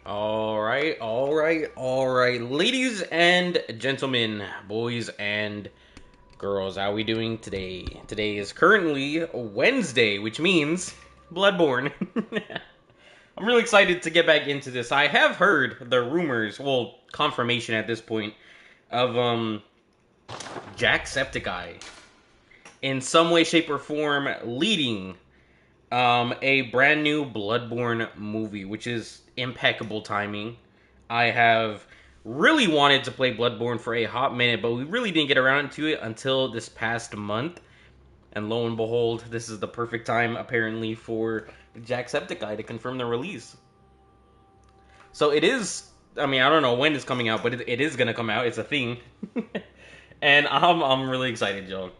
All right, ladies and gentlemen, boys and girls, how are we doing today? Today is currently Wednesday, which means Bloodborne. I'm really excited to get back into this. I have heard the rumors, well, confirmation at this point, of Jacksepticeye in some way, shape, or form leading a brand new Bloodborne movie, which is impeccable timing. I have really wanted to play Bloodborne for a hot minute, but we really didn't get around to it until this past month. And lo and behold, this is the perfect time, apparently, for Jacksepticeye to confirm the release. So it is. I mean, I don't know when it's coming out, but it is gonna come out. It's a thing, and I'm really excited, Joe.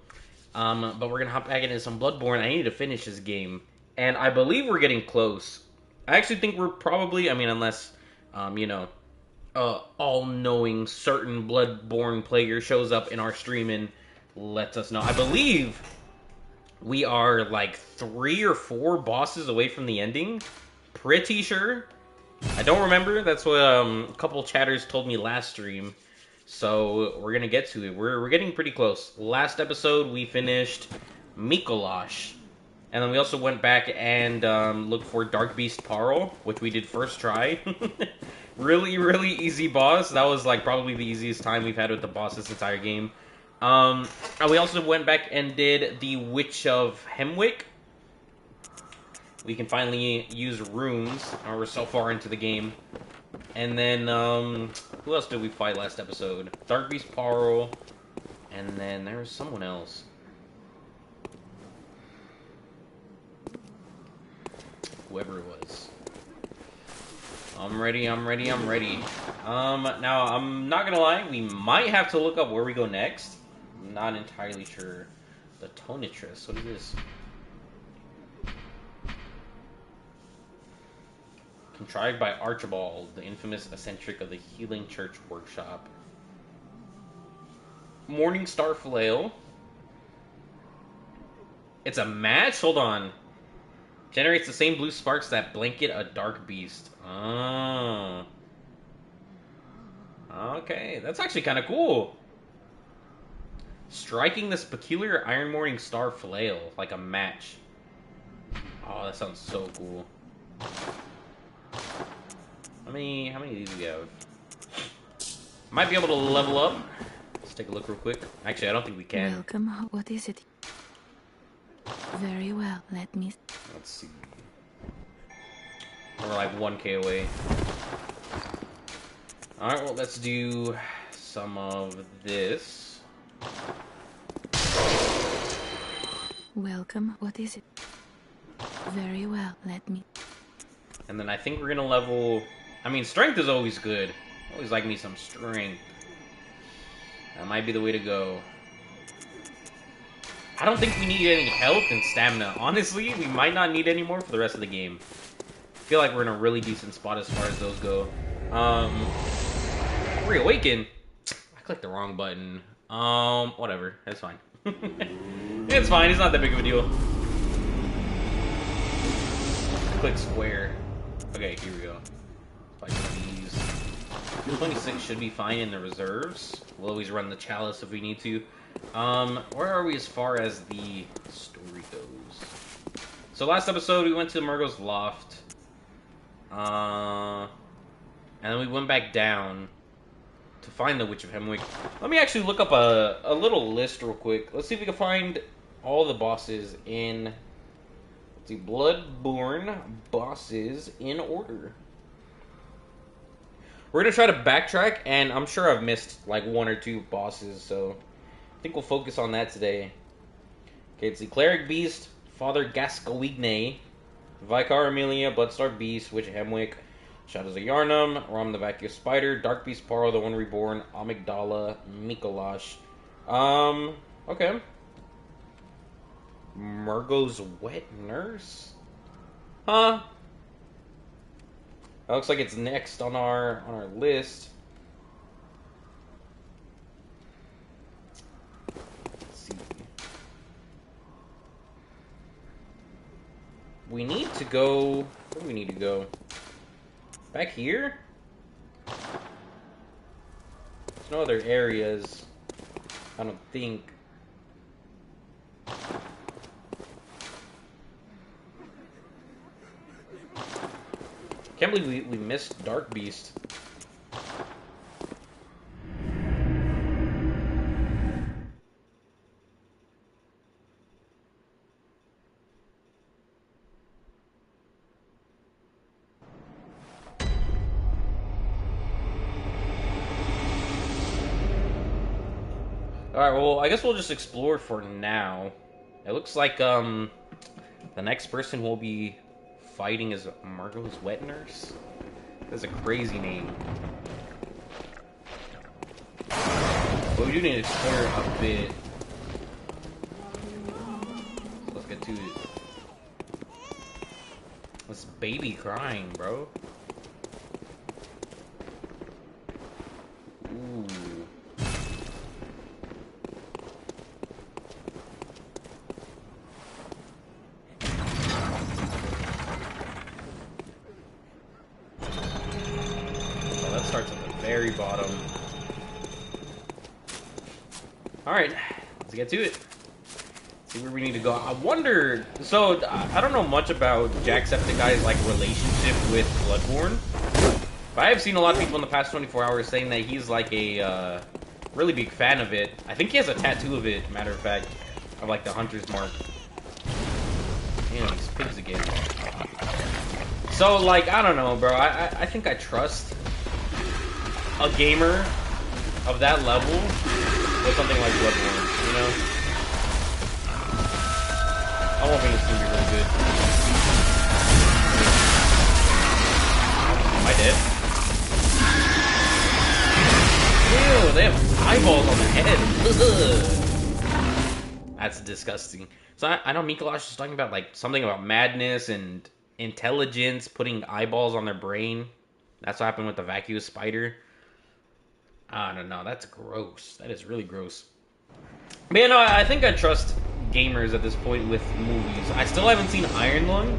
But we're gonna hop back into some Bloodborne. I need to finish this game, and I believe we're getting close. I actually think we're probably. I mean, unless, you know, all-knowing certain Bloodborne player shows up in our stream and lets us know. I believe we are like 3 or 4 bosses away from the ending. Pretty sure. I don't remember. That's what a couple chatters told me last stream. So we're gonna get to it. We're getting pretty close. Last episode we finished Mikolash, and then we also went back and looked for Dark Beast Parl, which we did first try. Really easy boss. That was like probably the easiest time we've had with the boss this entire game. And we also went back and did the Witch of Hemwick. We can finally use runes. We're so far into the game. And then, who else did we fight last episode? Dark Beast Parl. And then there was someone else. Whoever it was. I'm ready. Now, I'm not gonna lie, we might have to look up where we go next. I'm not entirely sure. The Tonitress, what is this? Contrived by Archibald, the infamous eccentric of the Healing Church Workshop. Morning Star Flail. It's a match? Hold on. Generates the same blue sparks that blanket a dark beast. Oh. Okay, that's actually kind of cool. Striking this peculiar Iron Morning Star Flail, like a match. Oh, that sounds so cool. How many of these do we have? Might be able to level up. Let's take a look real quick. Actually, I don't think we can. Welcome. What is it? Very well. Let me. Let's see. We're like 1k away. Alright, well, let's do some of this. Welcome. What is it? Very well. Let me. And then I think we're gonna level. I mean, strength is always good. Always like me some strength. That might be the way to go. I don't think we need any health and stamina. Honestly, we might not need any more for the rest of the game. I feel like we're in a really decent spot as far as those go. Reawaken. I clicked the wrong button. Whatever. It's fine. It's fine. It's not that big of a deal. Click square. Okay, here we go. Fight these. 26 should be fine in the reserves. We'll always run the chalice if we need to. Where are we as far as the story goes? So last episode we went to Murgo's loft. And then we went back down to find the Witch of Hemwick. Let me actually look up a little list real quick. Let's see if we can find all the bosses in... Let's see, Bloodborne bosses in order. We're going to try to backtrack, and I'm sure I've missed like 1 or 2 bosses, so I think we'll focus on that today. Okay, it's the Cleric Beast, Father Gascoigne, Vicar Amelia, Bloodstar Beast, Witch of Hemwick, Shadows of Yarnum, Rom the Vacuous Spider, Dark Beast Parl, the One Reborn, Amygdala, Mikolash. Okay. Murgo's Wet Nurse? Huh? That looks like it's next on our list. Let's see. We need to go... Where do we need to go? Back here? There's no other areas. I don't think. Can't believe we missed Dark Beast. Alright, well, I guess we'll just explore for now. It looks like, the next person we'll be fighting is Margot's wet nurse. That's a crazy name. But we do need to explore a bit. So let's get to it. This baby crying, bro. Ooh. Starts at the very bottom. Alright, let's get to it. See where we need to go. I wonder... So, I don't know much about Jacksepticeye's, like, relationship with Bloodborne. But I have seen a lot of people in the past 24 hours saying that he's, like, a, really big fan of it. I think he has a tattoo of it, matter of fact. Of, like, the Hunter's Mark. Damn, these pigs again. So, like, I don't know, bro. I think I trust a gamer of that level with something like Bloodborne, you know? I won't think it's gonna be really good. Am I dead? Ew, they have eyeballs on their head. Ugh. That's disgusting. So I know Mikolash was talking about like something about madness and intelligence, putting eyeballs on their brain. That's what happened with the vacuous spider. I don't know. That's gross. That is really gross. But yeah, no, I think I trust gamers at this point with movies. I still haven't seen Iron Lung,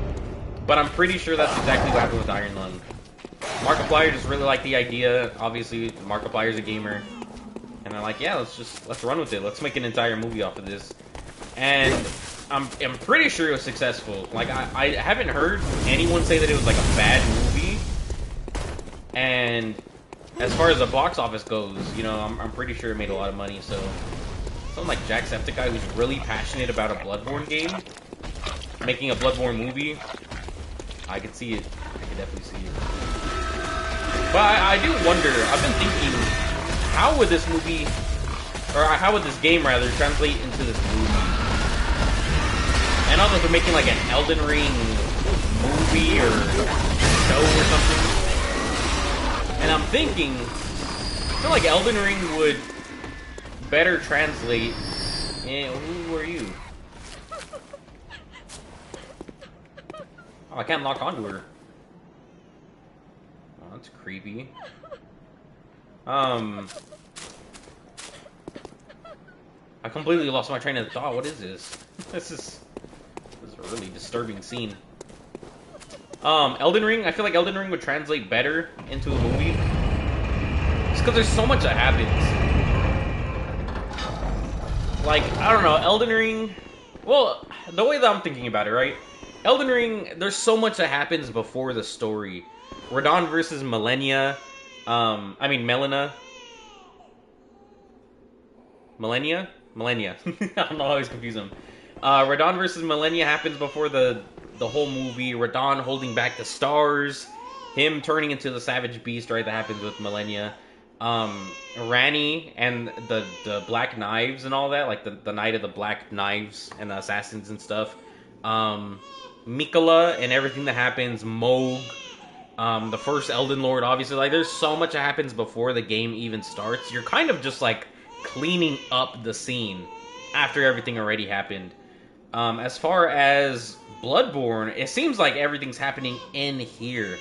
but I'm pretty sure that's exactly what happened with Iron Lung. Markiplier just really liked the idea. Obviously, Markiplier's a gamer. And they're like, yeah, let's run with it. Let's make an entire movie off of this. And I'm pretty sure it was successful. Like, I haven't heard anyone say that it was like a bad movie. And as far as the box office goes, you know, I'm pretty sure it made a lot of money, so someone like Jacksepticeye who's really passionate about a Bloodborne game, making a Bloodborne movie, I could see it. I could definitely see it. But I do wonder, I've been thinking, how would this movie, or how would this game rather, translate into this movie? And also if they're making like an Elden Ring movie or show or something. And I'm thinking, I feel like Elden Ring would better translate. Who are you? Oh, I can't lock onto her. Oh, that's creepy. I completely lost my train of thought. What is this? This is a really disturbing scene. Elden Ring, I feel like Elden Ring would translate better into a movie. Just because there's so much that happens. Like, I don't know, Elden Ring... Well, the way that I'm thinking about it, right? Elden Ring, there's so much that happens before the story. Radon versus Melania. Melina. Melania? Melania. I don't know, I always confuse them. Radon versus Melania happens before the whole movie. Radon holding back the stars. Him turning into the savage beast, right? That happens with Melania. Rani and the black knives and all that, like the Night of the Black Knives and the assassins and stuff. Mikola and everything that happens. Moog. The first Elden Lord, obviously. Like, there's so much that happens before the game even starts. You're kind of just, like, cleaning up the scene after everything already happened. As far as Bloodborne, it seems like everything's happening in here.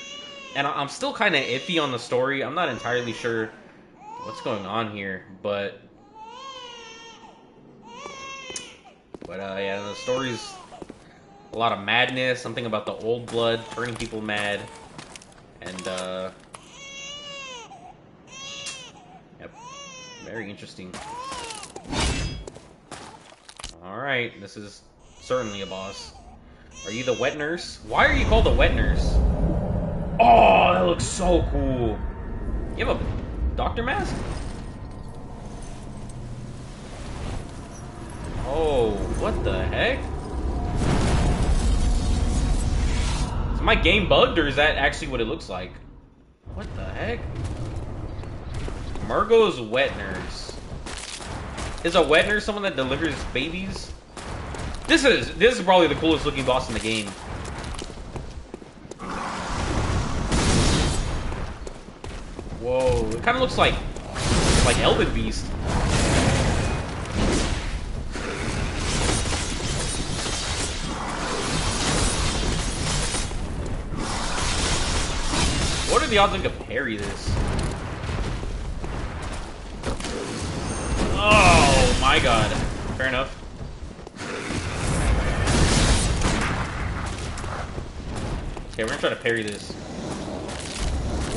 And I'm still kind of iffy on the story. I'm not entirely sure what's going on here, but yeah, the story's a lot of madness, something about the old blood turning people mad. And yep, very interesting. All right, this is certainly a boss. Are you the wet nurse? Why are you called the wet nurse? Oh, that looks so cool. You have a doctor mask? Oh, what the heck? Is my game bugged, or is that actually what it looks like? What the heck? Murgo's wet nurse. Is a wet nurse someone that delivers babies? This is probably the coolest looking boss in the game. Whoa, it kind of looks like Elden Beast. What are the odds I could parry this? Oh my god. Fair enough. Okay, we're gonna try to parry this.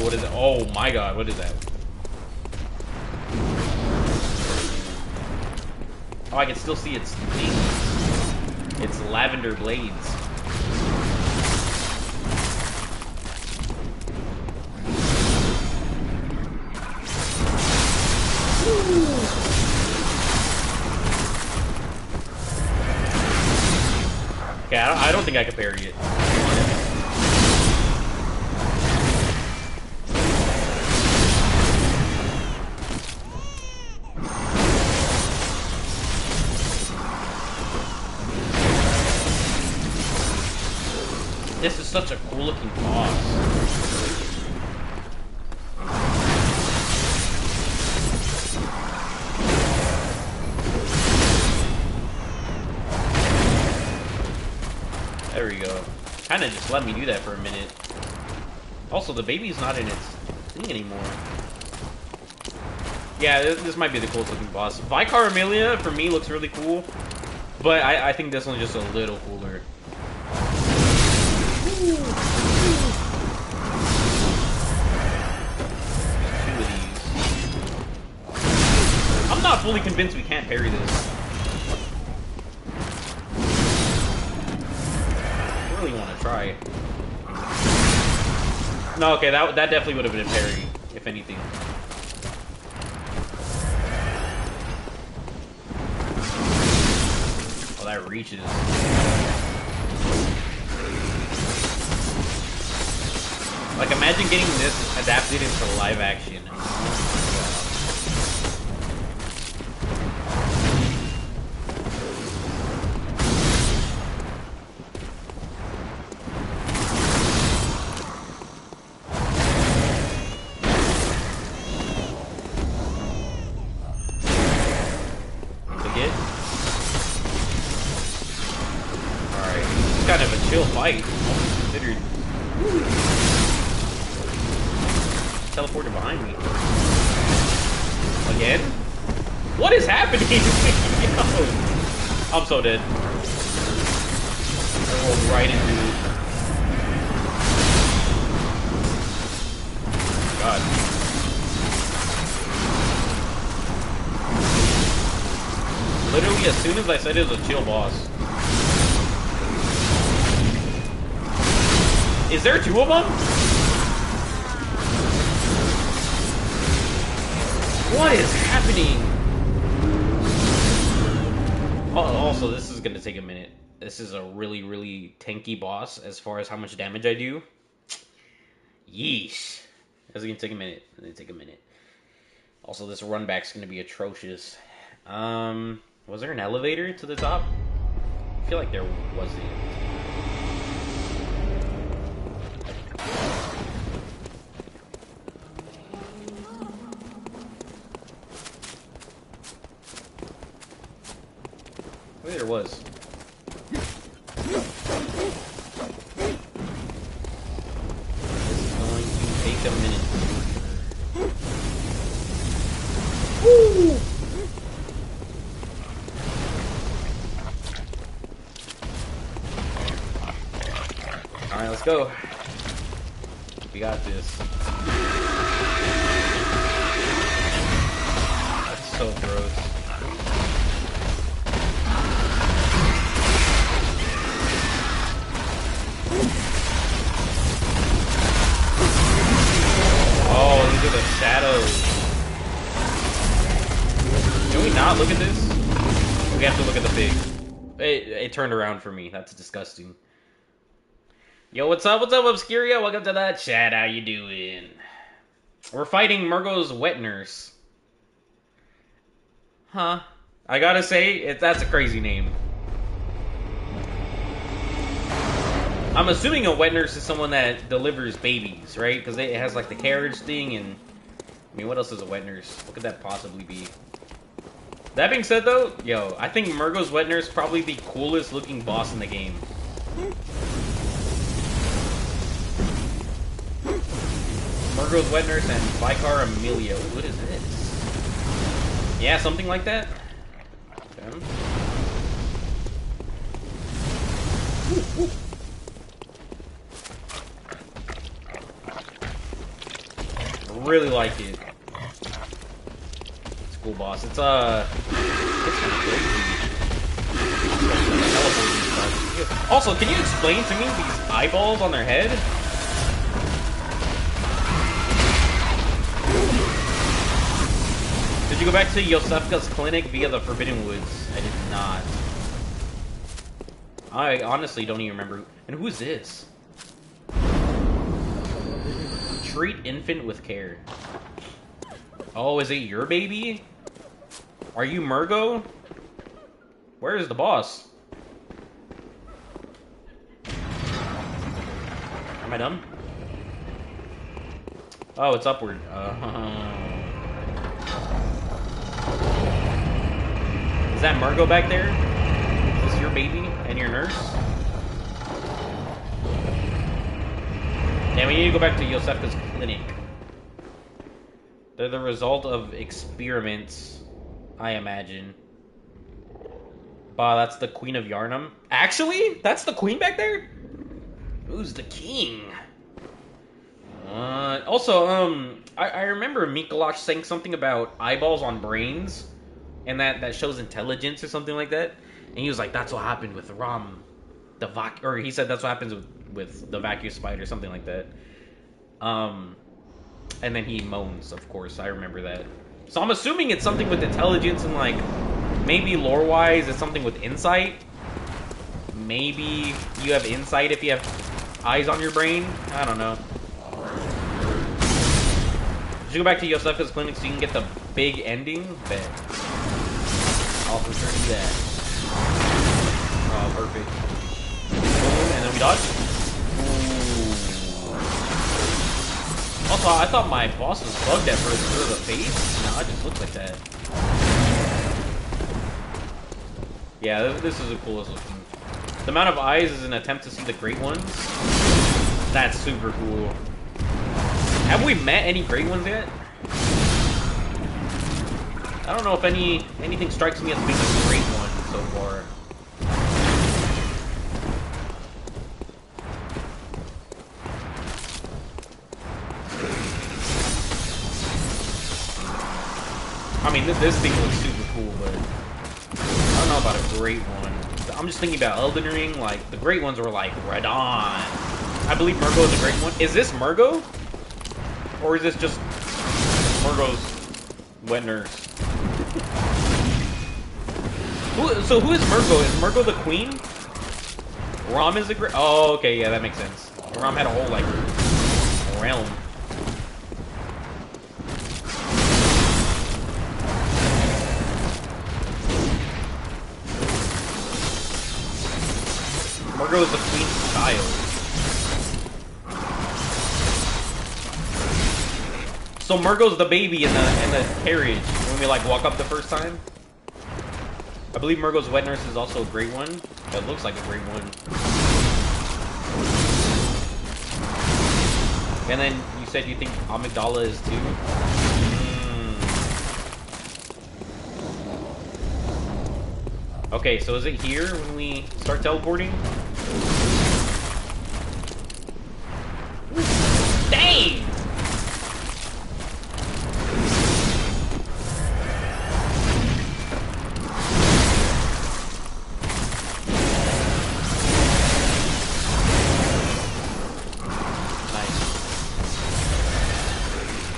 What is it? Oh my god, what is that? Oh, I can still see its things. Its lavender blades. Okay, I don't think I can parry it. This is such a cool looking boss. There we go. Kinda just let me do that for a minute. Also, the baby's not in its thing anymore. Yeah, this might be the coolest looking boss. Vicar Amelia, for me, looks really cool. But I think this one's just a little cooler. Two of these. I'm not fully convinced we can't parry this. I really want to try. No, okay, that definitely would have been a parry, if anything. Oh, that reaches. Like, imagine getting this adapted into live action. Again? Alright, it's kind of a chill fight, almost considered. Teleported behind me. Again? What is happening? Yo. I'm so dead. I rolled right into it. God. Literally, as soon as I said it was a chill boss. Is there two of them? What is happening? Oh, also, this is gonna take a minute. This is a really, really tanky boss as far as how much damage I do. Yeesh. This is gonna take a minute. It's gonna take a minute. Also, this run back's gonna be atrocious. Was there an elevator to the top? I feel like there wasn't. Maybe there was. This is going to take a minute. Woo! Alright, let's go. We got this. That's so gross. Oh, these are the shadows. Can we not look at this? We have to look at the pig. It turned around for me. That's disgusting. Yo, what's up? What's up, Obscuria? Welcome to the chat. How you doing? We're fighting Murgo's wet nurse. Huh. I gotta say, that's a crazy name. I'm assuming a wet nurse is someone that delivers babies, right? Because it has like the carriage thing and... I mean, what else is a wet nurse? What could that possibly be? That being said, though, yo, I think Murgo's wet nurse is probably the coolest looking boss in the game. Murgo's wet nurse and Vicar Amelia. What is this? Yeah, something like that. Okay. Really like it. It's a cool boss. It's kind of crazy. Also, can you explain to me these eyeballs on their head? Did you go back to Yosefka's clinic via the Forbidden Woods? I did not. I honestly don't even remember. And who is this? Treat infant with care. Oh, is it your baby? Are you Murgo? Where is the boss? Am I done? Oh, it's upward. Is that Murgo back there? Is this your baby and your nurse? Yeah, we need to go back to Yosefka's clinic. They're the result of experiments, I imagine. Bah, that's the Queen of Yarnum. Actually? That's the queen back there? Who's the king? Also, I remember Mikolash saying something about eyeballs on brains, and that shows intelligence or something like that. And he was like, that's what happened with Ram. Or he said that's what happens with the vacuum spider, something like that. And then he moans, of course. I remember that. So I'm assuming it's something with intelligence and, like, maybe lore-wise it's something with insight. Maybe you have insight if you have eyes on your brain. I don't know. Should go back to Yosefka's clinic so you can get the big ending? Bet. I'll for sure do that. Oh, perfect. And then we dodge. Ooh. Also, I thought my boss was bugged at first because of the face. No, it just looks like that. Yeah, this is the coolest looking. The amount of eyes is an attempt to see the great ones. That's super cool. Have we met any great ones yet? I don't know if anything strikes me as being a great one so far. I mean, this thing looks super cool, but I don't know about a great one. I'm just thinking about Elden Ring. Like, the great ones were like Radon. I believe Murgo is a great one. Is this Murgo? Or is this just Murgo's wet nurse? So who is Murgo? Is Murgo the queen? Ram is the great... Oh, okay, yeah, that makes sense. Ram had a whole, like, realm. Murgo is the queen's child. So Murgo's the baby in the carriage when we like walk up the first time. I believe Murgo's wet nurse is also a great one. That looks like a great one. And then you said you think Amygdala is too. Okay, so is it here when we start teleporting? Dang! Dang!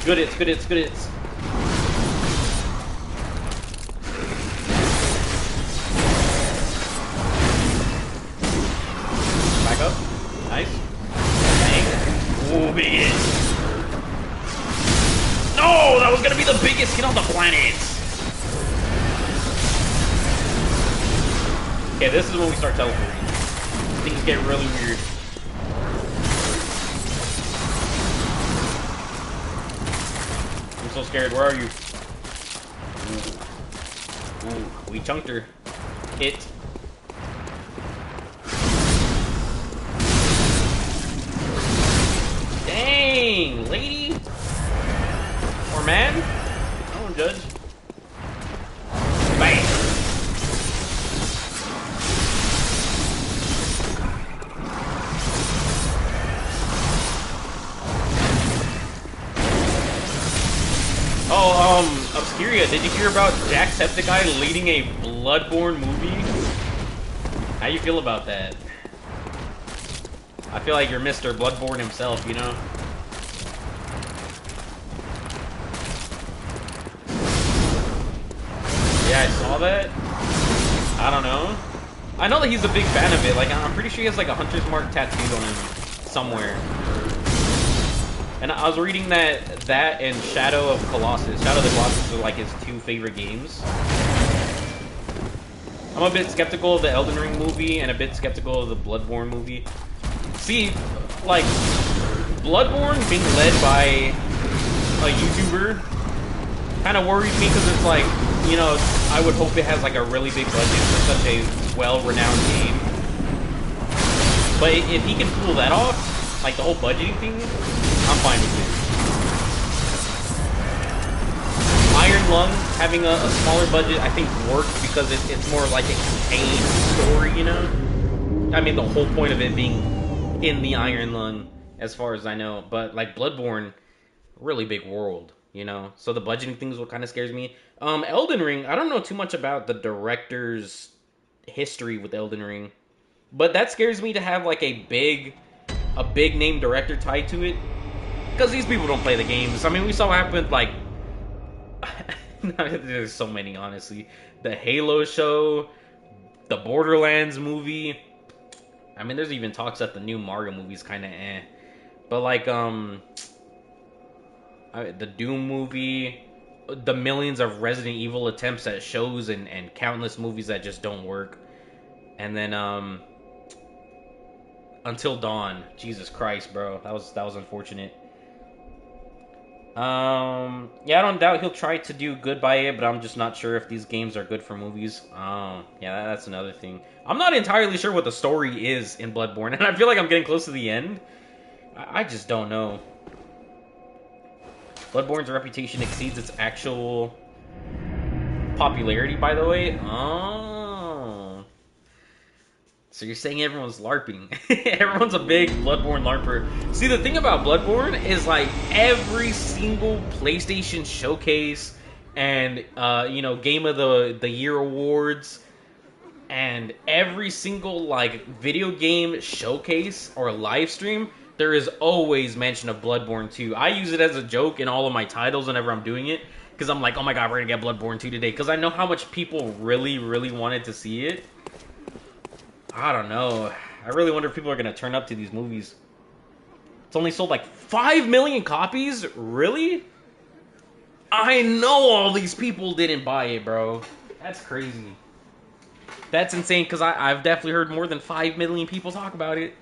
Good hits, good hits, good hits. Back up. Nice. Dang. Ooh, big hit. No, that was gonna be the biggest hit on the planet. Okay, this is when we start teleporting. Things get really weird. I'm so scared. Where are you? Ooh. Ooh, we chunked her. Hit. Dang, lady? Or man? I won't judge. Bang! Oh, Obscuria, did you hear about Jacksepticeye leading a Bloodborne movie? How you feel about that? I feel like you're Mr. Bloodborne himself, you know? Yeah, I saw that. I don't know. I know that he's a big fan of it. Like, I'm pretty sure he has like a Hunter's Mark tattooed on him somewhere. And I was reading that and Shadow of Colossus. Shadow of the Colossus are like his 2 favorite games. I'm a bit skeptical of the Elden Ring movie and a bit skeptical of the Bloodborne movie. See, like, Bloodborne being led by a YouTuber kind of worries me because it's like, you know, I would hope it has like a really big budget for such a well-renowned game. But if he can pull that off, like the whole budgeting thing, I'm fine with it. Iron Lung having a smaller budget, I think, works because it's more like a contained story, you know? I mean, the whole point of it being in the Iron Lung, as far as I know. But, like, Bloodborne, really big world, you know? So the budgeting thing is what kind of scares me. Elden Ring, I don't know too much about the director's history with Elden Ring. But that scares me to have, like, a big name director tied to it. Because these people don't play the games. I mean, we saw what happened, like... There's so many, honestly. The Halo show, the Borderlands movie. I mean, there's even talks that the new Mario movie's kind of eh. But, like, the Doom movie, the millions of Resident Evil attempts at shows and countless movies that just don't work. And then, Until Dawn. Jesus Christ, bro. That was unfortunate. Yeah, I don't doubt he'll try to do good by it, but I'm just not sure if these games are good for movies. Yeah, that's another thing. I'm not entirely sure what the story is in Bloodborne, and I feel like I'm getting close to the end. I just don't know. Bloodborne's reputation exceeds its actual popularity, by the way. Oh. So you're saying everyone's LARPing. Everyone's a big Bloodborne LARPer. See, the thing about Bloodborne is, like, every single PlayStation showcase and, you know, Game of the Year awards and every single, like, video game showcase or live stream, there is always mention of Bloodborne 2. I use it as a joke in all of my titles whenever I'm doing it. Because I'm like, oh my god, we're going to get Bloodborne 2 today. Because I know how much people really, really wanted to see it. I don't know. I really wonder if people are going to turn up to these movies. It's only sold like 5 million copies? Really? I know all these people didn't buy it, bro. That's crazy. That's insane, because I've definitely heard more than 5 million people talk about it.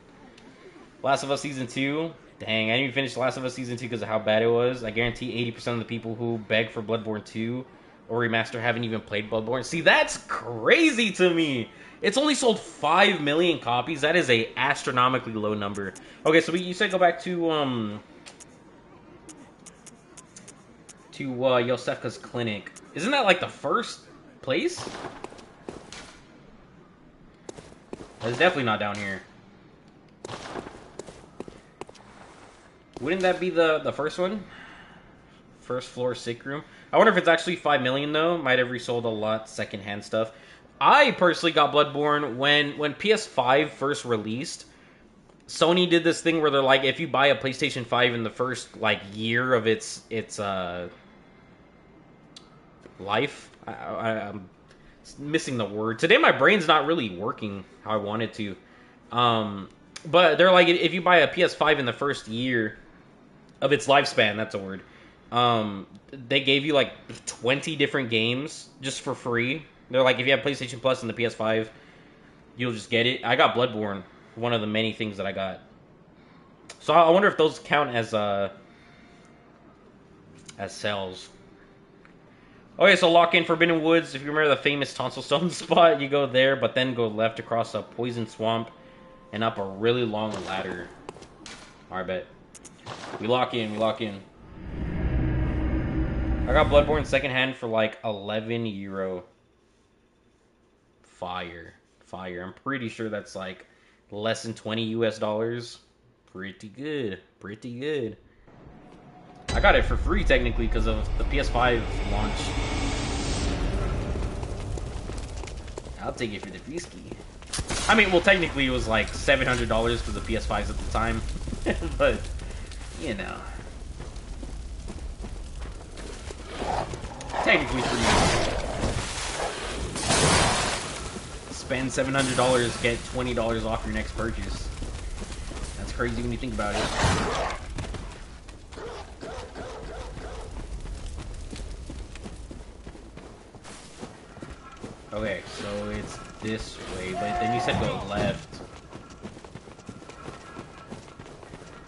Last of Us Season 2. Dang, I didn't even finish Last of Us Season 2 because of how bad it was. I guarantee 80% of the people who beg for Bloodborne 2 or Remaster haven't even played Bloodborne. See, that's crazy to me. It's only sold 5 million copies. That is a astronomically low number. Okay, so you said go back to Yosefka's clinic. Isn't that like the first place? It's definitely not down here. Wouldn't that be the first one? First floor sick room. I wonder if it's actually 5 million though. Might have resold a lot secondhand stuff. I personally got Bloodborne when PS5 first released. Sony did this thing where they're like, if you buy a PlayStation 5 in the first like year of its life, I'm missing the word today. My brain's not really working how I want it to. But they're like, if you buy a PS5 in the first year of its lifespan, that's a word. They gave you like 20 different games just for free. They're like, if you have PlayStation Plus and the PS5, you'll just get it. I got Bloodborne, one of the many things that I got. So I wonder if those count as sales. Okay, so lock in Forbidden Woods. If you remember the famous Tonsil Stone spot, you go there, but then go left across a poison swamp and up a really long ladder. Alright, bet. We lock in, we lock in. I got Bloodborne secondhand for like €11. Fire. I'm pretty sure that's like less than 20 US dollars. Pretty good. I got it for free technically because of the PS5 launch. I'll take it for the Fisky. I mean, well, technically it was like $700 for the PS5s at the time, but you know, technically free. Spend $700, get $20 off your next purchase. That's crazy when you think about it. Okay, so it's this way, but then you said go left.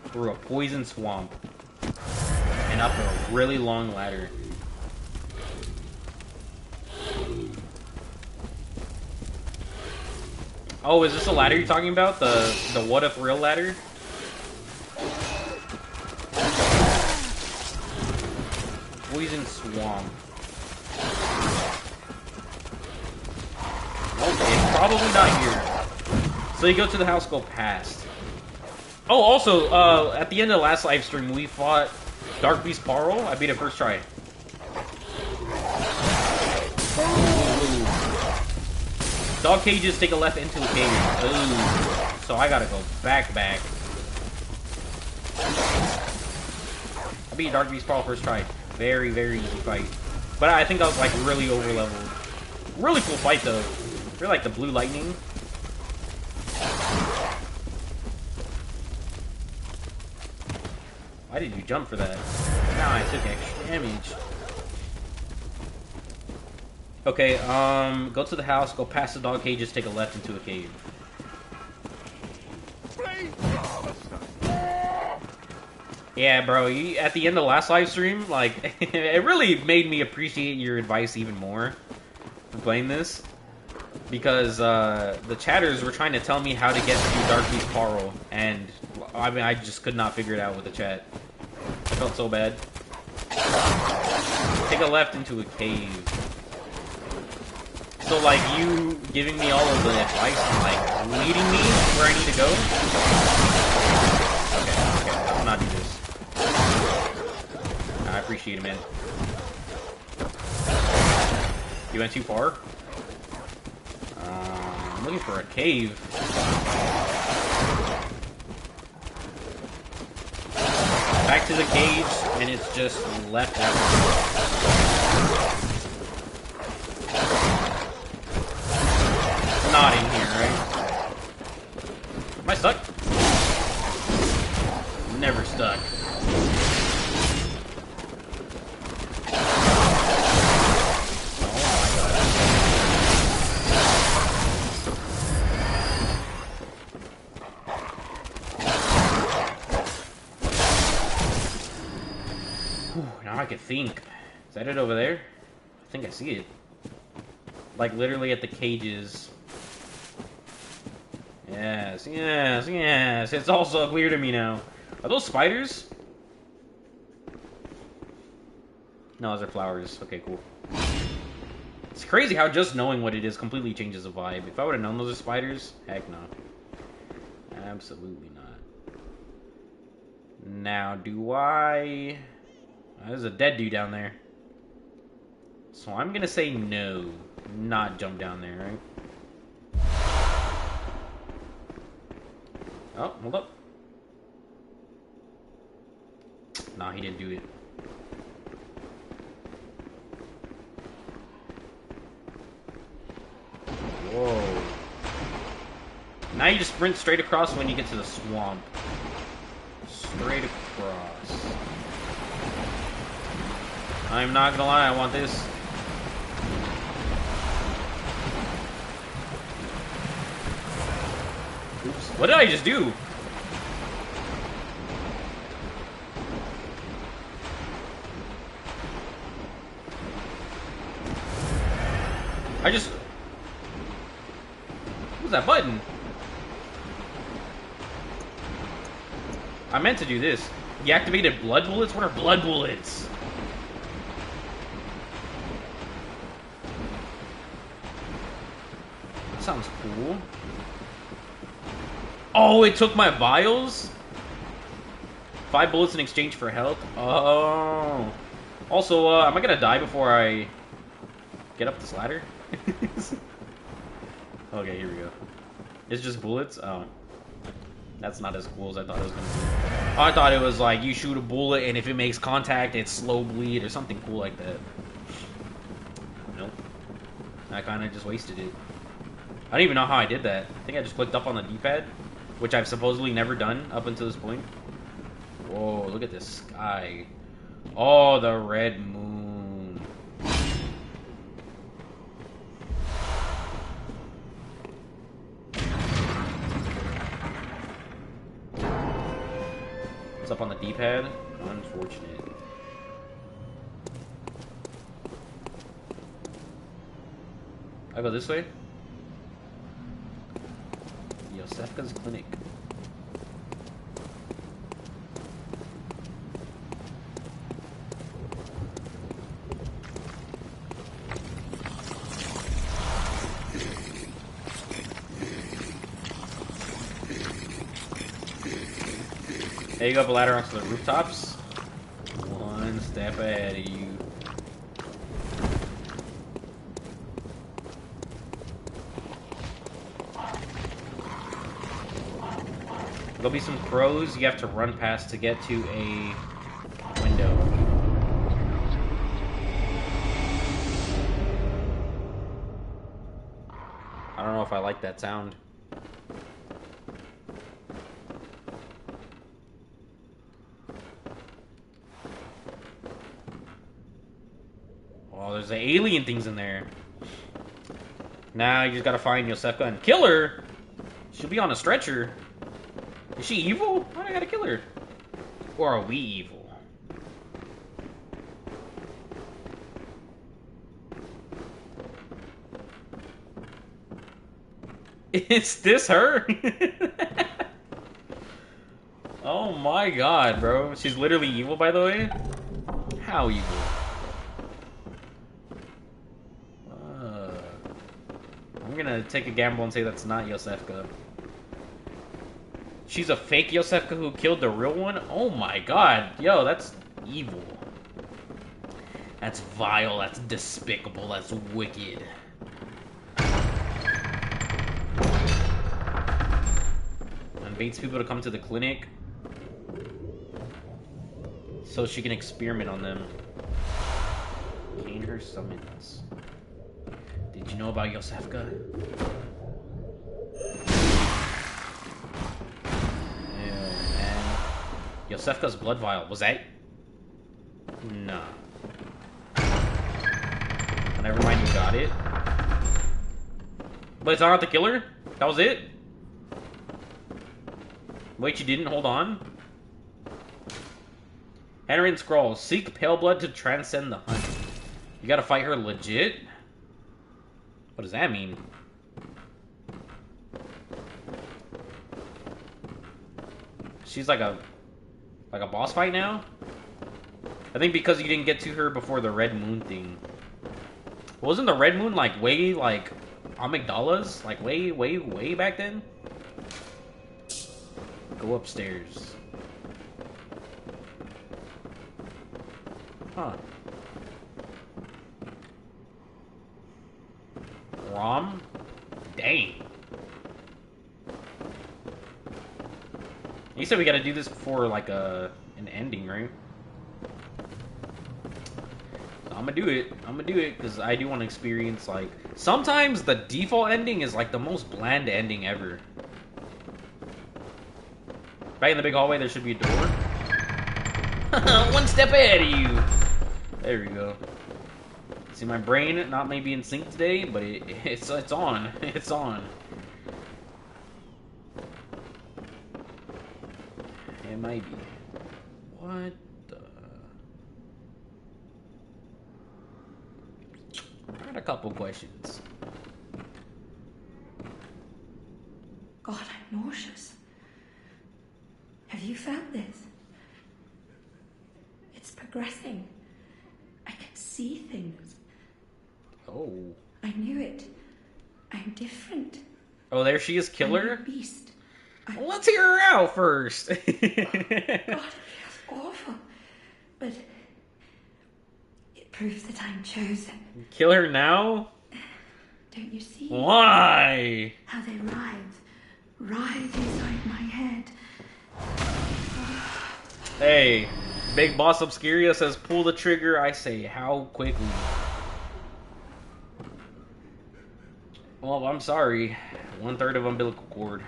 Through a poison swamp. And up a really long ladder. Oh, is this a ladder you're talking about? The what if real ladder? Poison swamp. Okay, probably not here. So you go to the house, go past. Oh, also, at the end of the last live stream, we fought Dark Beast Parl. I beat it first try. Dog cages take a left into a cage. Ooh. So I gotta go back. I beat Dark Beast Parl first try. Very easy fight. But I think I was like really over leveled. Really cool fight though. You're like the blue lightning. Why did you jump for that? Now I took extra damage. Okay, go to the house, go past the dog cages, take a left into a cave. Yeah, bro, at the end of the last live stream, like, it really made me appreciate your advice even more for playing this. Because, the chatters were trying to tell me how to get through Dark Beast Parl, and, I mean, I just could not figure it out with the chat. I felt so bad. Take a left into a cave. So, like, you giving me all of the advice and, like, leading me where I need to go? Okay, I'll not do this. I appreciate it, man. You went too far? I'm looking for a cave. Back to the cage, and it's just left after. Not in here, right? Am I stuck? Never stuck. Now I can think. Is that it over there? I think I see it. Like literally at the cages. Yes. It's all so clear to me now. Are those spiders? No, those are flowers. Okay, cool. It's crazy how just knowing what it is completely changes the vibe. If I would have known those are spiders, heck no. Absolutely not. Now, do I... There's a dead dude down there. So I'm gonna say no. Not jump down there, right? Oh, hold up. Nah, he didn't do it. Whoa. Now you just sprint straight across when you get to the swamp. Straight across. I'm not gonna lie, I want this. Oops. What did I just do? What was that button? I meant to do this. You activated blood bullets? What are blood bullets? That sounds cool. Oh, it took my vials? 5 bullets in exchange for health? Oh. Also, am I gonna die before I get up this ladder? Okay, here we go. It's just bullets? Oh. That's not as cool as I thought it was gonna be. I thought it was like you shoot a bullet and if it makes contact, it's slow bleed or something cool like that. Nope. I kinda just wasted it. I don't even know how I did that. I think I just clicked up on the D-pad, which I've supposedly never done up until this point. Whoa, look at this sky. Oh, the red moon. What's up on the D-pad? Unfortunate. I go this way? Yosefka's clinic. There you go, up a ladder onto the rooftops. One step ahead of you. There'll be some crows you have to run past to get to a window. I don't know if I like that sound. Oh, there's the alien things in there. Now you just gotta find Yosefka and kill her. She'll be on a stretcher. Is she evil? Why do I gotta kill her? Or are we evil? Is this her? Oh my god, bro. She's literally evil, by the way? How evil? I'm gonna take a gamble and say that's not Yosefka. She's a fake Yosefka who killed the real one? Oh my god. Yo, that's evil. That's vile, that's despicable, that's wicked. And baits people to come to the clinic so she can experiment on them. Gain her summons. Did you know about Yosefka? Yosefka's blood vial. Was that? Nah. Never mind, you got it. But it's not the killer? That was it? Wait, you didn't? Hold on. Handwritten scroll. Seek pale blood to transcend the hunt. You gotta fight her legit? What does that mean? She's like a boss fight now? I think because you didn't get to her before the red moon thing. Wasn't the red moon like way like amygdalas? Like way back then? Go upstairs. Huh. Rom? Dang. You said we gotta do this before, like, an ending, right? I'm gonna do it. I'm gonna do it, because I do want to experience, like... Sometimes the default ending is, like, the most bland ending ever. Back in the big hallway, there should be a door. One step ahead of you! There we go. See, my brain not maybe in sync today, but it's on. It's on. It might be. What the... I got a couple questions. God, I'm nauseous. Have you felt this? It's progressing. I can see things. Oh. I knew it. I'm different. Oh, there she is, killer? I'm a beast. Well, let's hear her out first. God, it feels awful. But it proves that I'm chosen. Kill her now? Don't you see? Why? How they writhe inside my head. Hey, Big Boss Obscuria says pull the trigger. I say how quickly. Well, I'm sorry. 1/3 of umbilical cord.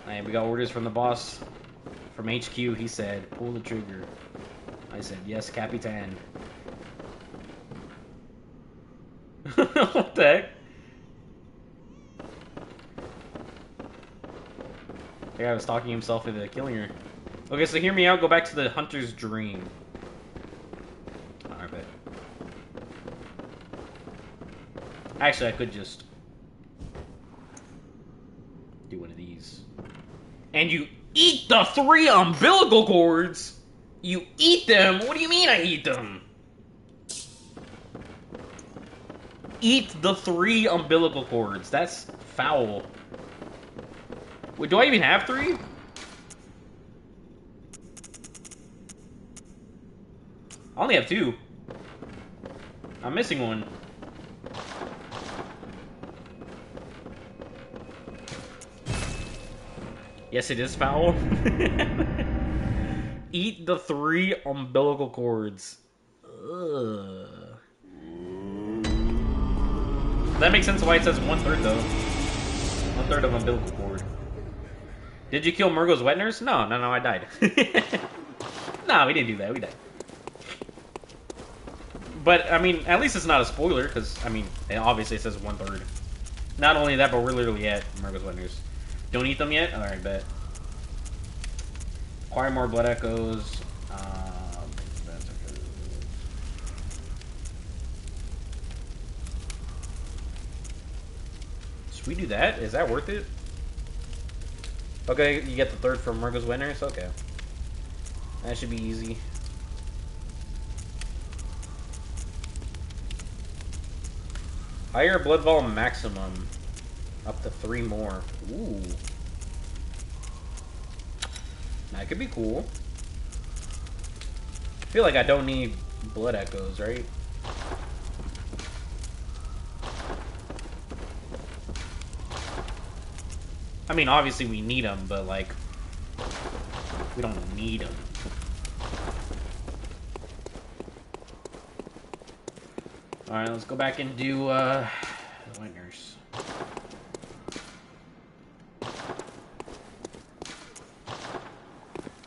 Hey, we got orders from the boss from HQ. He said pull the trigger. I said yes, Capitan. What the heck? The guy was talking himself into killing her. Okay, so hear me out. Go back to the hunter's dream. Alright, bet. Actually, I could just do one of these. And you eat the 3 umbilical cords? You eat them? What do you mean I eat them? Eat the 3 umbilical cords. That's foul. Wait, do I even have 3? I only have 2. I'm missing one. Yes, it is foul. Eat the 3 umbilical cords. Ugh. That makes sense why it says 1/3 though. 1/3 of umbilical cord. Did you kill Murgo's wet nurse? No, I died. No, we didn't do that. We died. But, I mean, at least it's not a spoiler, because, I mean, obviously it says 1/3. Not only that, but we're literally at Murgo's wet nurse. Don't eat them yet? Alright, bet. Acquire more blood echoes. Should we do that? Is that worth it? Okay, you get the 3rd from Murgo's wet nurse? Okay. That should be easy. Higher blood volume maximum. Up to 3 more. Ooh. That could be cool. I feel like I don't need blood echoes, right? I mean, obviously we need them, but like, we don't need them. Alright, let's go back and do, white nurse.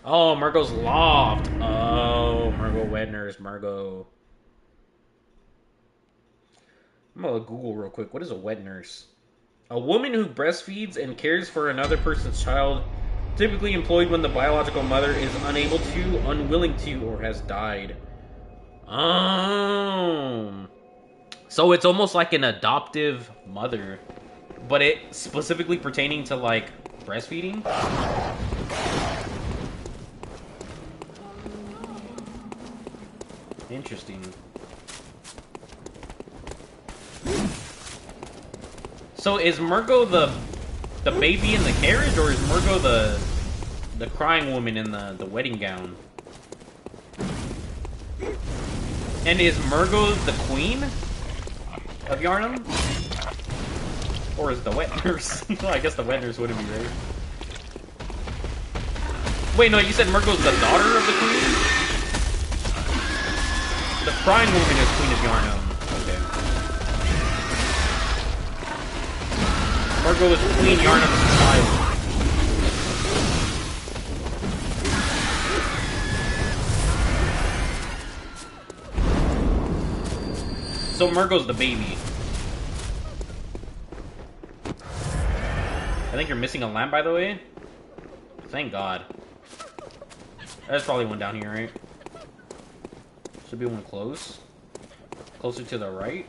Oh, Murgo's loft. Oh, Murgo wet nurse, Murgo. I'm gonna Google real quick. What is a wet nurse? A woman who breastfeeds and cares for another person's child, typically employed when the biological mother is unable to, unwilling to, or has died. So it's almost like an adoptive mother, but it specifically pertaining to, like, breastfeeding? Interesting. So is Murgo the baby in the carriage, or is Murgo the crying woman in the wedding gown? And is Murgo the queen of Yarnum? Or is the wet nurse? Well, I guess the wet nurse wouldn't be right. Wait, no, you said Murgo's the daughter of the queen? The crying woman is Queen of Yarnum. Okay. Murgo is Queen Yarnum's child. So Murgo's the baby. I think you're missing a lamp, by the way. Thank God. There's probably one down here, right? Should be one close. Closer to the right.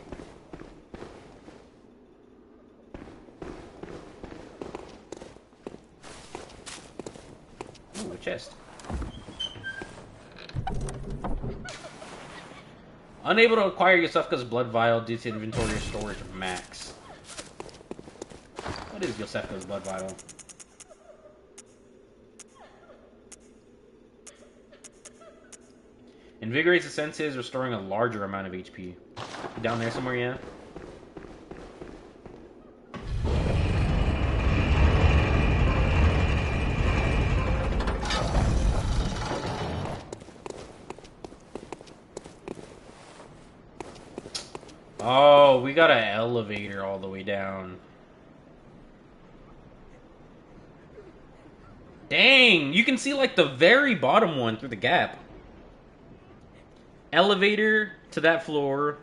Ooh, a chest. Unable to acquire your Yosefka's blood vial due to inventory storage max. What is Yosefka's blood vial? Invigorates the senses, restoring a larger amount of HP. Down there somewhere, yeah? Oh, we got an elevator all the way down. Dang, you can see like the very bottom one through the gap. Elevator to that floor,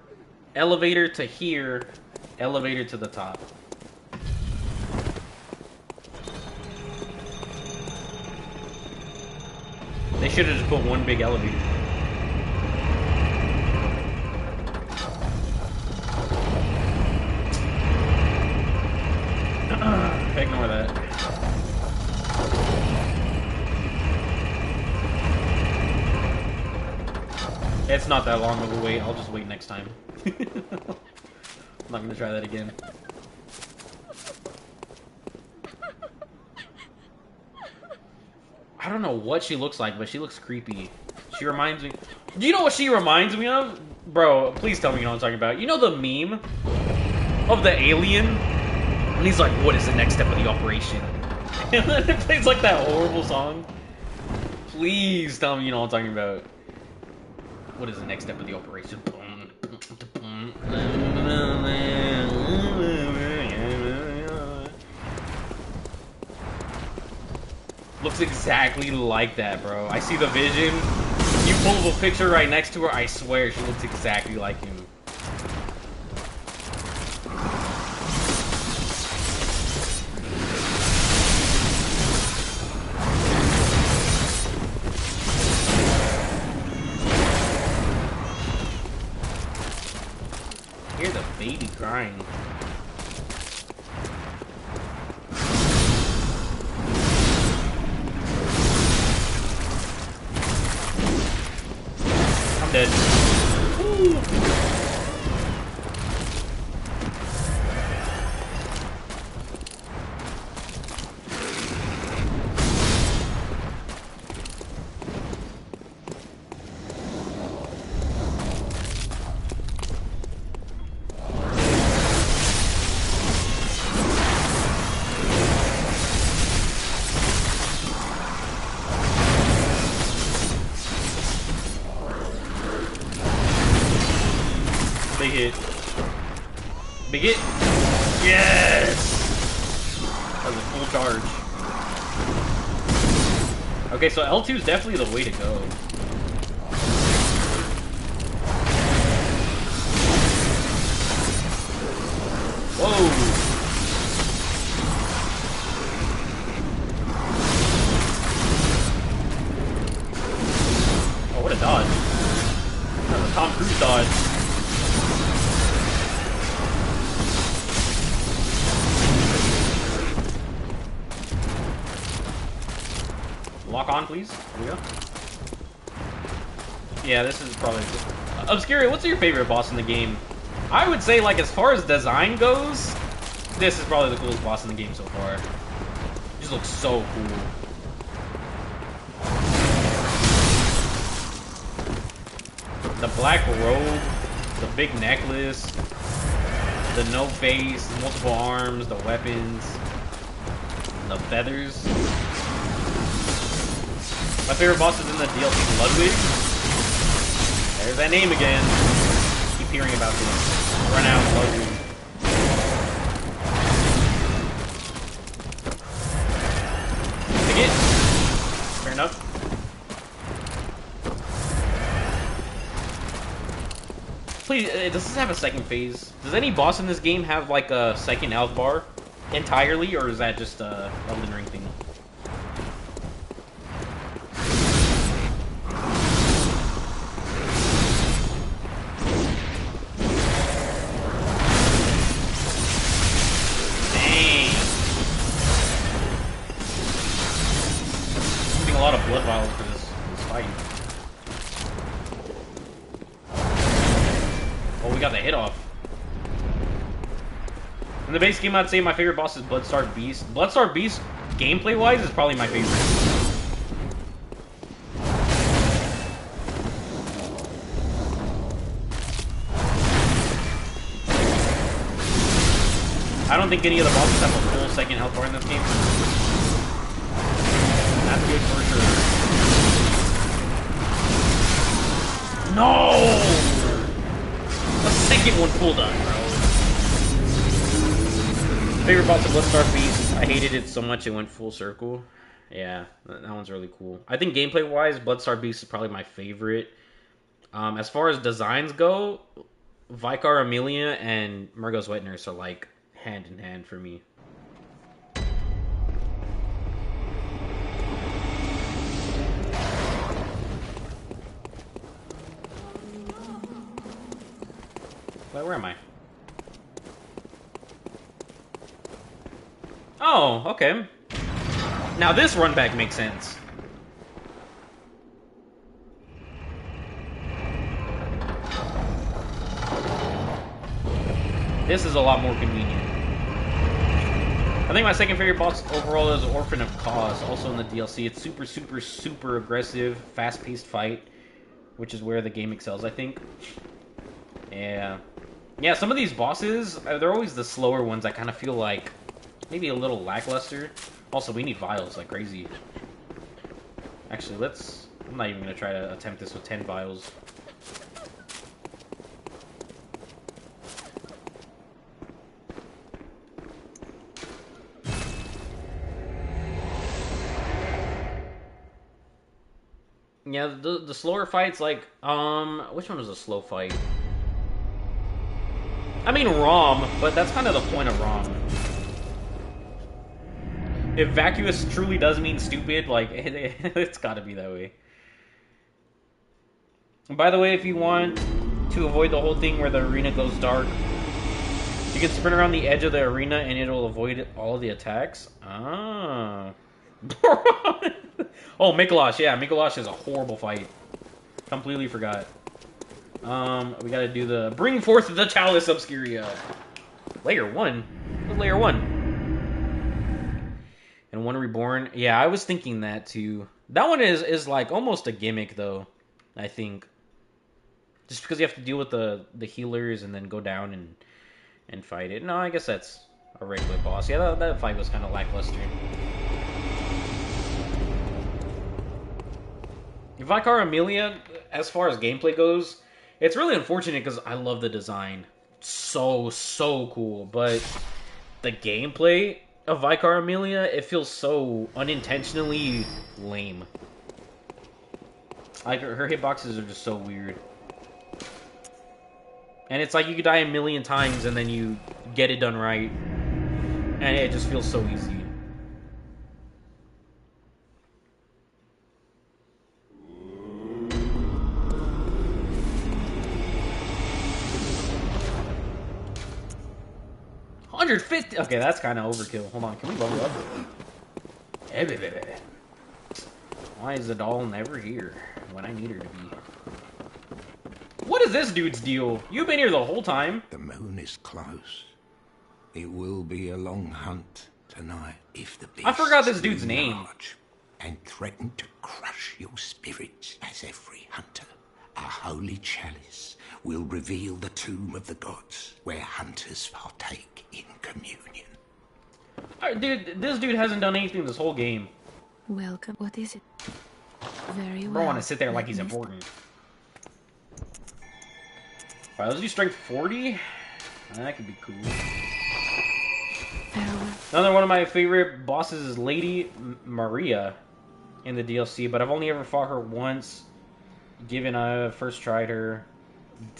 elevator to here, elevator to the top. They should have just put one big elevator. Ignore that. It's not that long of a wait. I'll just wait next time. I'm not gonna try that again. I don't know what she looks like, but she looks creepy. She reminds me... Do you know what she reminds me of? Bro, please tell me you know what I'm talking about. You know the meme of the alien? And he's like, what is the next step of the operation? And then it plays like that horrible song. Please tell me you know what I'm talking about. What is the next step of the operation? Looks exactly like that, bro. I see the vision. You pull up a picture right next to her, I swear she looks exactly like him. I hear the baby crying. I'm dead. Woo. Big hit. Big hit. Yes! That was a full charge. Okay, so L2 is definitely the way to go. Whoa! Oh, what a dodge. That was a Tom Cruise dodge. Lock on, please. Here we go. Yeah, this is probably... Obscuria, what's your favorite boss in the game? I would say, like, as far as design goes, this is probably the coolest boss in the game so far. It just looks so cool. The black robe, the big necklace, the no face, multiple arms, the weapons, the feathers. My favorite boss is in the DLC, Ludwig. There's that name again. Keep hearing about this. Run out, Ludwig. Fair enough. Please, does this have a second phase? Does any boss in this game have like a second health bar entirely, or is that just a Elden Ring thing? A lot of blood vials for this fight. Oh, we got the hit off. In the base game, I'd say my favorite boss is Bloodstarved Beast. Bloodstarved Beast, gameplay-wise, is probably my favorite. I don't think any of the bosses have a full second health bar in this game. That's good for sure. No! The second one pulled up, bro. Favorite boss of Bloodstarved Beast. I hated it so much it went full circle. Yeah, that one's really cool. I think gameplay-wise, Bloodstarved Beast is probably my favorite. As far as designs go, Vicar Amelia and Murgo's Wet Nurse are like hand in hand for me. Wait, where am I? Oh, okay. Now this run back makes sense. This is a lot more convenient. I think my second favorite boss overall is Orphan of Cause, also in the DLC. It's super, super, super aggressive, fast-paced fight, which is where the game excels, I think. Yeah. Yeah, some of these bosses, they're always the slower ones. I kind of feel like maybe a little lackluster. Also, we need vials like crazy. Actually, I'm not even going to try to attempt this with 10 vials. Yeah, the slower fights, like, which one was a slow fight? I mean ROM, but that's kind of the point of ROM. If vacuous truly does mean stupid, like, it's gotta be that way. And by the way, if you want to avoid the whole thing where the arena goes dark, you can sprint around the edge of the arena and it'll avoid all the attacks. Ah. Oh, Mikolash, yeah, Mikolash is a horrible fight. Completely forgot. We gotta do the bring forth the Chalice Obscuria. Layer 1? What's Layer 1? And One Reborn. Yeah, I was thinking that too. That one is like almost a gimmick though, I think. Just because you have to deal with the healers and then go down and fight it. No, I guess that's a regular boss. Yeah, that fight was kind of lackluster. Vicar Amelia, as far as gameplay goes, it's really unfortunate because I love the design. So cool. But the gameplay of Vicar Amelia, it feels so unintentionally lame. Like, her hitboxes are just so weird. And it's like you could die a million times and then you get it done right. And it just feels so easy. $150. Okay, that's kind of overkill. Hold on, can we level up? Why is the doll never here when I need her to be? What is this dude's deal? You've been here the whole time. The moon is close. It will be a long hunt tonight if the beasts I forgot this dude's name. And threaten to crush your spirits as every hunter A holy chalice will reveal the tomb of the gods, where hunters partake in communion. Alright, dude, this dude hasn't done anything this whole game. Welcome. What is it? Very Bro, well. want to sit there like Let he's me important. Alright, let's do strength 40. That could be cool. Farewell. Another one of my favorite bosses is Lady Maria in the DLC, but I've only ever fought her once, given I first tried her.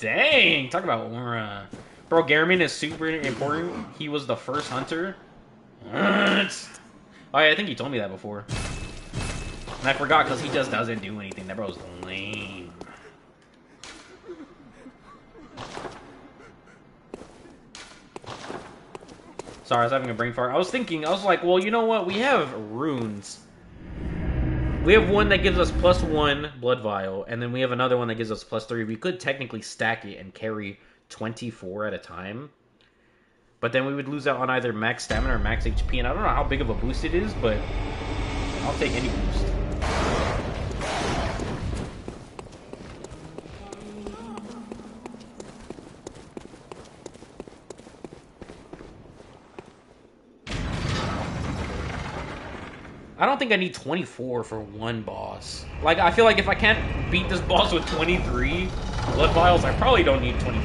Dang! Talk about aura. Bro, Garmin is super important. He was the first hunter. What? Oh yeah, I think he told me that before. And I forgot because he just doesn't do anything. That bro's lame. Sorry, I was having a brain fart. I was like, well, you know what? We have runes. We have one that gives us +1 blood vial, and then we have another one that gives us +3. We could technically stack it and carry 24 at a time. But then we would lose out on either max stamina or max HP, and I don't know how big of a boost it is, but I'll take any boost. I don't think I need 24 for one boss. Like, I feel like if I can't beat this boss with 23 blood vials, I probably don't need 24.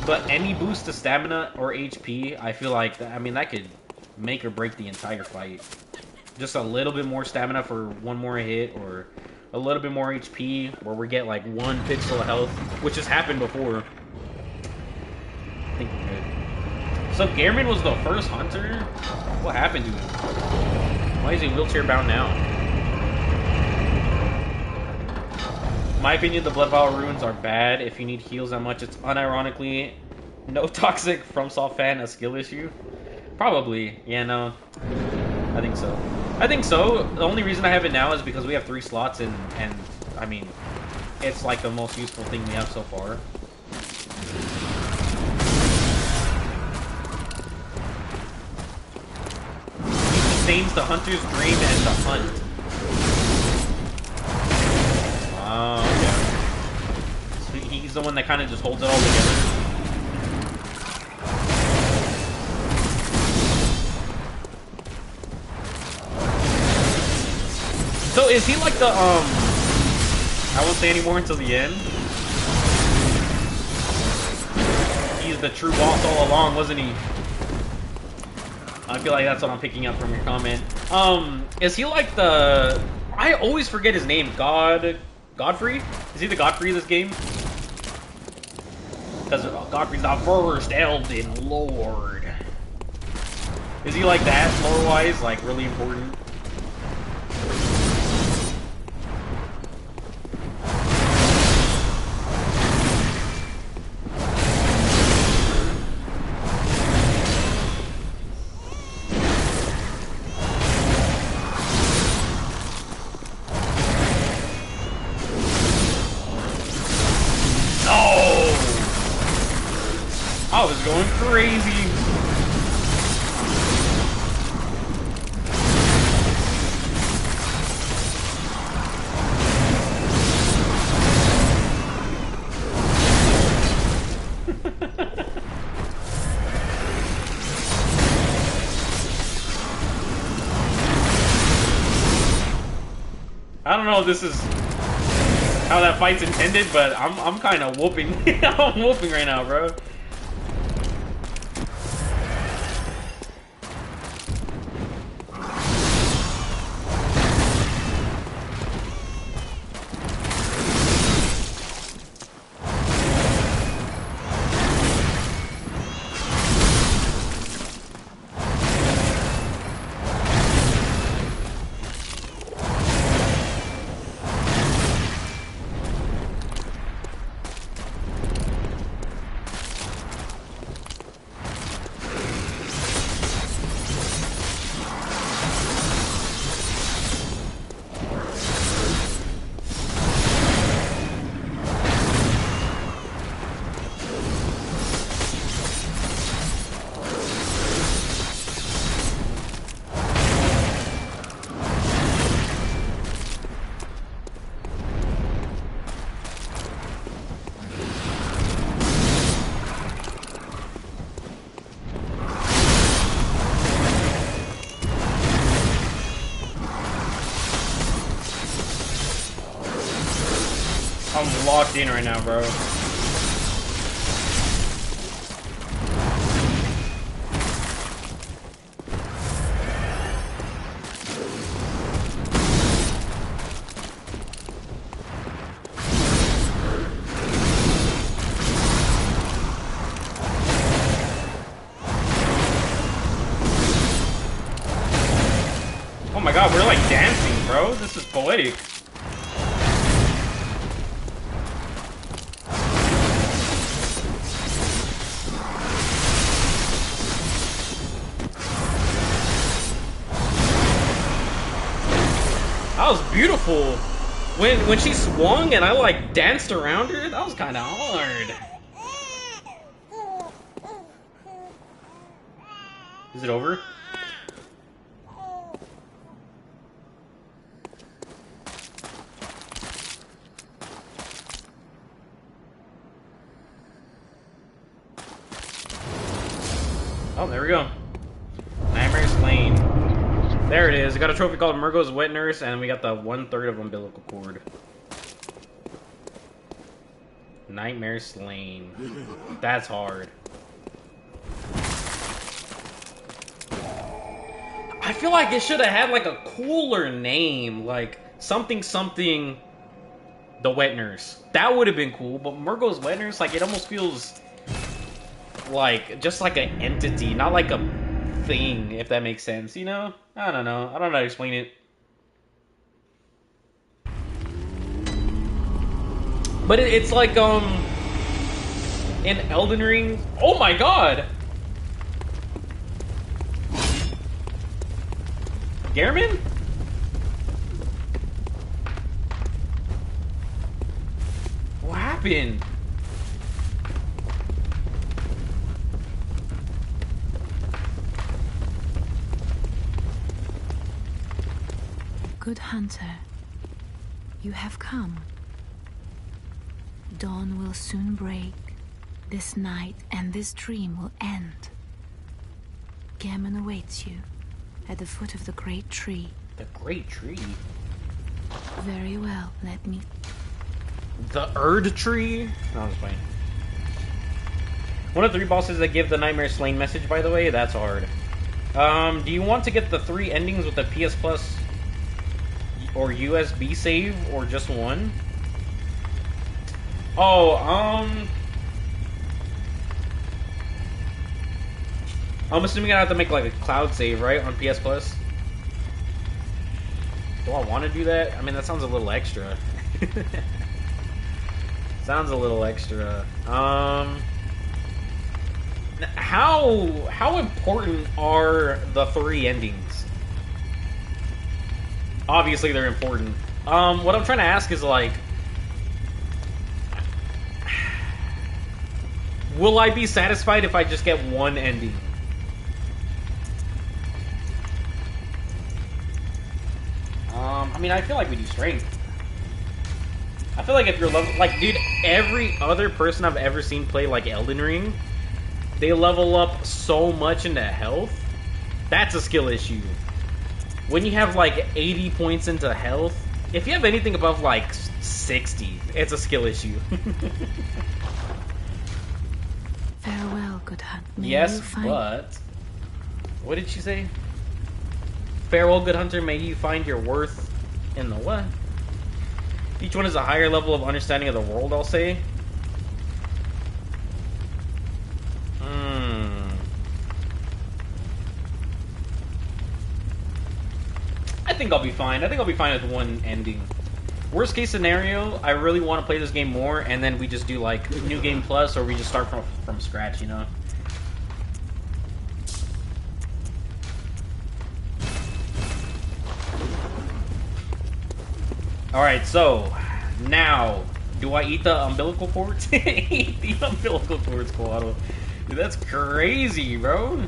But any boost to stamina or HP, I feel like, that could make or break the entire fight. Just a little bit more stamina for one more hit, or a little bit more HP, where we get like 1 pixel of health, which has happened before. I think we're good. So Gehrman was the first hunter? What happened to him? Why is he wheelchair bound now? In my opinion, the blood vial runes are bad if you need heals that much. It's unironically no toxic FromSoft fan, a skill issue. Probably. Yeah, no. I think so. The only reason I have it now is because we have 3 slots and I mean, it's like the most useful thing we have so far. Sustains the hunter's dream and the hunt. Oh, okay. So he's the one that kind of just holds it all together. So is he like the, I won't say anymore until the end. He's the true boss all along, wasn't he? I feel like that's what I'm picking up from your comment. Is he like the... I always forget his name. Godfrey? Is he the Godfrey of this game? Because Godfrey's the first Elden Lord. Is he like that, lore-wise? Like, really important? I was going crazy. I don't know if this is how that fight's intended, but I'm kind of whooping. I'm whooping right now, bro. locked in right now, bro. Oh my god, we're like dancing, bro. This is poetic. That was beautiful. When she swung and I like danced around her, that was kind of hard. Is it over? Oh, there we go. Nightmare's Lane. There it is. I got a trophy called Murgo's Wet Nurse, and we got the 1/3 of umbilical cord. Nightmare Slain. That's hard. I feel like it should have had like a cooler name, like something something the Wet Nurse. That would have been cool, but Murgo's Wet Nurse, like it almost feels like just like an entity, not like a thing, if that makes sense, you know? I don't know. I don't know how to explain it. But it's like, in Elden Ring... Oh my god! Gehrman? What happened? Good hunter, you have come. Dawn will soon break. This night and this dream will end. Gehrman awaits you at the foot of the great tree. The great tree? Very well, let me... The Erd tree? No, I'm just playing. One of the 3 bosses that give the Nightmare Slain message, by the way, that's hard. Do you want to get the 3 endings with the PS Plus or USB save, or just one? Oh, I'm assuming I have to make like a cloud save, right, on PS Plus? Do I want to do that? I mean, that sounds a little extra. Sounds a little extra. How important are the 3 endings? Obviously, they're important. What I'm trying to ask is, like, will I be satisfied if I just get one ending? I mean, I feel like we do strength. I feel like if you're level... Like, dude, every other person I've ever seen play, like, Elden Ring, they level up so much into health. That's a skill issue. When you have, like, 80 points into health, if you have anything above, like, 60, it's a skill issue. Farewell, good hunt. May Yes, you find... but... What did she say? Farewell, good hunter, may you find your worth in the what? Each one is a higher level of understanding of the world, I'll say. I think I'll be fine. I think I'll be fine with one ending. Worst case scenario, I really want to play this game more, and then we just do like New Game Plus, or we just start from scratch, you know? Alright, so, now, do I eat the umbilical cords? Eat the umbilical cords, Koala. Dude, that's crazy, bro.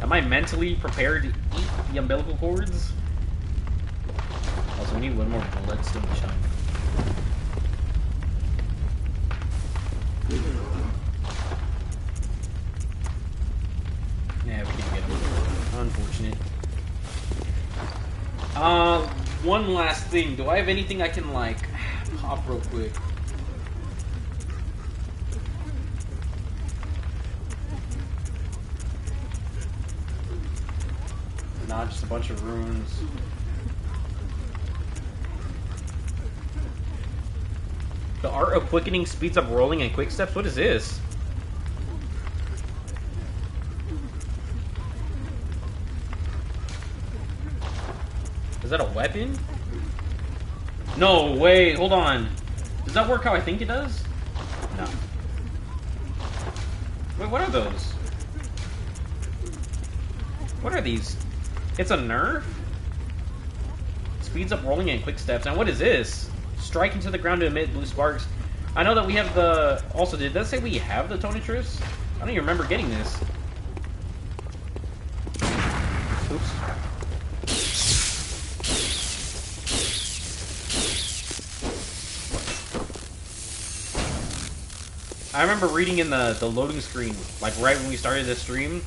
Am I mentally prepared to eat the umbilical cords? Also, we need one more bloodstone chunk. Yeah, we can get him. Unfortunate. One last thing. Do I have anything I can, like, pop real quick? Not just a bunch of runes. The art of quickening speeds up rolling and quick steps? What is this? Is that a weapon? No, wait, hold on. Does that work how I think it does? No. Wait, what are those? What are these? It's a nerf? Speeds up rolling and quick steps. And what is this? Strike into the ground to emit blue sparks. I know that we have the... Also, did that say we have the Tonitrus? I don't even remember getting this. Oops. I remember reading in the loading screen, like right when we started the stream.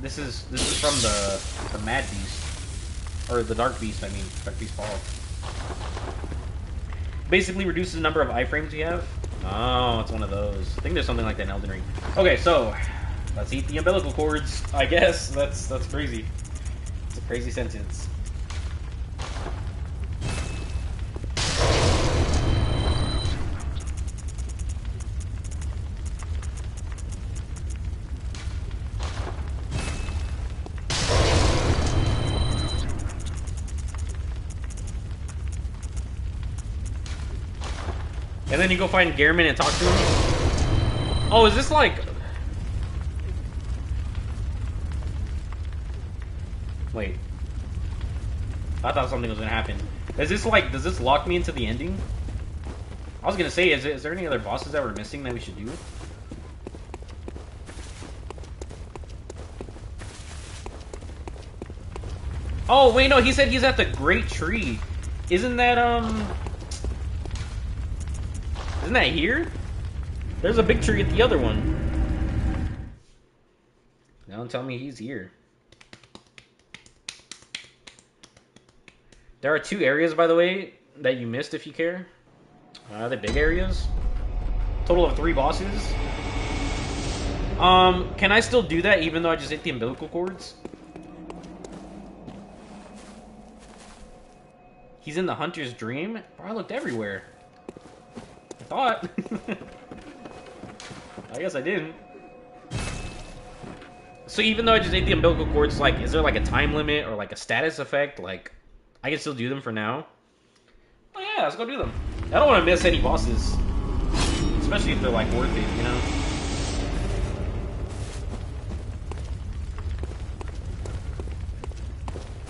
This is from the Mad Beast. Or the Dark Beast, I mean. Dark Beast Fall. Basically reduces the number of iframes you have. Oh, it's one of those. I think there's something like that in Elden Ring. Okay, so let's eat the umbilical cords. I guess that's crazy. It's a crazy sentence. And then you go find Gehrman and talk to him? Oh, is this like... Wait. I thought something was gonna happen. Is this like... Does this lock me into the ending? I was gonna say, is there any other bosses that we're missing that we should do? Oh, wait, no, he said he's at the Great Tree. Isn't that here? There's a big tree at the other one. Don't tell me he's here. There are 2 areas, by the way, that you missed if you care. Are they big areas? Total of 3 bosses. Can I still do that even though I just hit the umbilical cords? He's in the hunter's dream? Bro, I looked everywhere. I thought. I guess I didn't. So even though I just ate the umbilical cords, like, is there like a time limit or like a status effect? Like, I can still do them for now? Oh yeah, let's go do them. I don't want to miss any bosses. Especially if they're like worth it, you know?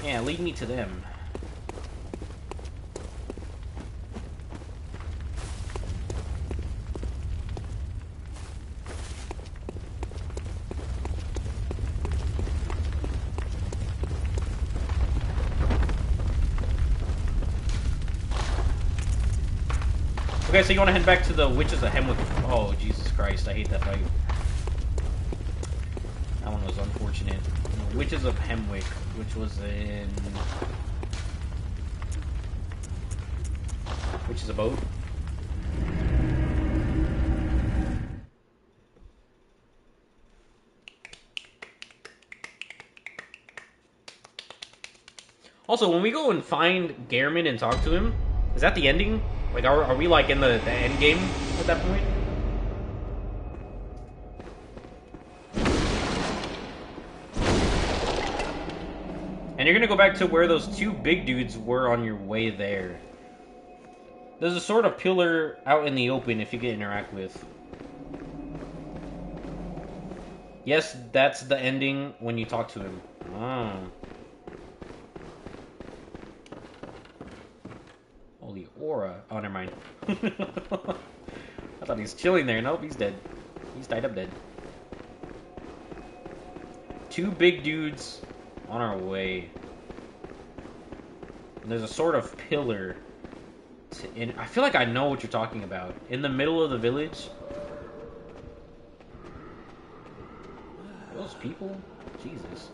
Yeah, lead me to them. Okay, so you want to head back to the Witches of Hemwick. Oh, Jesus Christ, I hate that fight. That one was unfortunate. The Witches of Hemwick, which was in... Which is a boat. Also, when we go and find Gehrman and talk to him, is that the ending? Like, are we like in the end game at that point? And you're gonna go back to where those 2 big dudes were on your way there. There's a sort of pillar out in the open if you get interact with. Yes, that's the ending when you talk to him. Oh. Holy aura. Oh, never mind. I thought he was chilling there. Nope, he's dead. He's tied up dead. 2 big dudes on our way. And there's a sort of pillar. I feel like I know what you're talking about. In the middle of the village. Are those people? Jesus.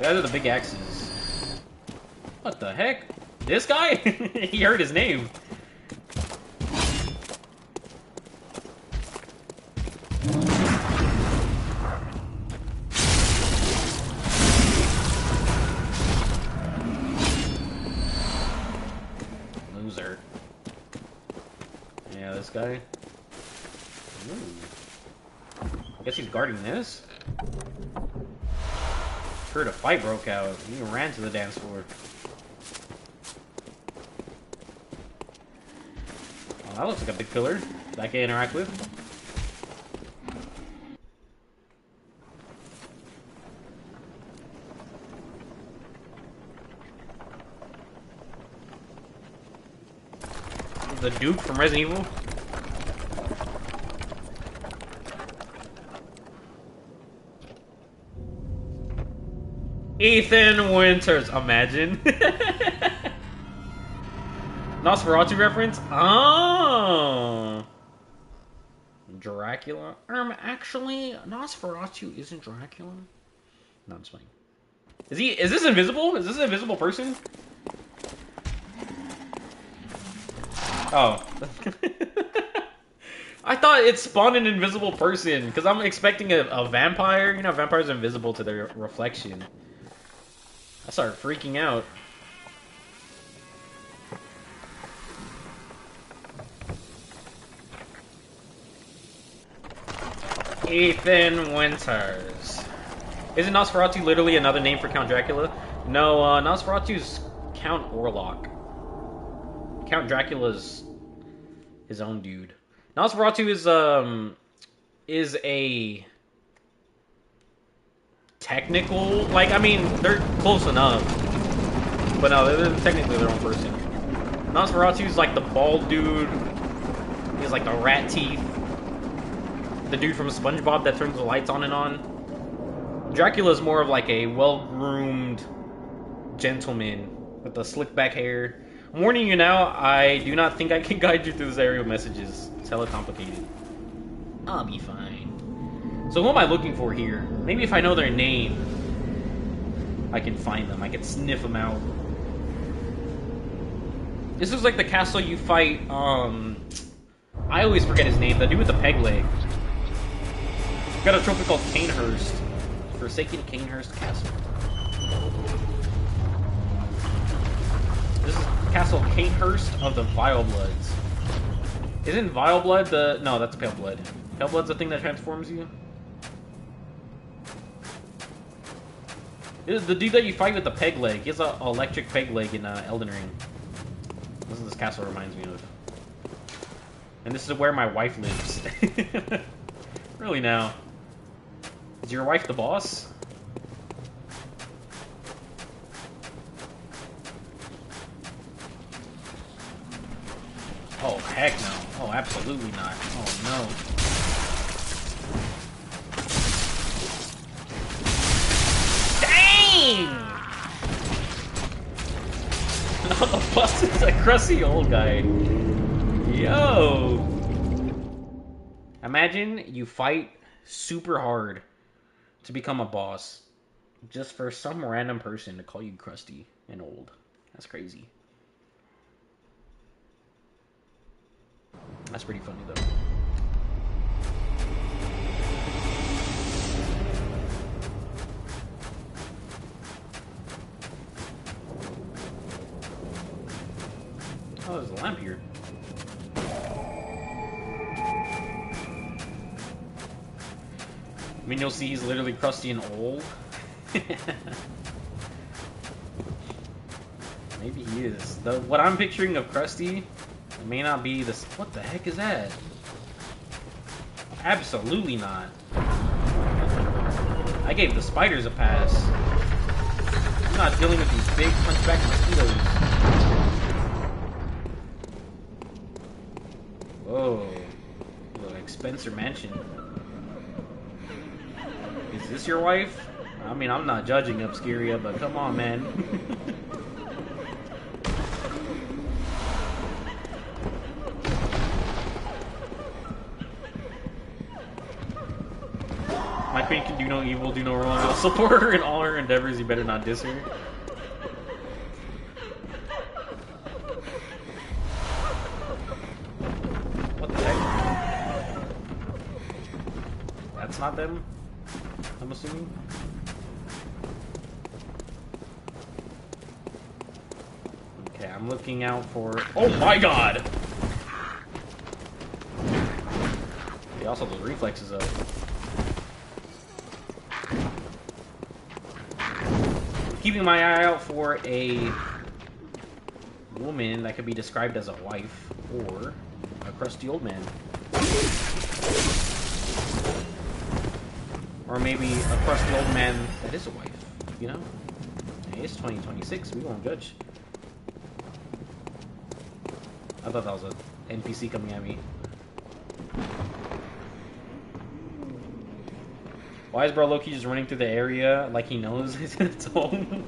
Those are the big axes. What the heck? This guy? He heard his name. this guy. Ooh. I guess he's guarding this. Heard a fight broke out. He ran to the dance floor. Oh, that looks like a big pillar that I can interact with. The Duke from Resident Evil. Ethan Winters, imagine. Nosferatu reference? Oh. Dracula? Actually, Nosferatu isn't Dracula. No, it's fine. Is this invisible? Is this an invisible person? Oh. I thought it spawned an invisible person, because I'm expecting a vampire. You know, vampires are invisible to their reflection. I started freaking out. Ethan Winters. Isn't Nosferatu literally another name for Count Dracula? No, Nosferatu's Count Orlok. Count Dracula's his own dude. Nosferatu is a technical, like, I mean, they're close enough, but no, they're technically their own person. Nosferatu's like the bald dude. He's like the rat teeth. The dude from SpongeBob that turns the lights on and on. Dracula's more of like a well-groomed gentleman with the slick back hair. I'm warning you now, I do not think I can guide you through this area of messages. It's hella complicated. I'll be fine. So who am I looking for here? Maybe if I know their name, I can find them. I can sniff them out. This is like the castle you fight, I always forget his name. The dude with the peg leg. Got a trophy called Canehurst. Forsaken Canehurst Castle. This is Castle Canehurst of the Vile Bloods. Isn't Vile Blood the... No, that's Pale Blood. Pale Blood's the thing that transforms you? This is the dude that you fight with the peg leg. He has an electric peg leg in Elden Ring. This is this castle reminds me of. And this is where my wife lives. Really now. Is your wife the boss? Oh, heck no. Oh, absolutely not. Oh, no. Dang! No, the boss is a crusty old guy. Yo! Imagine you fight super hard to become a boss just for some random person to call you crusty and old. That's crazy. That's pretty funny though. Oh, there's a lamp here. I mean, you'll see he's literally crusty and old. Maybe he is. What I'm picturing of Krusty may not be this. What the heck is that? Absolutely not. I gave the spiders a pass. I'm not dealing with these big hunchback mosquitoes. Whoa. Like Spencer Mansion. Is this your wife? I mean, I'm not judging Obscuria, but come on, man. My queen can do no evil, do no wrong. I'll support her in all her endeavors. You better not diss her. What the heck? That's not them? I'm assuming. Okay, I'm looking out for... Oh my god! He also has those reflexes up. Keeping my eye out for a woman that could be described as a wife or a crusty old man. Or maybe a crusty old man that is a wife, you know? Hey, it's 2026, we won't judge. I thought that was an NPC coming at me. Why is bro Loki just running through the area like he knows it's home?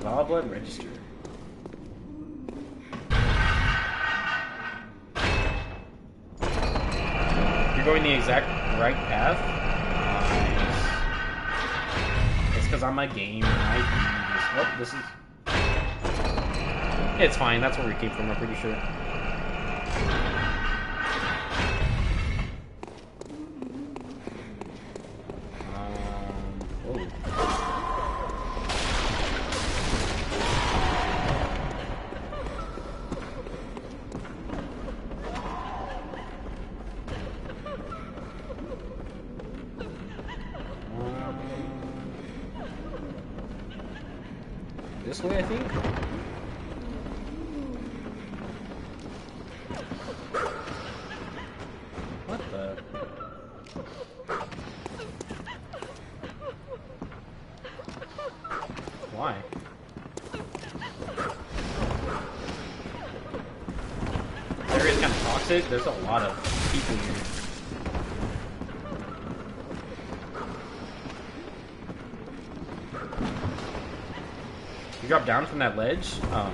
Raw blood register. You're going the exact right path? Nice. It's because I'm a gamer. Oh, this is... It's fine. That's where we came from, I'm pretty sure. This way, I think? What the? Why? This area's kind of toxic. There's a lot of people here. You drop down from that ledge? Oh.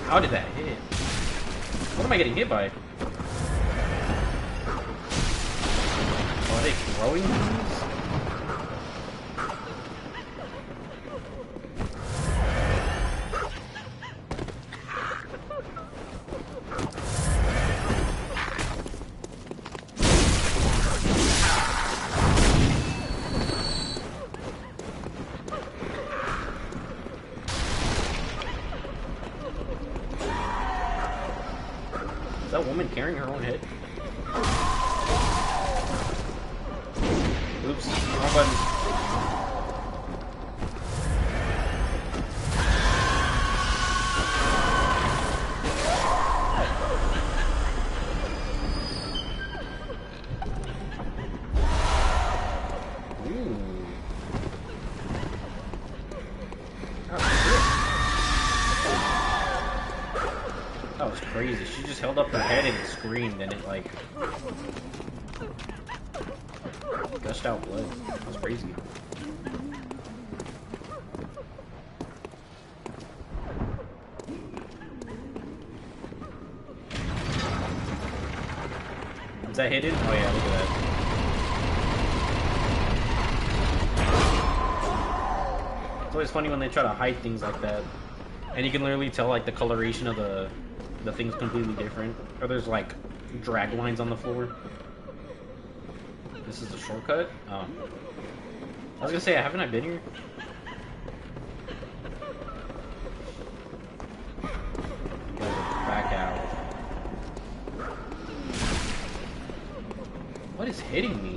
How did that hit? What am I getting hit by? Oh, are they throwing these? Is that woman carrying her own head? Oops, wrong button. Ooh. That was crazy. She just held up her head and screamed, and it like gushed out blood. That was crazy. Is that hidden? Oh yeah, look at that. It's always funny when they try to hide things like that, and you can literally tell like the coloration of the thing's completely different, or there's like drag lines on the floor. This is a shortcut? Oh. I was gonna say, haven't I been here? Gotta go back out. What is hitting me?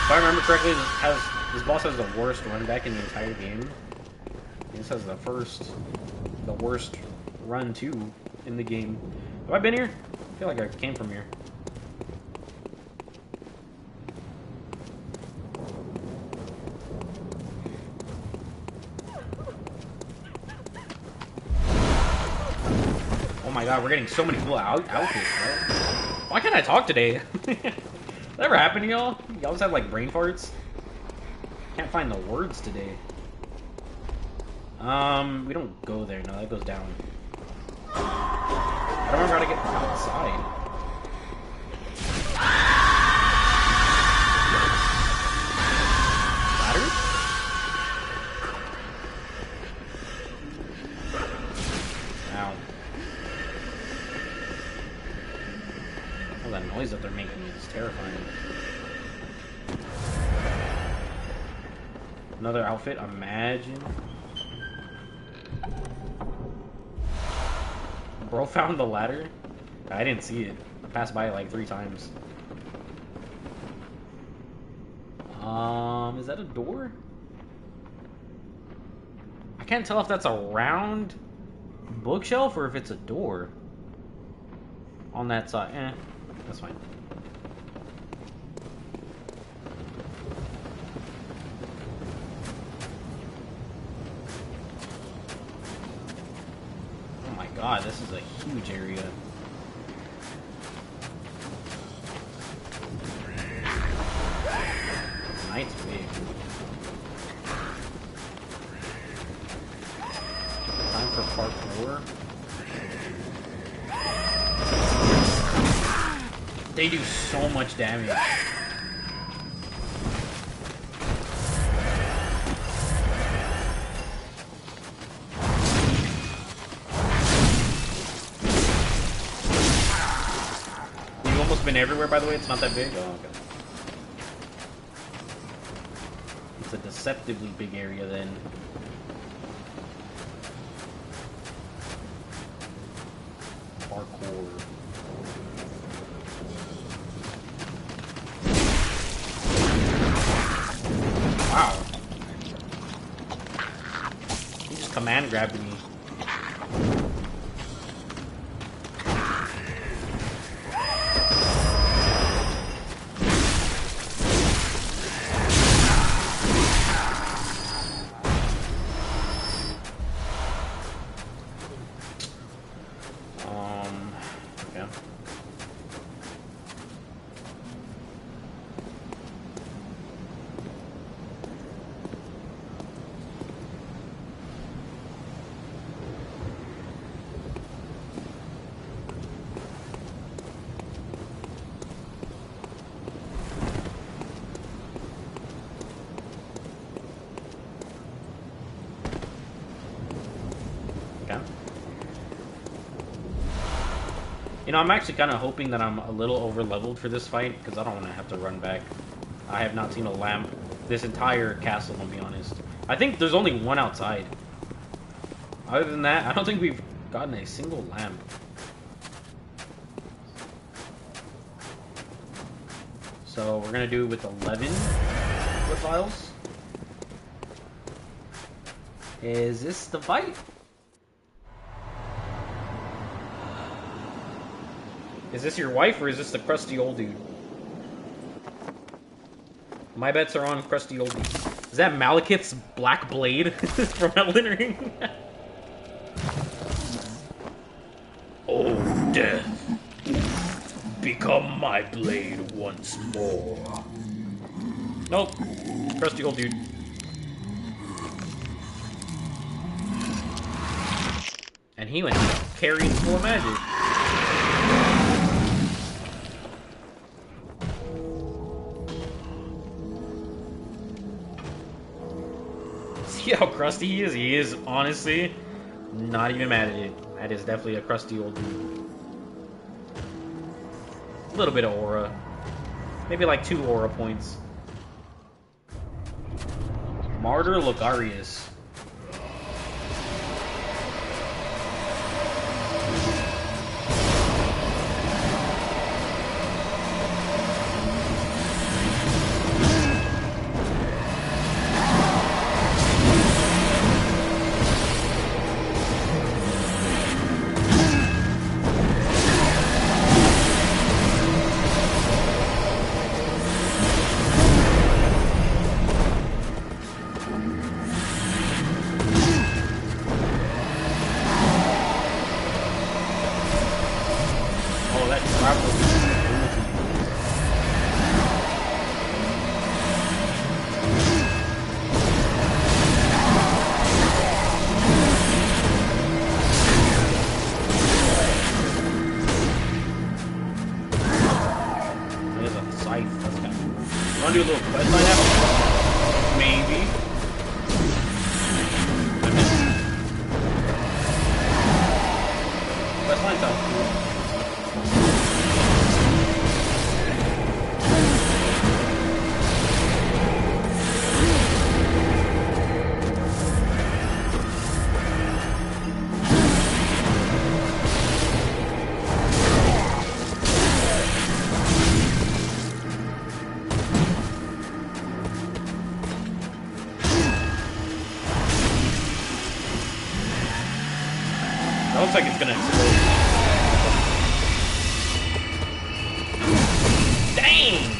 If I remember correctly, this boss has the worst run back in the entire game. This has the worst run too in the game. Have I been here? I feel like I came from here. Oh my god, we're getting so many cool outfits, bro. Why can't I talk today? That ever happened to y'all? Y'all just have like brain farts? Can't find the words today. We don't go there. No, that goes down. I don't remember how to get outside. noise that they're making is terrifying. Another outfit, imagine. Bro found the ladder? I didn't see it. I passed by it like 3 times. Is that a door? I can't tell if that's a round bookshelf or if it's a door. On that side. That's fine. Oh my god, this is a huge area. Night's big. Time for parkour. They do so much damage. You've almost been everywhere, by the way. It's not that big. Oh, okay. It's a deceptively big area then. Parkour. Wow. He just command grabbed me. Okay. Okay. You know, I'm actually kind of hoping that I'm a little over-leveled for this fight, because I don't want to have to run back. I have not seen a lamp this entire castle, to be honest. I think there's only one outside. Other than that, I don't think we've gotten a single lamp. So we're going to do with 11 wood files. Is this the fight? Is this your wife, or is this the crusty old dude? My bets are on crusty old dude. Is that Malekith's black blade from Elden Ring? Oh, death. Become my blade once more. Nope. Crusty old dude. And he went carrying full of magic. See how crusty he is? He is, honestly, not even mad at it. That is definitely a crusty old dude. A little bit of aura. Maybe like 2 aura points. Martyr Logarius. looks like it's gonna explode. Dang!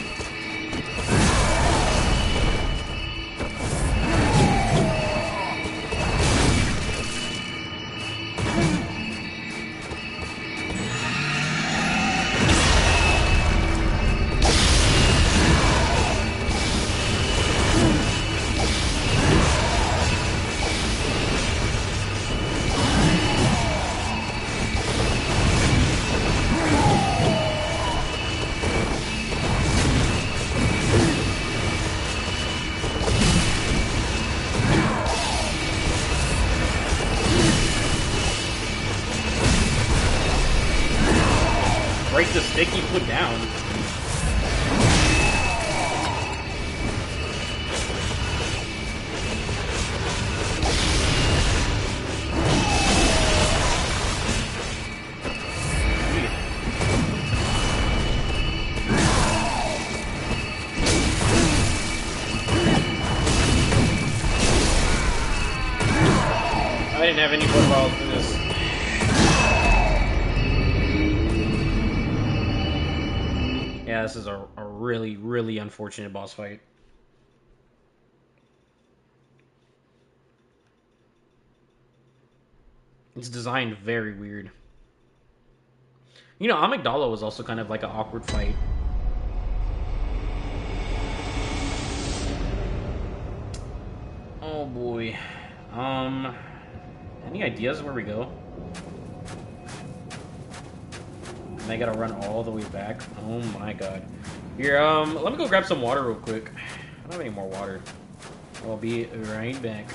Break the stick you put down. I didn't have any profiles for this. Yeah, this is a really, really unfortunate boss fight. It's designed very weird. You know, Amygdala was also kind of like an awkward fight. Oh boy. Any ideas where we go? And I gotta run all the way back. Oh my god. Here, let me go grab some water real quick. I don't have any more water. I'll be right back.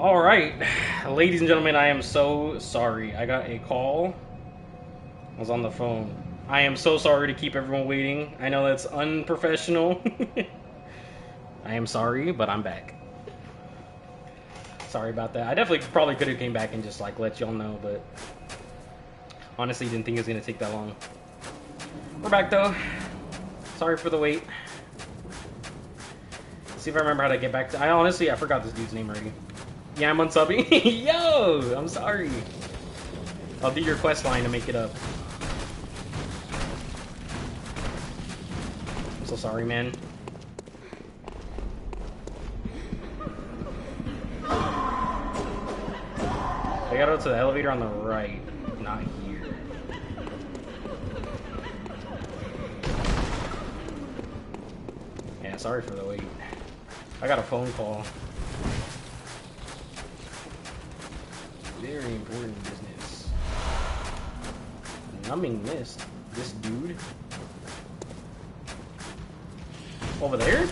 Alright, ladies and gentlemen, I am so sorry. I got a call. I was on the phone. I am so sorry to keep everyone waiting. I know that's unprofessional. I am sorry, but I'm back. Sorry about that. I definitely probably could have came back and just like let y'all know, but honestly didn't think it was gonna take that long. We're back though. Sorry for the wait. See if I remember how to get back to. I forgot this dude's name already. Yeah, I'm unsubbing. Yo, I'm sorry. I'll do your quest line to make it up. I'm so sorry, man. I gotta go to the elevator on the right, not here. Yeah, sorry for the wait. I got a phone call. Very important business. Numbing mist. This dude. Over there?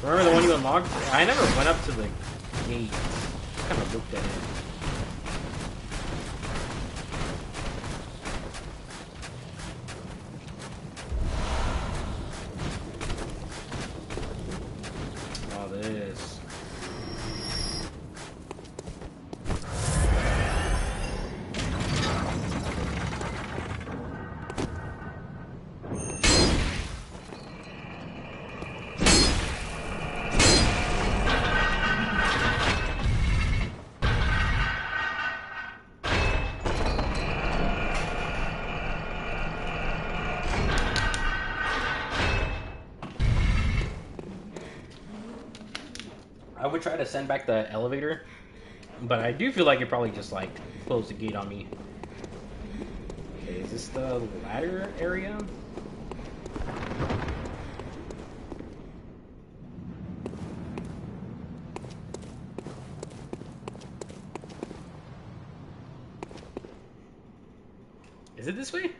Remember the one you unlocked? I never went up to the gate. I kind of looked at it. Oh, this. I would try to send back the elevator, but I do feel like it probably just like closed the gate on me. Okay, is this the ladder area? Is it this way?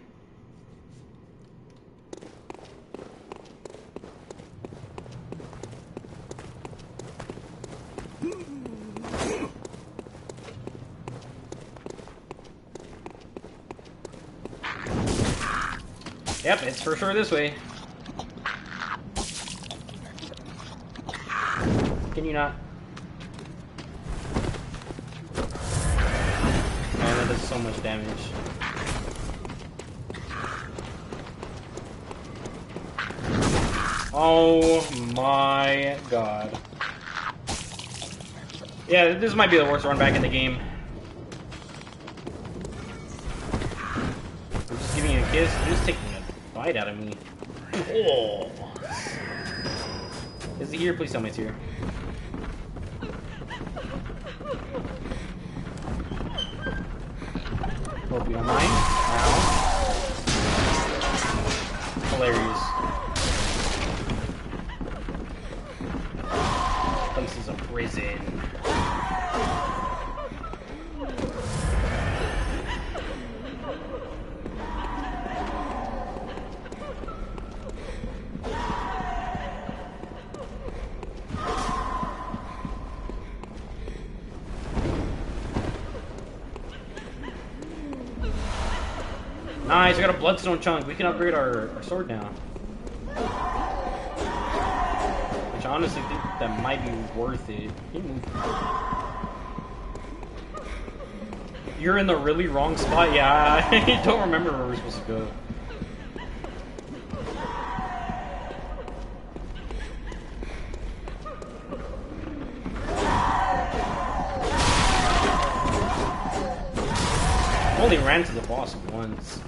Yep, it's for sure this way. Can you not? Man, that does so much damage. Oh my god. Yeah, this might be the worst run back in the game. I'm just giving you a kiss, you're just taking a bite out of me. Oh. Is it here? Please tell me it's here. Hope you don't mind. Ow. Hilarious. This is a prison. Nice, we got a bloodstone chunk. We can upgrade our sword now. Which I honestly think that might be worth it. Can you move? You're in the really wrong spot. Yeah, I don't remember where we're supposed to go. I only ran to the boss once.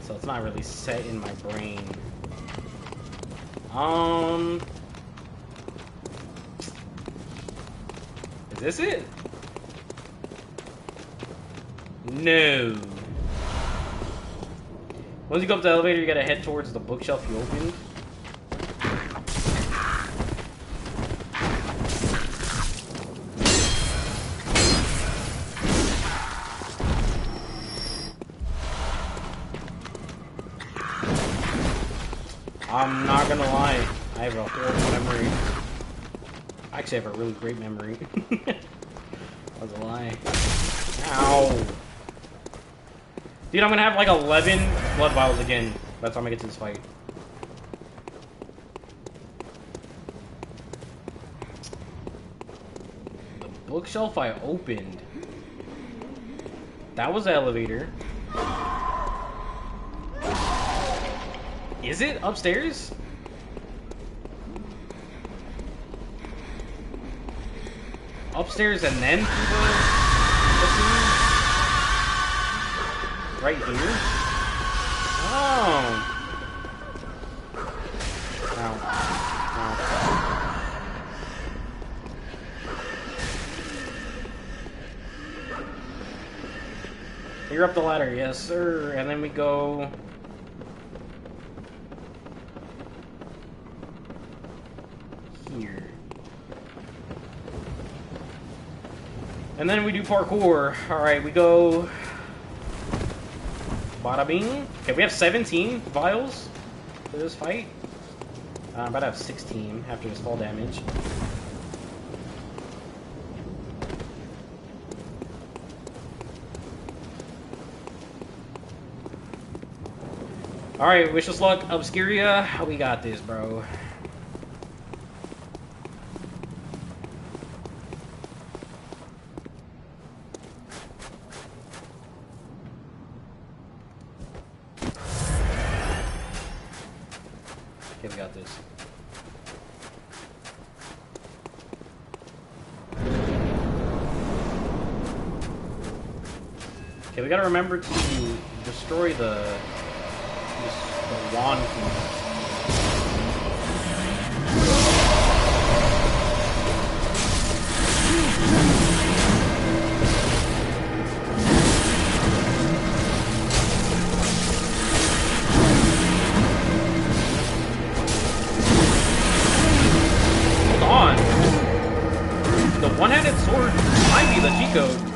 So it's not really set in my brain. Is this it? No. Once you go up the elevator, you gotta head towards the bookshelf you opened. I'm not gonna lie. I have a horrible memory. I actually have a really great memory. That's a lie. Ow. Dude, I'm gonna have like 11 blood vials again by the time I get to this fight. The bookshelf I opened. That was the elevator. Is it upstairs? Upstairs and then through the scene? Right here? Oh. Ow. Ow. You're up the ladder, yes sir. And then we go... here. And then we do parkour. Alright, we go... bada bing. Okay, we have 17 vials for this fight. I'm about to have 16 after this fall damage. Alright, wish us luck, Obscuria. We got this, bro. Okay, we got this. Okay, we gotta remember to destroy the wand piece. Hold on. The one-handed sword might be the cheat code.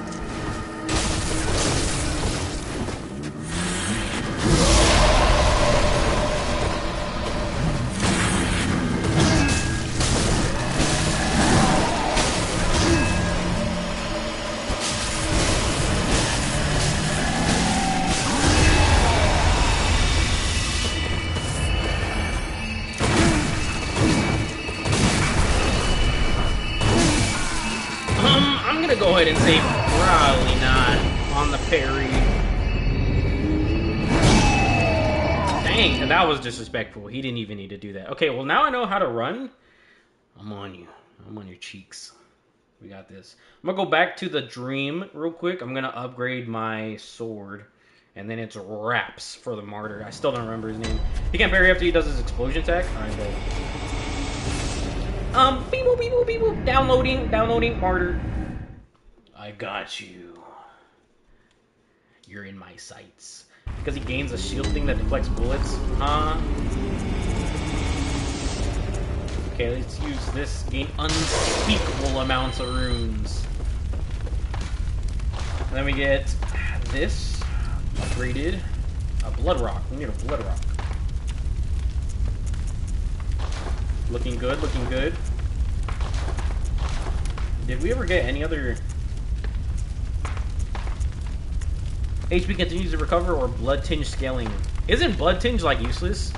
I'm gonna go ahead and say probably not on the parry. Dang, that was disrespectful. He didn't even need to do that. Okay, well now I know how to run. I'm on you. I'm on your cheeks. We got this. I'm gonna go back to the dream real quick. I'm gonna upgrade my sword. And then it's Raps for the martyr. I still don't remember his name. He can't parry after he does his explosion attack. Alright, go. Beep boop, beep boop, beep boop. Downloading, martyr. I got you. You're in my sights. Because he gains a shield thing that deflects bullets. Okay, let's use this. Gain unspeakable amounts of runes. And then we get this upgraded. A blood rock. We need a blood rock. Looking good, looking good. Did we ever get any other... HP continues to recover or blood tinge scaling? Isn't blood tinge like useless?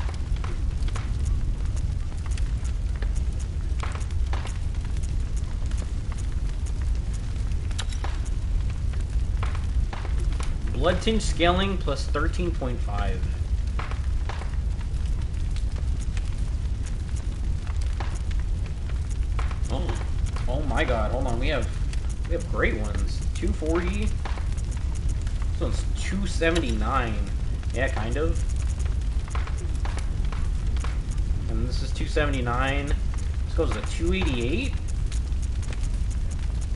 Blood tinge scaling plus 13.5. Oh my god, hold on, we have great ones. 240. This one's 279. Yeah, kind of. And this is 279. This goes to 288.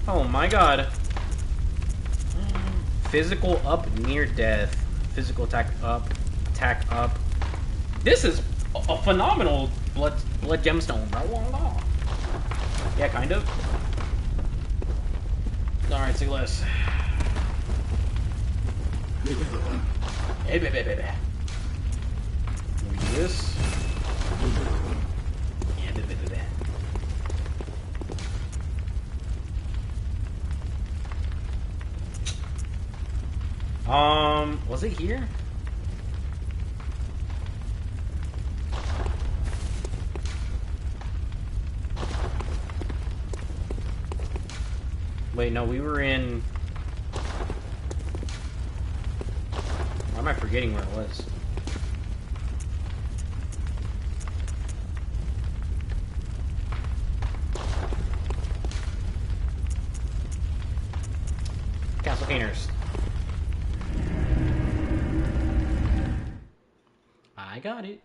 Oh my god. Physical up near death. Physical attack up. Attack up. This is a phenomenal blood gemstone, bro. Yeah, kind of. Alright, say less. Hey, baby. Let me do this. Yeah, was it here? Wait, no, we were in... Why am I forgetting where it was? Castle Painters. I got it.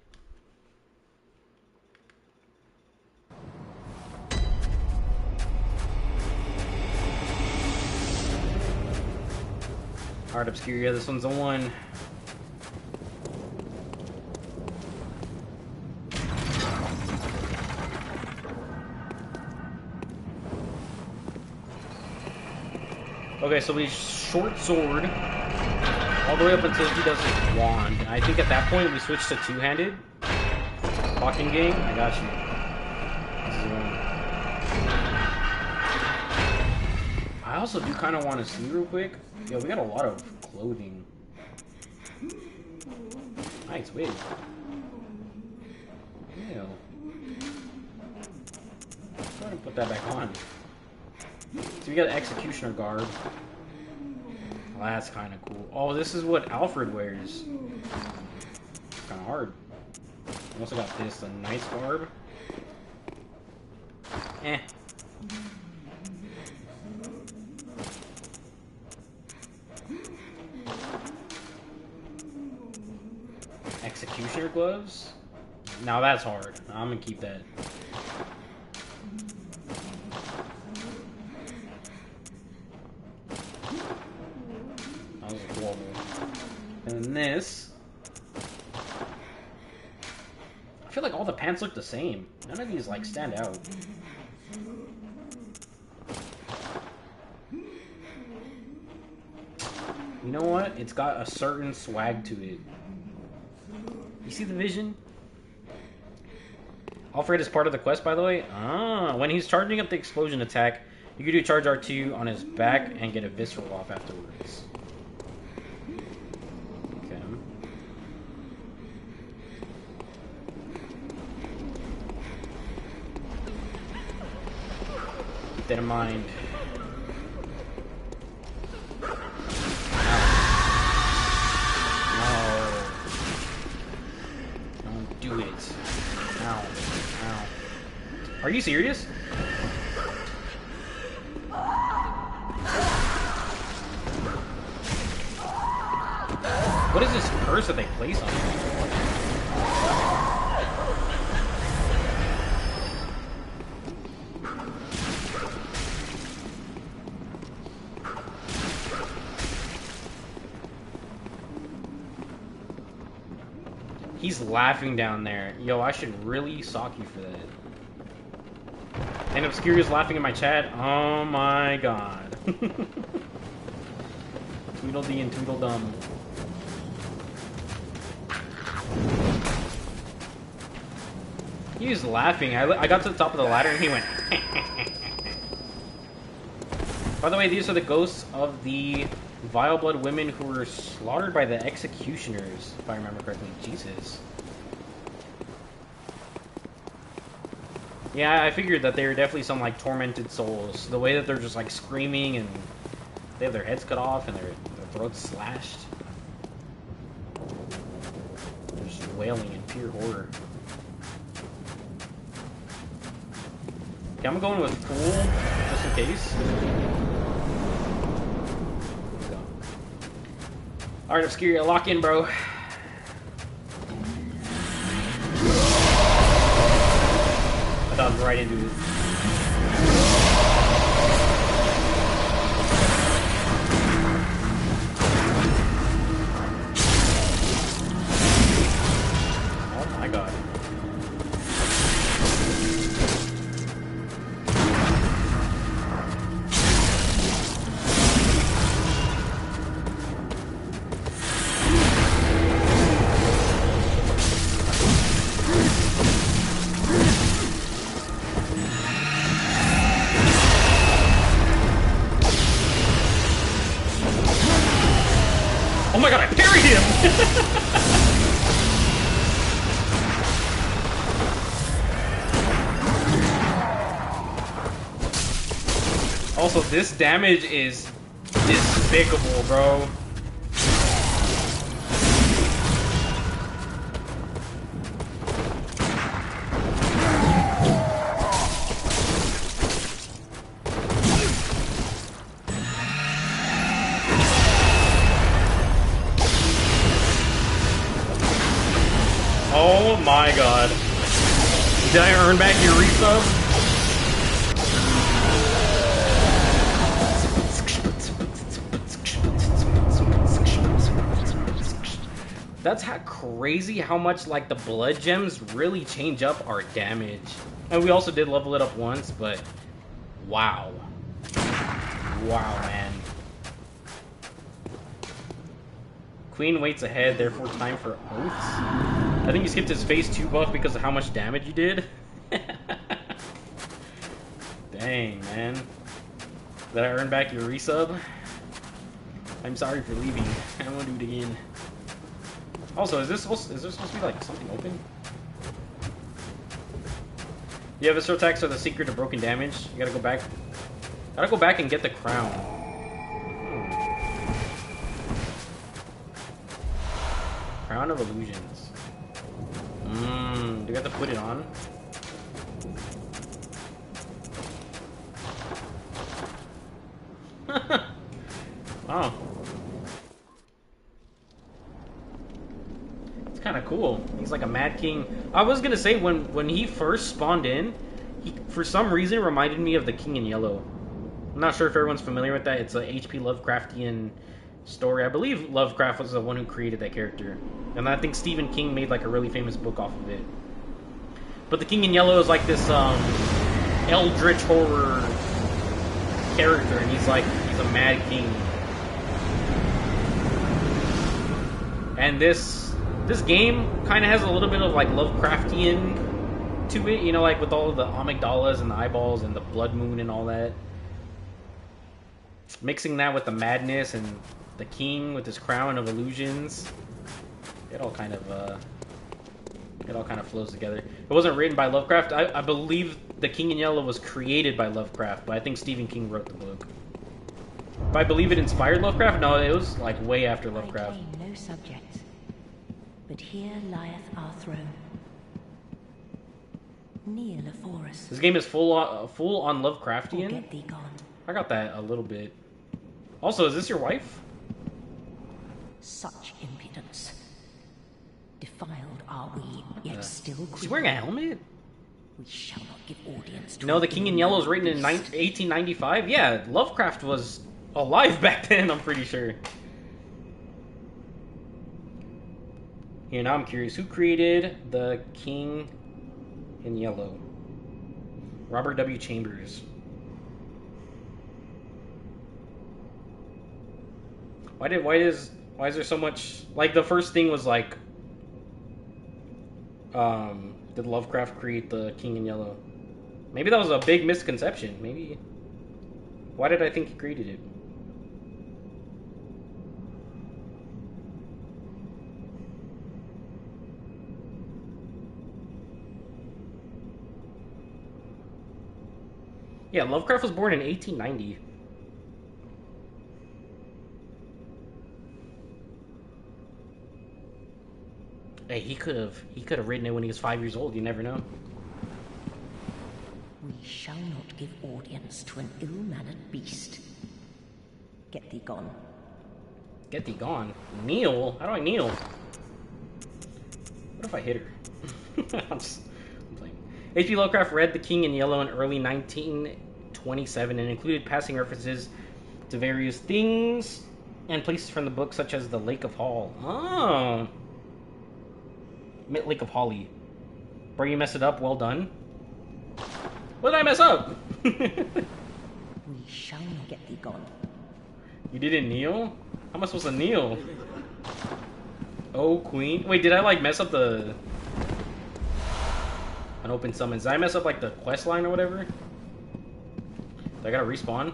Art Obscuria, this one's a 1. Okay, so we short sword all the way up until he does his wand. And I think at that point we switch to two-handed. Walking game, I got you. This is one. I also do kind of want to see real quick. Yo, we got a lot of clothing. Nice wig. Ew. Go ahead and put that back on. So we got the Executioner garb. Well, that's kind of cool. Oh, this is what Alfred wears. It's kind of hard. We also got this, the Knight's garb. Eh. Executioner gloves? Now that's hard. I'm gonna keep that. That was horrible. And then this. I feel like all the pants look the same. None of these like stand out. You know what? It's got a certain swag to it. You see the vision? Alfred is part of the quest, by the way. Ah, when he's charging up the explosion attack, you can do charge R2 on his back and get a visceral off afterwards. Okay. Keep that in mind. Do it. Ow. Ow. Are you serious? What is this curse that they place on him? He's laughing down there. Yo, I should really sock you for that. And Obscuria's laughing in my chat. Oh my god. Tweedledee and Tweedledum. He was laughing. I got to the top of the ladder and he went. By the way, these are the ghosts of the vile blood women who were slaughtered by the executioners, if I remember correctly. Jesus. Yeah, I figured that they were definitely some like tormented souls. The way that they're just like screaming and they have their heads cut off and their throats slashed. They're just wailing in pure horror. Okay, I'm going with Fool, just in case. Alright, Obscuria, lock in, bro. I dodged right into it. Oh my god. him. Also, this damage is despicable, bro. Oh my god. Did I earn back your resub? That's how crazy how much like the blood gems really change up our damage. And we also did level it up once, but wow. Wow, man. Queen waits ahead, therefore time for oaths. I think you skipped his phase 2 buff because of how much damage you did. Dang, man. Did I earn back your resub? I'm sorry for leaving. I won't do it again. Also, is there supposed to be like something open? Yeah, visceral attacks are the secret to broken damage. You gotta go back. Gotta go back and get the crown. Crown of Illusions. Do we have to put it on? Wow. It's kind of cool. He's like a Mad King. I was gonna say, when he first spawned in, he for some reason reminded me of the King in Yellow. I'm not sure if everyone's familiar with that. It's a H.P. Lovecraftian story. I believe Lovecraft was the one who created that character. And I think Stephen King made like a really famous book off of it. But the King in Yellow is like this eldritch horror character, and he's a Mad King. And this game kind of has a little bit of like Lovecraftian to it, you know, like with all of the amygdalas and the eyeballs and the blood moon and all that. Mixing that with the madness and the king with his crown of illusions, it all kind of flows together. It wasn't written by Lovecraft. I believe the King in Yellow was created by Lovecraft, but I think Stephen King wrote the book. If I believe it inspired Lovecraft, no, it was like way after Lovecraft. I claim no subject, but here lieth our throne. Kneel afore us. This game is full on Or Lovecraftian. get thee gone. I got that a little bit. Also, is this your wife? Such impudence. Defiled are we, yet still queen. She's wearing a helmet? We shall not give audience to No, the King in Yellow is written in 1895. Yeah, Lovecraft was alive back then, I'm pretty sure. Here, now I'm curious. Who created the King in Yellow? Robert W. Chambers. Why is there so much... Like, the first thing was like... did Lovecraft create the King in Yellow? Maybe that was a big misconception. Maybe... Why did I think he created it? Yeah, Lovecraft was born in 1890. Hey, he could have written it when he was 5 years old. You never know. We shall not give audience to an ill-mannered beast. Get thee gone. Get thee gone. Kneel? How do I kneel? What if I hit her? I'm playing. H.P. Lovecraft read The King in Yellow in early 1927 and included passing references to various things and places from the book, such as the Lake of Hall. Oh. Lake of Holly. Where you messed it up, well done. What did I mess up? We shall not get thee gone. You didn't kneel? How am I supposed to kneel? Oh, queen. Wait, did I like mess up the... Unopened summons. Did I mess up like the quest line or whatever? Do I gotta respawn?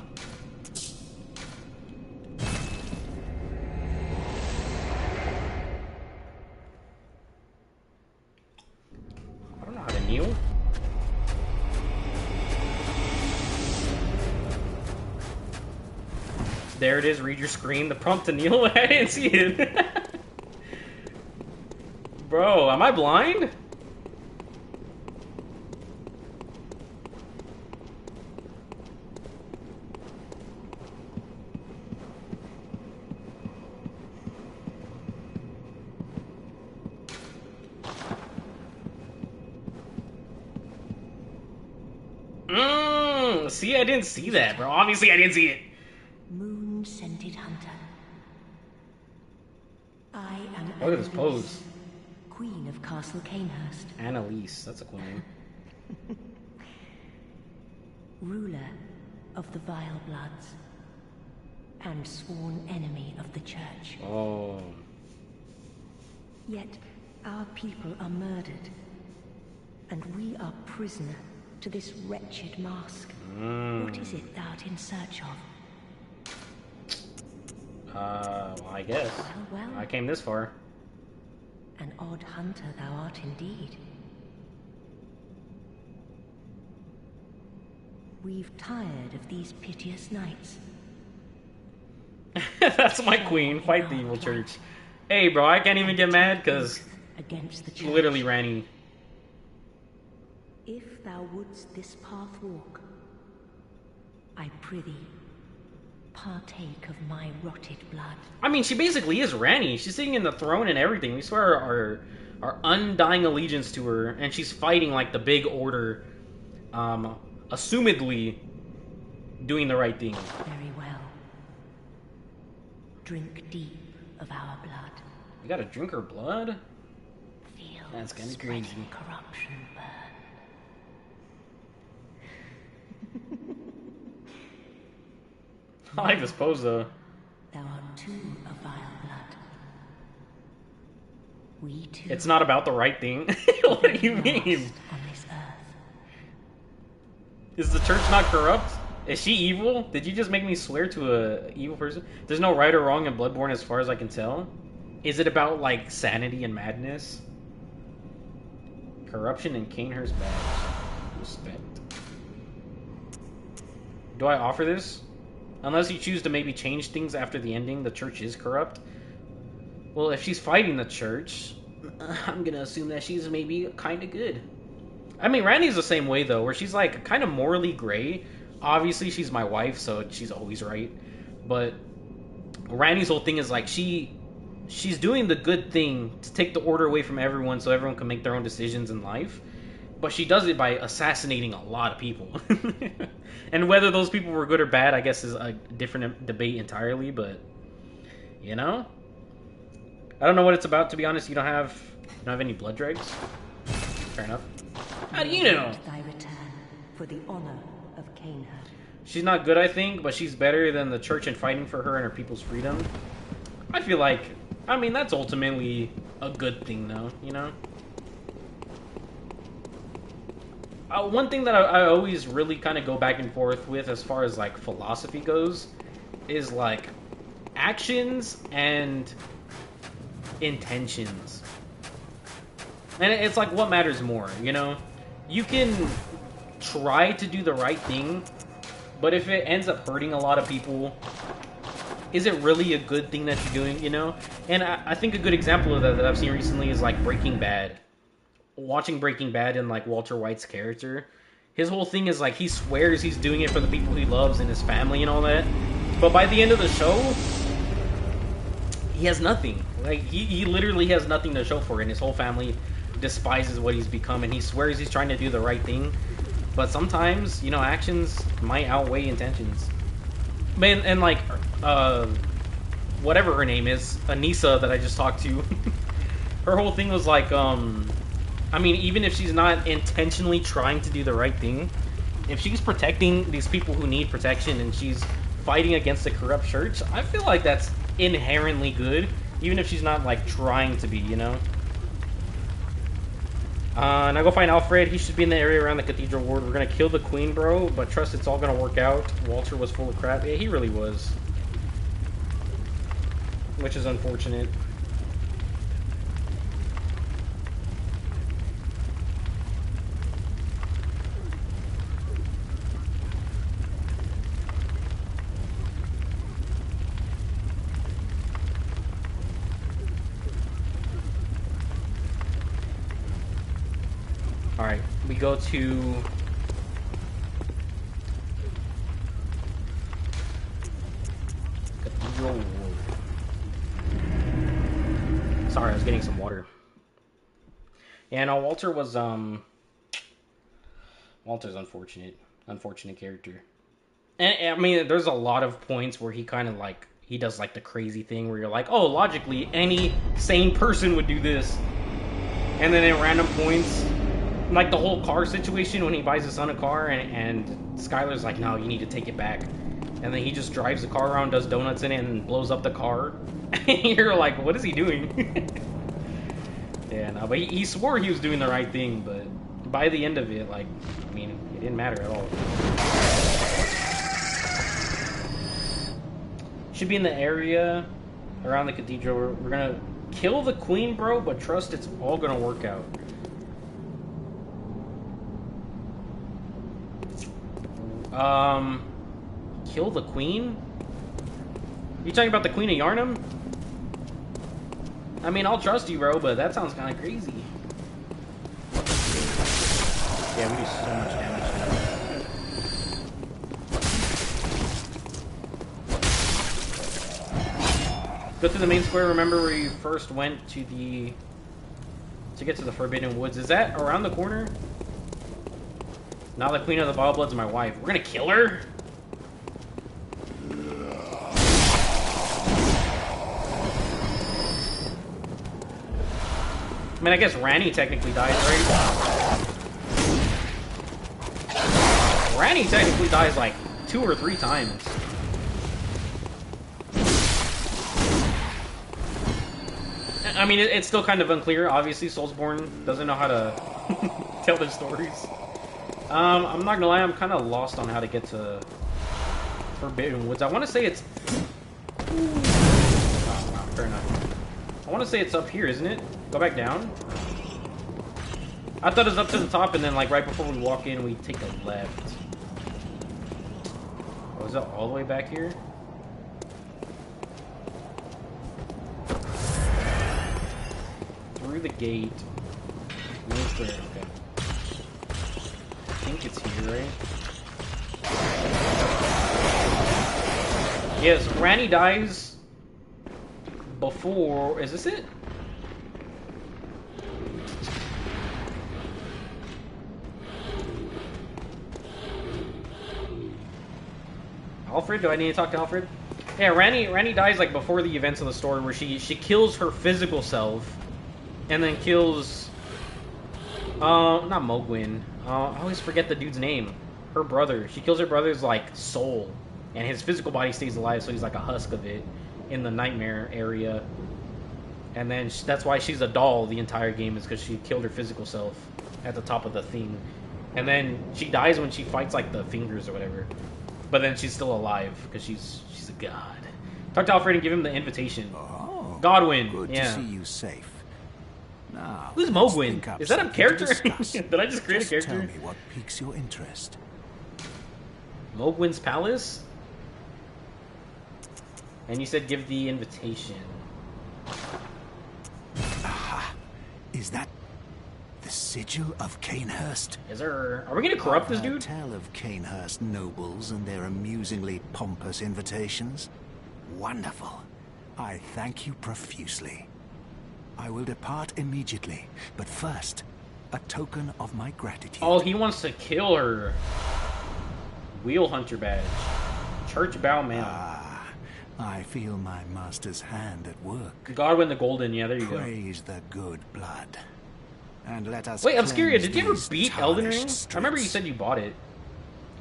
There it is. Read your screen. The prompt to kneel. I didn't see it. Bro, am I blind? See, I didn't see that, bro. Obviously, I didn't see it. Moon-scented hunter. I am Look at this Annalise, pose. Queen of Castle Canehurst. Annalise, that's a cool name. Ruler of the Vile Bloods. And sworn enemy of the Church. Oh. Yet, our people are murdered. And we are prisoner to this wretched mask. What is it thou art in search of? Well, I guess. Well. I came this far. An odd hunter thou art indeed. We've tired of these piteous nights. That's my queen. Fight the evil church. Hey, bro, I can't even get mad because against the church. Literally Ranny. If thou wouldst this path walk, I prithee, partake of my rotted blood. I mean, she basically is Ranny. She's sitting in the throne and everything. We swear our undying allegiance to her, and she's fighting like the big order, assumedly doing the right thing. Very well. Drink deep of our blood. You gotta drink her blood? Feel That's kinda spreading crazy. corruption burn. I like this pose though. Thou art too of vile blood. We too. It's not about the right thing. What do you mean? On this earth. Is the church not corrupt? Is she evil? Did you just make me swear to a evil person? There's no right or wrong in Bloodborne as far as I can tell. Is it about like sanity and madness? Corruption and Canehurst badge. Respect. Do I offer this? Unless you choose to maybe change things after the ending, the church is corrupt. Well, if she's fighting the church, I'm gonna assume that she's maybe kind of good. I mean, Randy's the same way though, where she's like kind of morally gray. Obviously, she's my wife, so she's always right. But Randy's whole thing is like she's doing the good thing to take the order away from everyone, so everyone can make their own decisions in life. But she does it by assassinating a lot of people. And whether those people were good or bad, I guess, is a different debate entirely. But you know, I don't know what it's about, to be honest. You don't have any blood dregs. Fair enough. How do you know? Thy return for the honor of Canehurst. She's not good, I think, but she's better than the church in fighting for her and her people's freedom. I feel like, I mean, that's ultimately a good thing, though, you know? One thing that I always really kind of go back and forth with as far as, like, philosophy goes is, like, actions and intentions. And it's like, what matters more, you know? You can try to do the right thing, but if it ends up hurting a lot of people, is it really a good thing that you're doing, you know? And I think a good example of that I've seen recently is, like, Breaking Bad. Watching Breaking Bad and, like, Walter White's character, his whole thing is, like, he swears he's doing it for the people he loves and his family and all that. But by the end of the show, he has nothing. Like, he literally has nothing to show for it, and his whole family despises what he's become, and he swears he's trying to do the right thing. But sometimes, you know, actions might outweigh intentions. Man, and like, whatever her name is, Anissa that I just talked to, her whole thing was like, I mean, even if she's not intentionally trying to do the right thing, if she's protecting these people who need protection and she's fighting against a corrupt church, I feel like that's inherently good, even if she's not, like, trying to be, you know? Now go find Alfred. He should be in the area around the Cathedral Ward. We're gonna kill the Queen, bro, but trust it's all gonna work out. Walter was full of crap. Yeah, he really was. Which is unfortunate. Alright, we go to... Cathedral Ward. Sorry, I was getting some water. Yeah, no, Walter was, Walter's unfortunate. Unfortunate character. And, I mean, there's a lot of points where he kind of, like, he does, like, the crazy thing where you're like, oh, logically, any sane person would do this. And then at random points, like the whole car situation when he buys his son a car and Skylar's like, no, you need to take it back. And then he just drives the car around, does donuts in it, and blows up the car. And you're like, what is he doing? Yeah, no, but he swore he was doing the right thing, but by the end of it, like, I mean, it didn't matter at all. Should be in the area around the cathedral. We're gonna kill the queen, bro, but trust it's all gonna work out. Kill the queen? You talking about the Queen of Yarnum? I mean, I'll trust you, bro, but that sounds kind of crazy. Yeah, we do so much damage now. Go through the main square. Remember where you first went to the... to get to the Forbidden Woods. Is that around the corner? Now the Queen of the Bile Blood's my wife. We're gonna kill her? I mean, I guess Ranny technically dies, right? Ranny technically dies like 2 or 3 times. I mean, it's still kind of unclear. Obviously, Soulsborne doesn't know how to tell their stories. I'm not gonna lie, I'm kind of lost on how to get to Forbidden Woods. I want to say it's... Oh, wow, fair enough. I want to say it's up here, isn't it? Go back down. I thought it was up to the top, and then, like, right before we walk in, we take a left. Oh, is that all the way back here? Through the gate. Main square, okay. I think it's here, right? Yes, Ranny dies before... Is this it? Alfred? Do I need to talk to Alfred? Yeah, Ranny dies like before the events of the story where she kills her physical self and then kills not Mogwin. I always forget the dude's name. Her brother. She kills her brother's like soul and his physical body stays alive, so he's like a husk of it in the nightmare area. And then that's why she's a doll the entire game, is because she killed her physical self at the top of the thing. And then she dies when she fights like the fingers or whatever. But then she's still alive because she's a god. Talk to Alfred and give him the invitation. Oh, Godwin. Good yeah. to see you safe. Now, Who's let's Mogwin? think up Is that a something to character? discuss. Did I just create a character? Tell me what piques your interest. Mogwin's Palace? And you said give the invitation. Aha! Is that the sigil of Canehurst? Is there... Are we gonna corrupt this dude? Tell of Canehurst nobles and their amusingly pompous invitations. Wonderful. I thank you profusely. I will depart immediately, but first, a token of my gratitude. Oh, he wants to kill her. Wheel Hunter badge. Church Bow Man. Ah, I feel my master's hand at work. Godwin the Golden, yeah, there you go. Praise the good blood. And let us Wait, Obscuria, cleanse did you ever these beat Elden Ring? tarnished I remember you streets. said you bought it.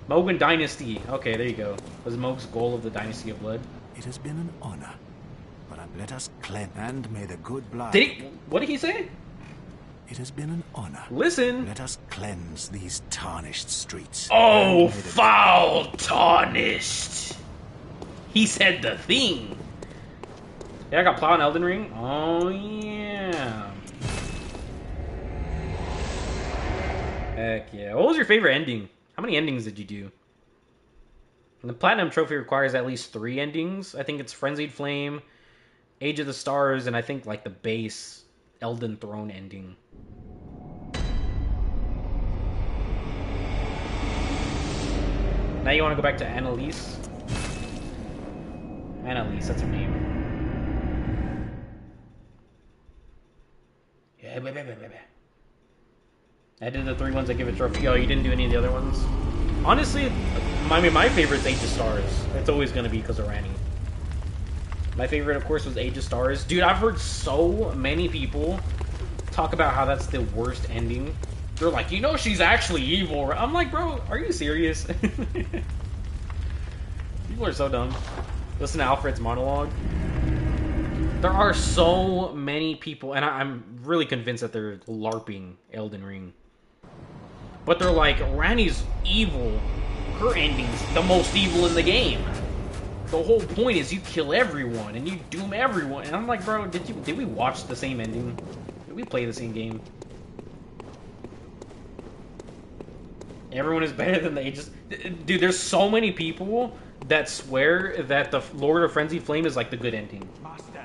Mogwin Dynasty. Okay, there you go. Was Mog's goal of the Dynasty of Blood? It has been an honor, but let us cleanse, and may the good blood... Did he... What did he say? It has been an honor. Listen. Let us cleanse these tarnished streets. Oh, And may the- foul tarnished. He said the thing. Yeah, I got Plow and Elden Ring. Oh, yeah. Heck yeah. What was your favorite ending? How many endings did you do? And the Platinum Trophy requires at least 3 endings. I think it's Frenzied Flame, Age of the Stars, and I think like the base Elden Throne ending. Now you want to go back to Annalise? Annalise, that's her name. Yeah, I did the 3 ones that give a trophy. Oh, you didn't do any of the other ones? Honestly, my favorite's Age of Stars. It's always going to be because of Ranny. My favorite, of course, was Age of Stars. Dude, I've heard so many people talk about how that's the worst ending. They're like, you know she's actually evil. I'm like, bro, are you serious? People are so dumb. Listen to Alfred's monologue. There are so many people, and I'm really convinced that they're LARPing Elden Ring. But they're like, Ranny's evil. Her ending's the most evil in the game. The whole point is you kill everyone and you doom everyone. And I'm like, bro, did we watch the same ending? Did we play the same game? Everyone is better than the Aegis. Dude, there's so many people that swear that the Lord of Frenzied Flame is like the good ending.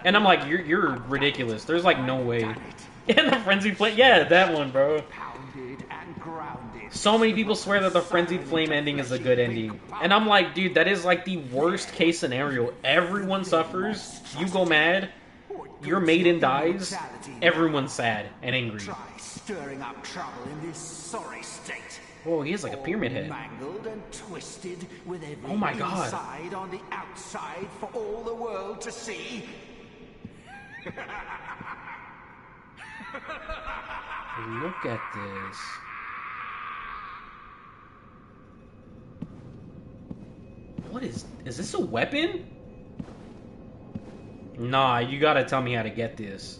And I'm like, you're ridiculous. There's like no way. And the Frenzied Flame, yeah, that one, bro. So many people swear that the Frenzied Flame ending is a good ending. And I'm like, dude, that is like the worst case scenario. Everyone suffers, you go mad, your maiden dies, everyone's sad and angry. Stirring up trouble in this sorry state. Whoa, he has like a pyramid head. Mangled and twisted with every Oh my God. inside on the outside for all the world to see. Look at this. What is this a weapon? Nah, you gotta tell me how to get this.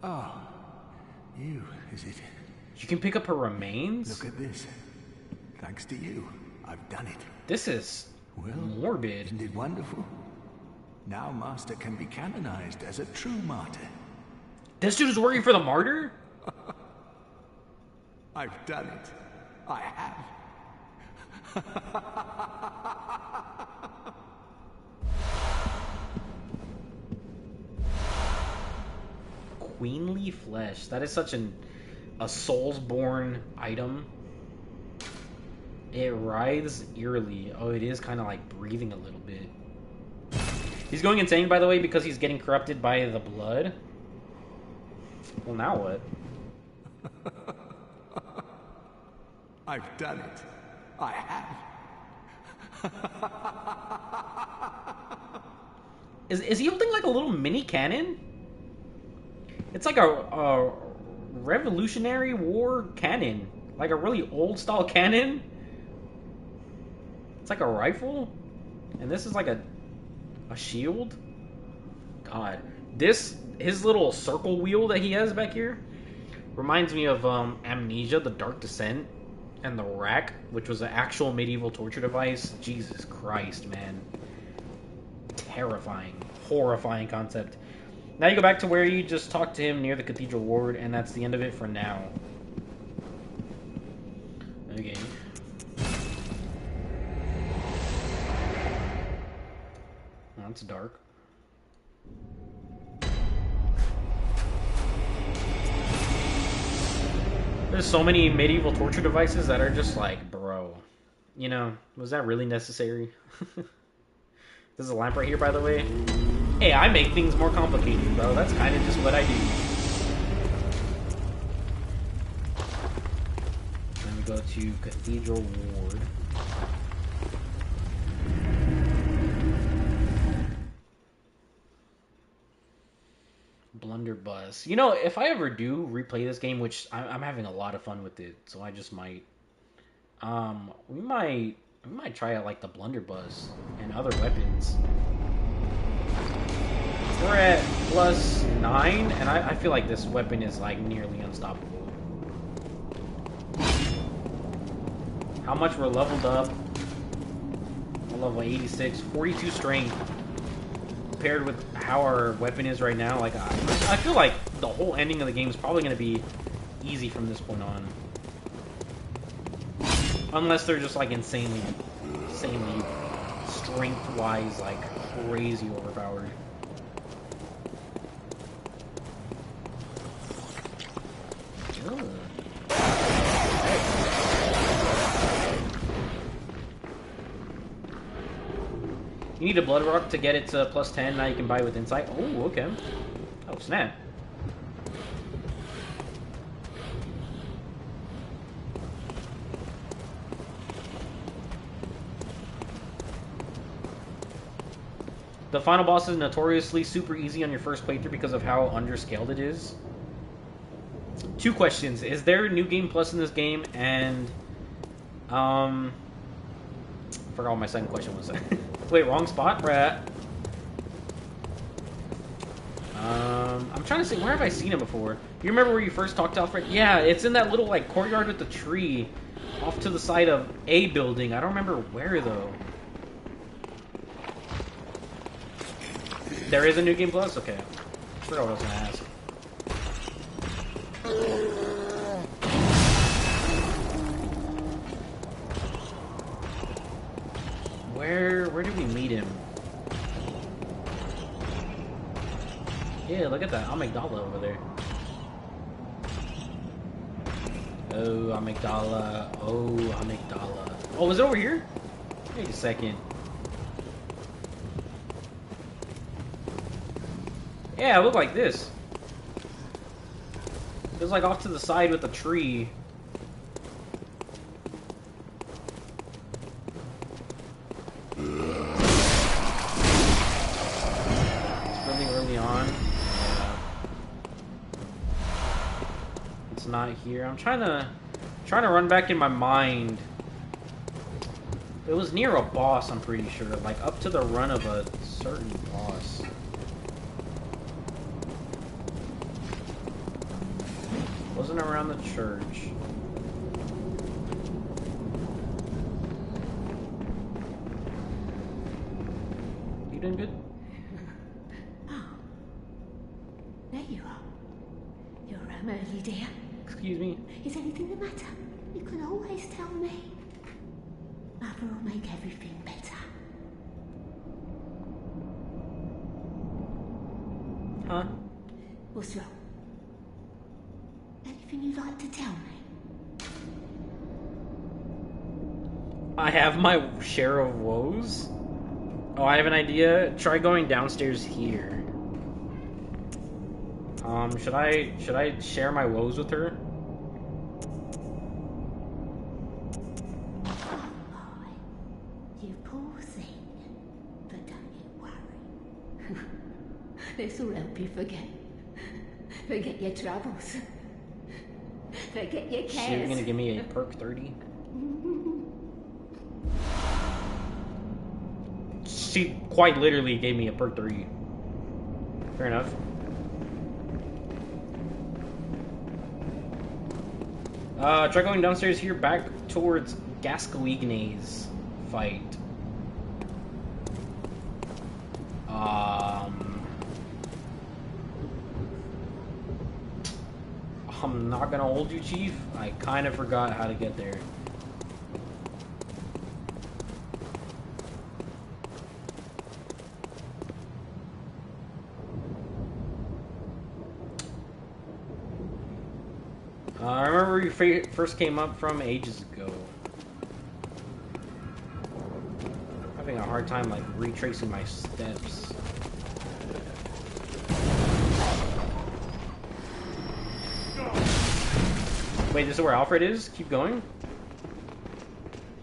Oh, you, is it? You can pick up her remains? Look at this. Thanks to you, I've done it. This is Well, morbid. Isn't it wonderful? Now Master can be canonized as a true martyr. This dude is working for the martyr? I've done it. I have. Queenly flesh. That is such a Soulsborne item. It writhes eerily. Oh, it is kind of like breathing a little bit. He's going insane, by the way, because he's getting corrupted by the blood. Well, now what? I've done it. I have. Is he holding like a little mini cannon? It's like a Revolutionary War cannon. Like a really old style cannon. It's like a rifle. And this is like a shield. God. His little circle wheel that he has back here reminds me of Amnesia, The Dark Descent, and the rack, which was an actual medieval torture device. Jesus Christ, man. Terrifying. Horrifying concept. Now you go back to where you just talked to him near the Cathedral Ward, and that's the end of it for now. Okay. Well, it's dark. There's so many medieval torture devices that are just like, bro, you know, was that really necessary? There's a lamp right here, by the way. Hey, I make things more complicated, bro. That's kind of just what I do. Then we go to Cathedral Ward. Blunderbuss. You know, if I ever do replay this game, which I'm having a lot of fun with it, so I just might. We might try out like the blunderbuss and other weapons. We're at +9, and I feel like this weapon is like nearly unstoppable. How much we're leveled up? We're level 86, 42 strength. Paired with how our weapon is right now, like I feel like the whole ending of the game is probably going to be easy from this point on. Unless they're just like insanely strength-wise, like crazy overpowered. You need a blood rock to get it to plus 10. Now you can buy it with insight. Oh, okay. Oh, snap. The final boss is notoriously super easy on your first playthrough because of how underscaled it is. 2 questions. Is there a new game plus in this game? And, I forgot what my second question was. Wait, wrong spot? Bruh. I'm trying to see, where have I seen him before? You remember where you first talked to Alfred? Yeah, it's in that little, like, courtyard with the tree off to the side of a building. I don't remember where, though. There is a new game plus? Okay. I forgot what I was going to ask. Where did we meet him? Yeah, look at that amygdala over there. Oh, amygdala. Oh, amygdala. Oh, was it over here? Wait a second. Yeah, it looked like this. It was like off to the side with a tree. It's really early on. It's not here. I'm trying to run back in my mind. It was near a boss, I'm pretty sure. Like up to the run of a certain boss. Wasn't around the church. You doing good? Oh. There you are. You're early, dear. Excuse me? Is anything the matter? You can always tell me. Mother will make everything better. Huh? What's wrong? Anything you'd like to tell me? I have my share of woes. Oh, I have an idea. Try going downstairs here. Should I share my woes with her? Oh, my. You poor thing. But don't you worry. This will help you forget. Forget your troubles. Forget your cares. So you're gonna give me a perk 30? She quite literally gave me a perk 30. Fair enough. Try going downstairs here back towards Gascoigne's fight. I'm not gonna hold you, Chief. I kind of forgot how to get there. I remember where you first came up from ages ago. Having a hard time, like, retracing my steps. Wait, this is where Alfred is? Keep going?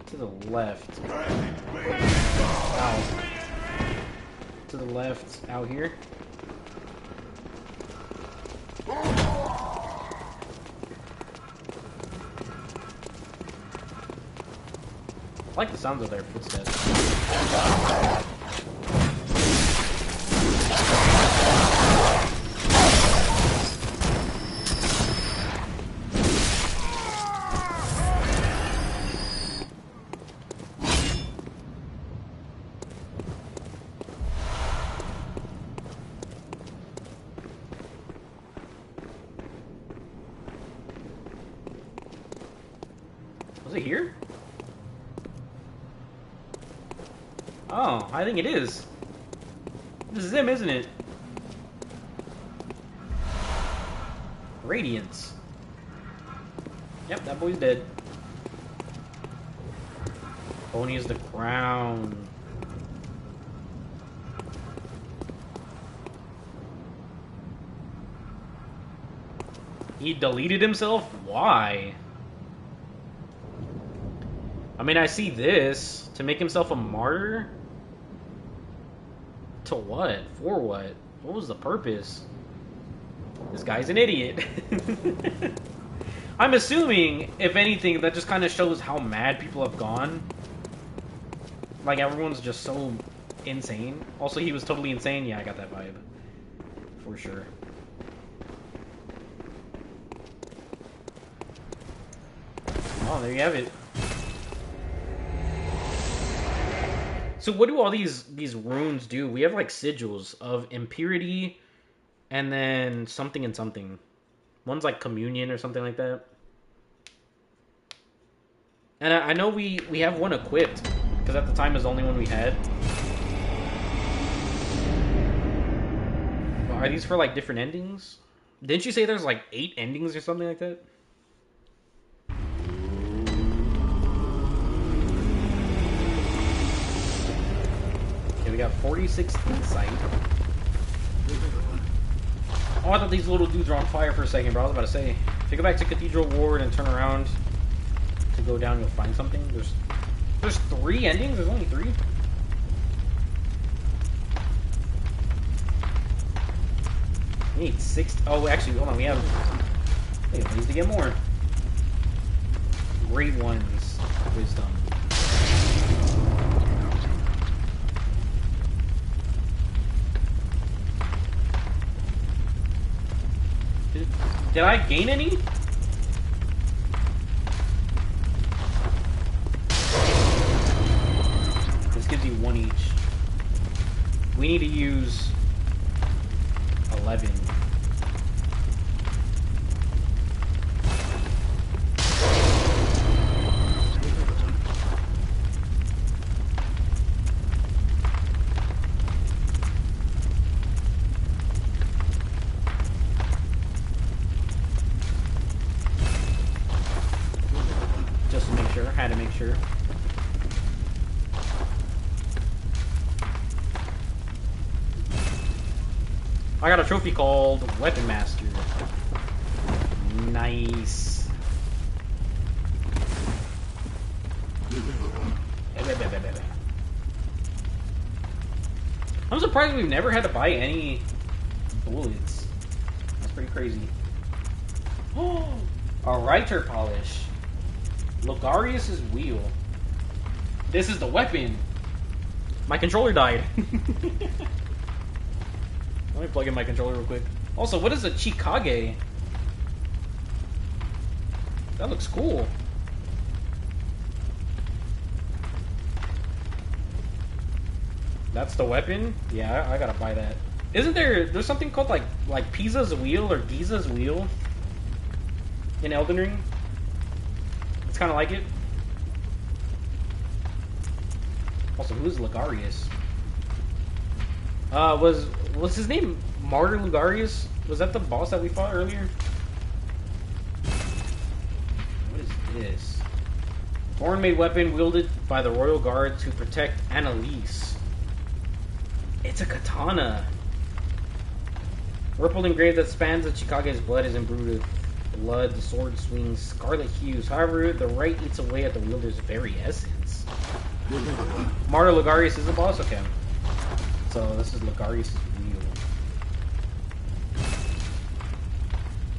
To the left. Ow. To the left, out here. I like the sounds of their footsteps. Was it here? Oh, I think it is. This is him, isn't it? Radiance. Yep, that boy's dead. Boney is the crown. He deleted himself? Why? I mean, I see this. To make himself a martyr? To what? For what? What was the purpose? This guy's an idiot. I'm assuming, if anything, that just kind of shows how mad people have gone. Like, everyone's just so insane. Also, he was totally insane. Yeah, I got that vibe. For sure. Oh, there you have it. So what do all these runes do? We have like sigils of impurity, and then something and something. One's like communion or something like that. And I know we have one equipped, because at the time it was the only one we had. Are these for like different endings? Didn't you say there's like 8 endings or something like that? Okay, we got 46 insight. Oh, I thought these little dudes were on fire for a second, bro. I was about to say. If you go back to Cathedral Ward and turn around to go down, you'll find something. There's 3 endings? There's only 3? We need 6. Oh, actually, hold on. We have ways to get more. Great ones. Wisdom. Did I gain any? This gives you 1 each. We need to use 11. Just to make sure. Had to make sure. I got a trophy called Weapon Master. Nice. I'm surprised we've never had to buy any bullets. That's pretty crazy. Oh, a Reiter polish. Logarius' wheel. This is the weapon. My controller died. Let me plug in my controller real quick. Also, what is a Chikage? That looks cool. That's the weapon? Yeah, I gotta buy that. Isn't there's something called like Pisa's wheel or Giza's wheel in Elden Ring? It's kind of like it. Also, who's Logarius? Was his name Martyr Lugarius? Was that the boss that we fought earlier? What is this? Foreign-made weapon wielded by the royal guard to protect Annalise. It's a katana. Rippled engraved that spans the Chikage's blood is imbued with blood. The sword swings scarlet hues. However, the right eats away at the wielder's very essence. Martyr Lugarius is the boss? Okay. So this is Lugarius' wheel.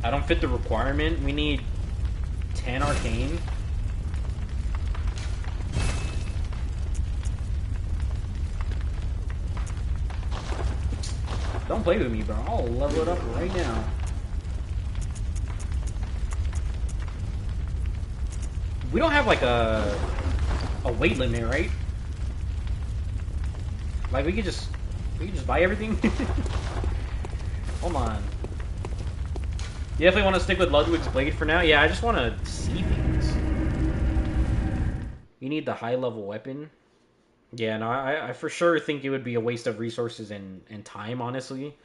I don't fit the requirement. We need 10 arcane. Don't play with me, bro. I'll level it up right now. We don't have like a weight limit, right? Like we could just buy everything. Hold on. You definitely want to stick with Ludwig's blade for now. Yeah, I just want to see things. You need the high level weapon. Yeah, no, I for sure think it would be a waste of resources and time, honestly,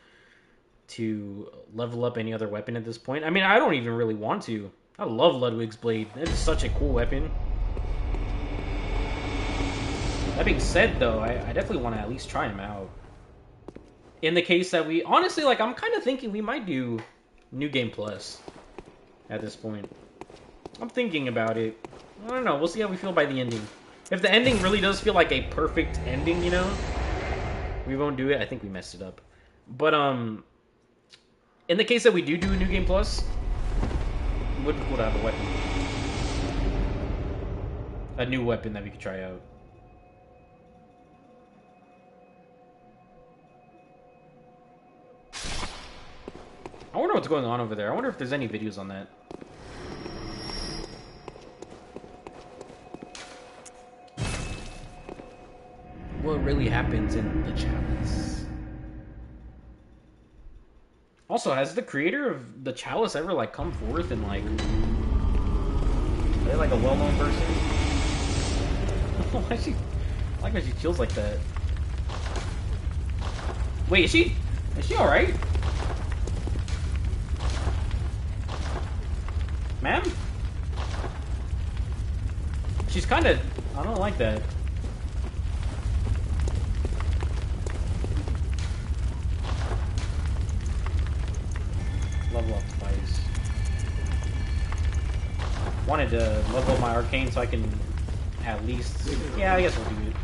to level up any other weapon at this point. I mean, I don't even really want to. I love Ludwig's blade. It is such a cool weapon. That being said, though, I definitely want to at least try him out. In the case that we... Honestly, like, I'm kind of thinking we might do New Game Plus. at this point. I'm thinking about it. I don't know. We'll see how we feel by the ending. If the ending really does feel like a perfect ending, you know, we won't do it. I think we messed it up. But, in the case that we do a New Game Plus, it would be cool to have a weapon. A new weapon that we could try out. I wonder what's going on over there. I wonder if there's any videos on that. What really happens in the chalice? Also, has the creator of the chalice ever like come forth and like, are they like a well-known person? Why is she? I like when she chills like that. Wait, is she all right? Ma'am? She's kind of... I don't like that. Level up twice. Wanted to level up my arcane so I can at least... Yeah, I guess we'll do it.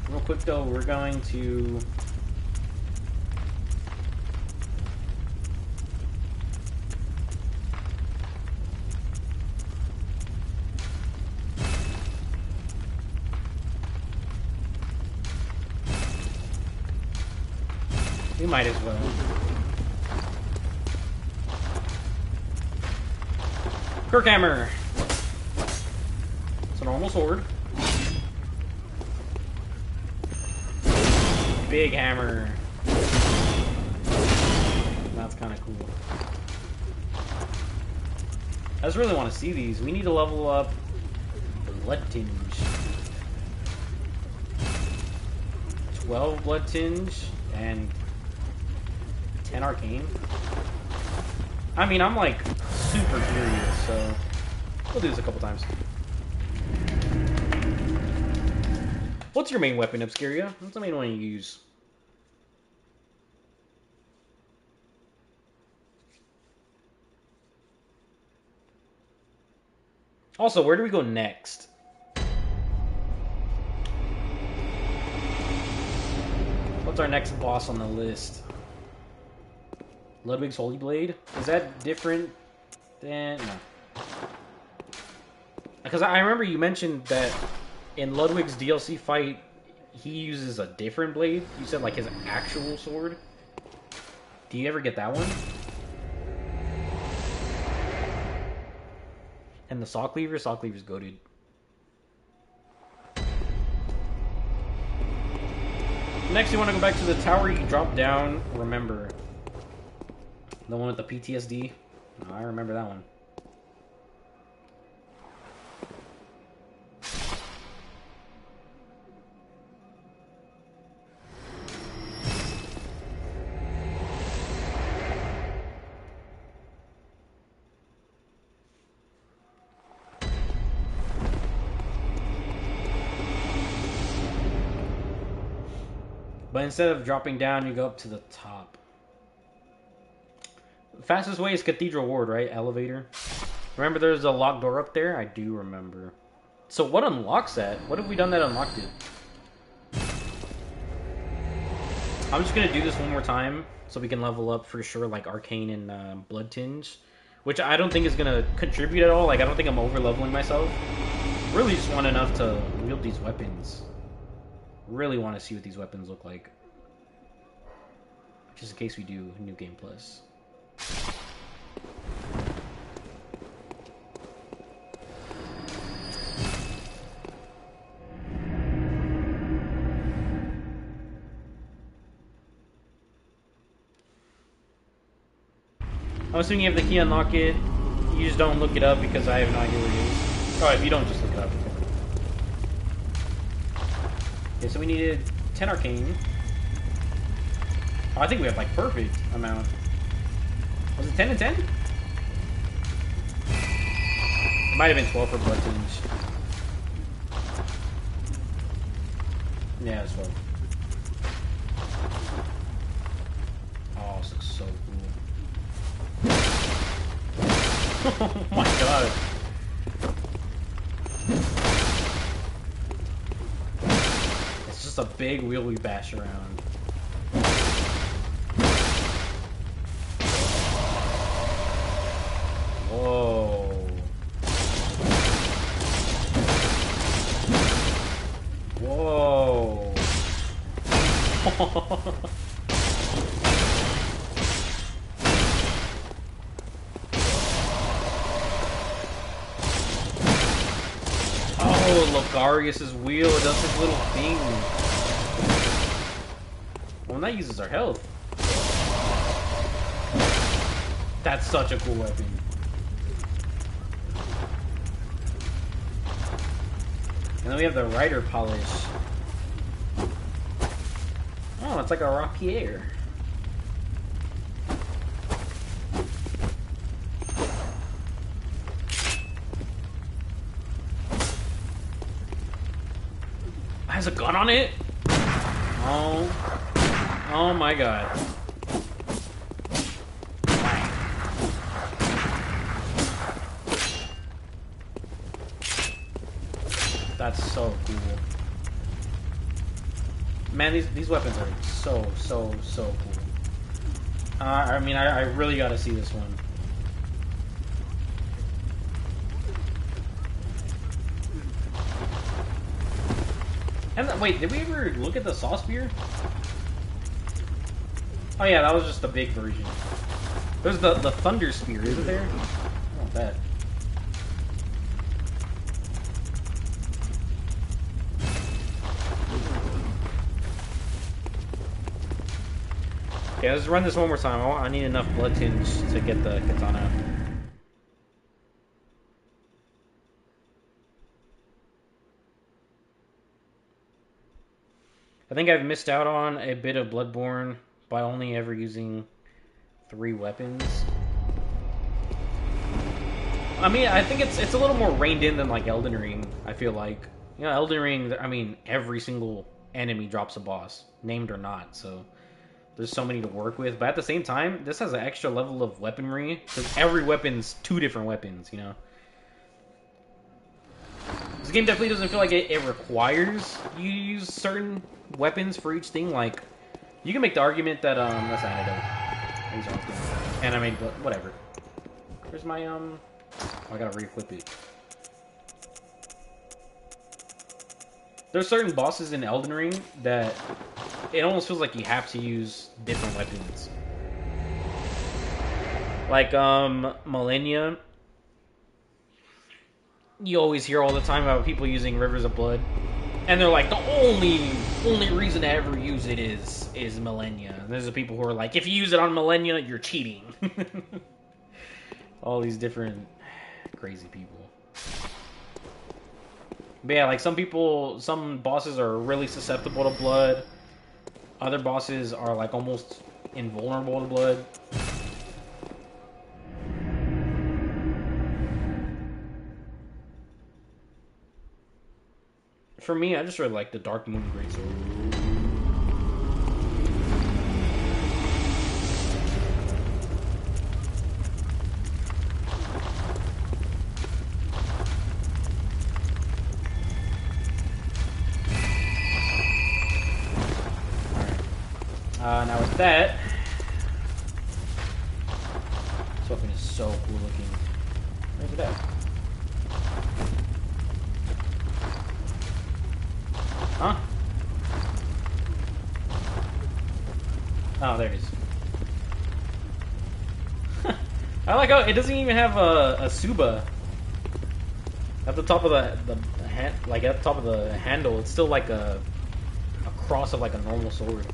Real quick though, we're going to... We might as well. Kirkhammer! It's a normal sword. Big hammer. That's kind of cool. I just really want to see these. We need to level up Blood Tinge. 12 Blood Tinge and 10 Arcane. I mean, I'm like super curious, so we'll do this a couple times. What's your main weapon, Obscuria? What's the main one you use? Also, where do we go next? What's our next boss on the list? Ludwig's Holy Blade? Is that different than... No. Because I remember you mentioned that in Ludwig's DLC fight, he uses a different blade. You said like his actual sword. Do you ever get that one? And the Saw Cleaver? Saw Cleaver's goated. Next, you want to go back to the tower you dropped down. Remember. The one with the PTSD? Oh, I remember that one. But instead of dropping down, you go up to the top. The fastest way is Cathedral Ward, right? Elevator. Remember there's a locked door up there? I do remember. So what unlocks that? What have we done that unlocked it? I'm just going to do this one more time so we can level up for sure, like Arcane and Blood Tinge. Which I don't think is going to contribute at all. Like, I don't think I'm over-leveling myself. Really just want enough to wield these weapons. Really want to see what these weapons look like. Just in case we do New Game Plus. I'm assuming you have the key unlock it. You just don't look it up because I have no idea where it is. Oh, if you don't just look it up. Okay, so we needed 10 Arcane. Oh, I think we have like perfect amount. Was it 10 and 10? It might have been 12 for Blood Tinge. Yeah, it's 12. Oh, this looks so cool. Oh my god. It's just a big wheel we bash around. Whoa. Whoa. Oh, Logarius's wheel does this little thing. Well, that uses our health. That's such a cool weapon. And then we have the Rider Polish. Oh, it's like a Rapier. Has a gun on it? Oh. Oh my god. That's so cool. Man, these weapons are so cool. I mean, I really gotta see this one. And wait, did we ever look at the Saw Spear? Oh yeah, that was just the big version. There's the Thunder Spear, isn't there? I want that. Okay, let's run this one more time. I need enough blood tinge to get the katana. I think I've missed out on a bit of Bloodborne by only ever using 3 weapons. I mean, I think it's a little more reined in than like Elden Ring, I feel like. You know, Elden Ring, I mean, every single enemy drops a boss, named or not, so there's so many to work with. But at the same time, this has an extra level of weaponry, because every weapon's 2 different weapons, you know? This game definitely doesn't feel like it requires you to use certain weapons for each thing. Like, you can make the argument that, that's antidote. Animated, but whatever. Where's my, oh, I gotta re-equip it. There's certain bosses in Elden Ring that it almost feels like you have to use different weapons. Like, Millennia. You always hear all the time about people using Rivers of Blood. And they're like, the only reason to ever use it is Millennia. And there's the people who are like, if you use it on Millennia, you're cheating. All these different crazy people. But yeah, like some bosses are really susceptible to blood. Other bosses are like almost invulnerable to blood. For me, I just really like the Dark Moon Greatsword. Now with that, this weapon is so cool looking. Where's it at? Huh? Oh, there it is. I like how it doesn't even have a Suba at the top of the hand, like at the top of the handle. It's still like a cross of like a normal sword.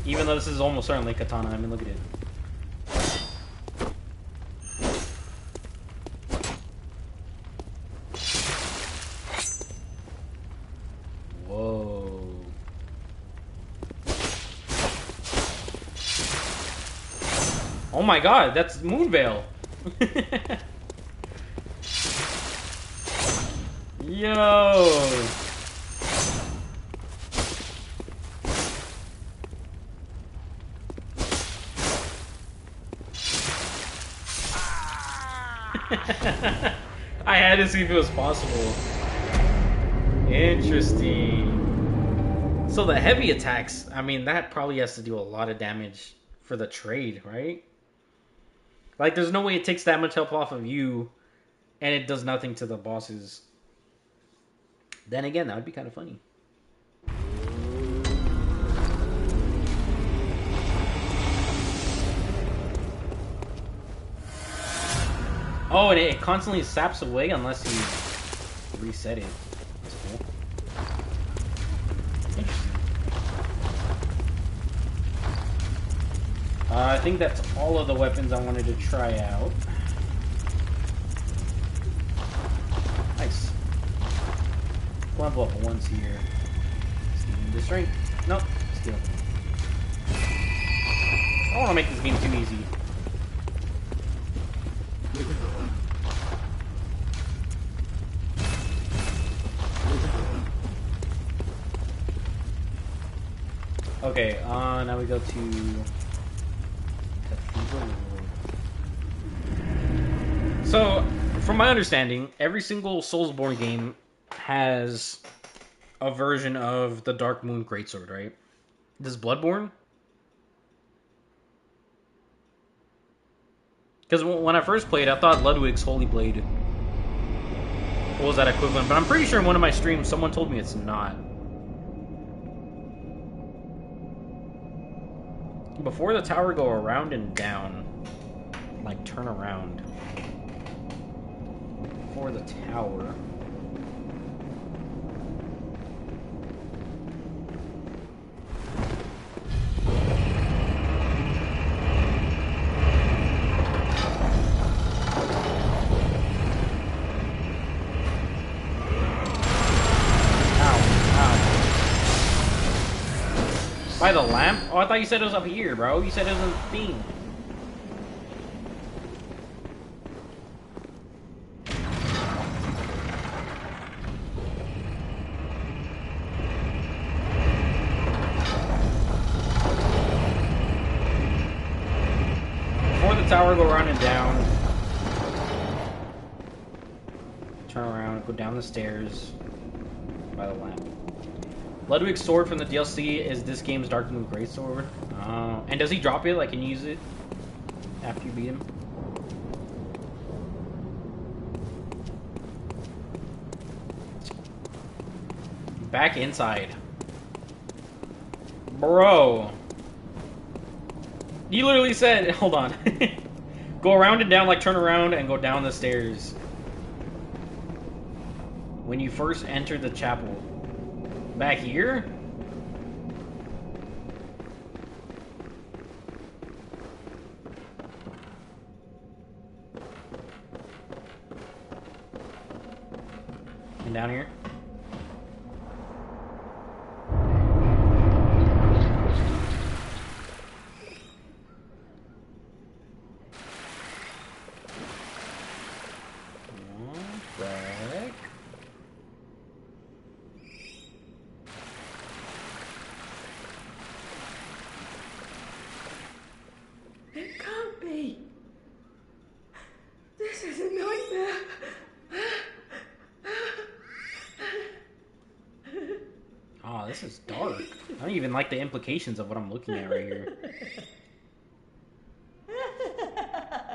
Even though this is almost certainly katana. I mean, look at it. Whoa. Oh my god, that's Moonveil. Yo. I had to see if it was possible. Interesting. So the heavy attacks, I mean, that probably has to do a lot of damage for the trade, right? Like, there's no way it takes that much health off of you, and it does nothing to the bosses. Then again, that would be kind of funny. Oh, and it constantly saps away unless you reset it. That's cool. Interesting. I think that's all of the weapons I wanted to try out. Nice. Level up once here. Stealing the strength. Nope. Steal. I don't want to make this game too easy. Okay, now we go to Cathedral World. So, from my understanding, every single Soulsborne game has a version of the Dark Moon Greatsword, right? This is Bloodborne? Because when I first played, I thought Ludwig's Holy Blade was that equivalent, but I'm pretty sure in one of my streams someone told me it's not. Before the tower, go around and down. Like, turn around. Before the tower. By the lamp? Oh, I thought you said it was up here, bro. You said it was in the thing. Before the tower, go around and down. Turn around, go down the stairs. By the lamp. Ludwig's sword from the DLC is this game's Dark Moon Greatsword. Oh. And does he drop it? Like, can you use it after you beat him? Back inside. Bro. You literally said, hold on. Go around and down, like turn around and go down the stairs. When you first enter the chapel. Back here? And down here? Back. It can't be. This is a nightmare. Oh, this is dark. I don't even like the implications of what I'm looking at right here.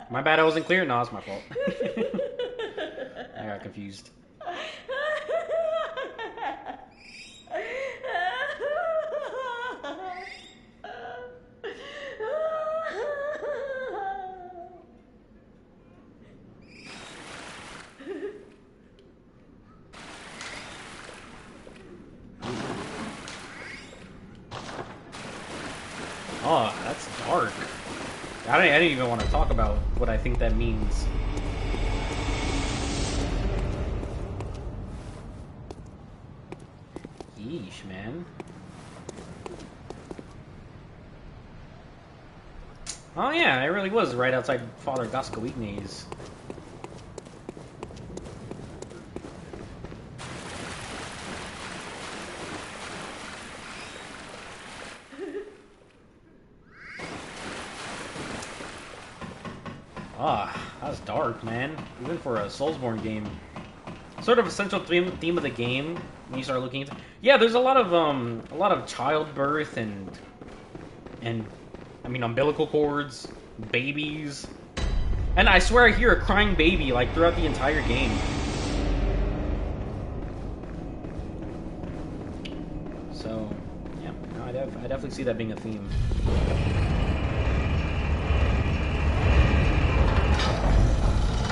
My bad, I wasn't clear. No, it's my fault. I got confused. Oh, that's dark. I didn't even want to talk about what I think that means. Yeesh, man. Oh yeah, it really was right outside Father Gascoigne's. Ah, that That's dark, man. Even for a Soulsborne game. Sort of a central theme of the game when you start looking into. Yeah, there's a lot of childbirth and I mean umbilical cords, babies, and I swear I hear a crying baby like throughout the entire game. So yeah, no, I definitely see that being a theme.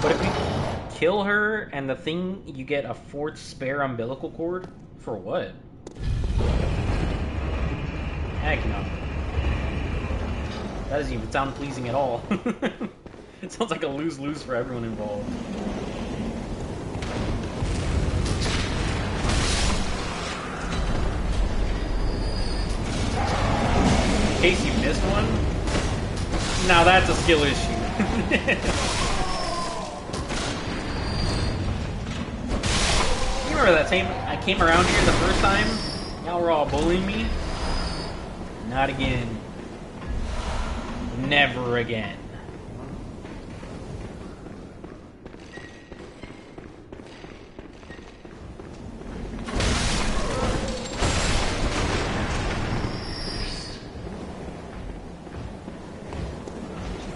But if you kill her and the thing, you get a 4th spare umbilical cord? For what? Heck no. That doesn't even sound pleasing at all. It sounds like a lose-lose for everyone involved. In case you missed one? Now that's a skill issue. Remember that time I came around here the first time? Y'all were all bullying me? Not again. Never again.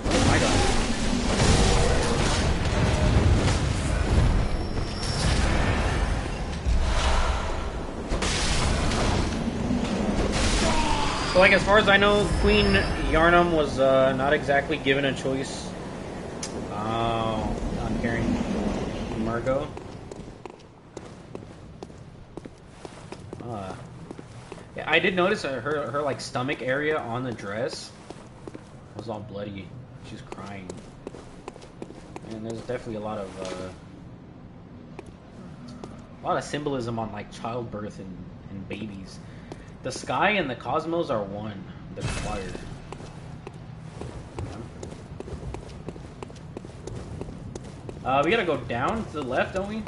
Oh my god. So, like, as far as I know, Queen Yarnum was not exactly given a choice on carrying Margot. Yeah, I did notice her like stomach area on the dress was all bloody. She's crying, and there's definitely a lot of symbolism on like childbirth and babies. The sky and the cosmos are one. They're required. We gotta go down to the left, don't we?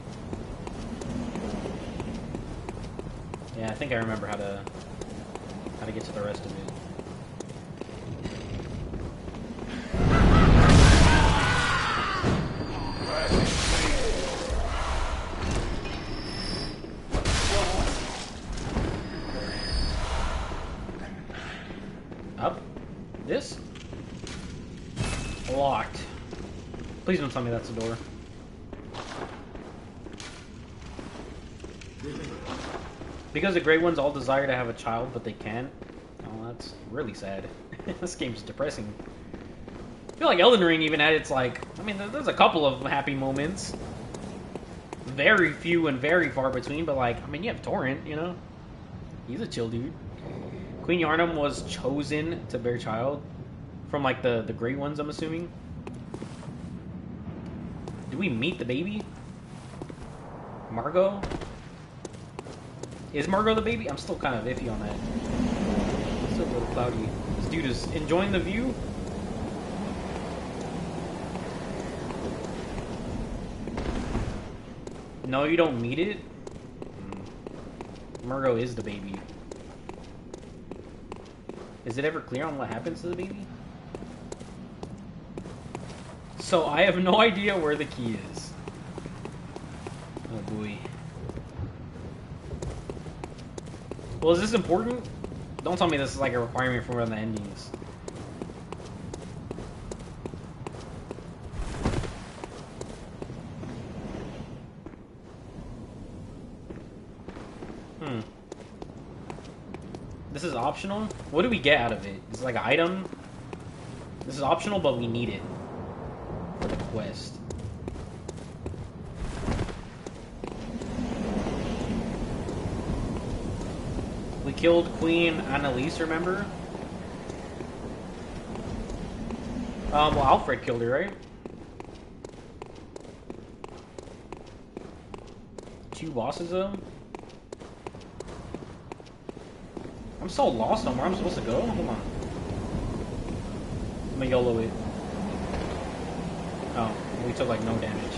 Yeah, I think I remember how to get to the rest of it. Up? This? Locked. Please don't tell me that's the door. Because the Grey Ones all desire to have a child, but they can't. Oh, that's really sad. This game's depressing. I feel like Elden Ring even had its, like... I mean, there's a couple of happy moments. Very few and very far between, but, like, I mean, you have Torrent, you know? He's a chill dude. Queen Yarnum was chosen to bear child. From, like, the Grey Ones, I'm assuming. Do we meet the baby? Margot? Is Margot the baby? I'm still kind of iffy on that. It's still a little cloudy. This dude is enjoying the view. No, you don't meet it? Margot is the baby. Is it ever clear on what happens to the baby? So I have no idea where the key is. Oh boy. Well, is this important? Don't tell me this is like a requirement for one of the endings. This is optional? What do we get out of it? Is it like an item? This is optional, but we need it for the quest. We killed Queen Annalise, remember? Well, Alfred killed her, right? 2 bosses, though? I'm so lost on where I'm supposed to go. Hold on. I'm gonna YOLO it. Oh, we took like no damage.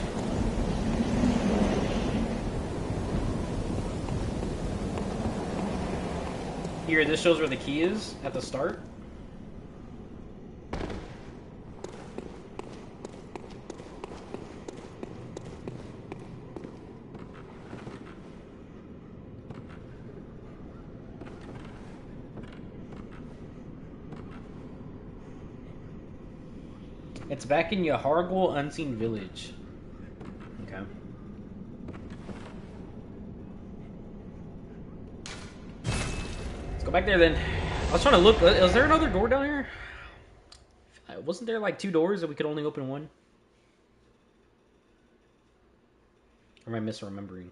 Here, this shows where the key is at the start. It's back in Yahargul Unseen Village. Okay. Let's go back there then. I was trying to look. Was there another door down here? Wasn't there like 2 doors that we could only open one? Or am I misremembering?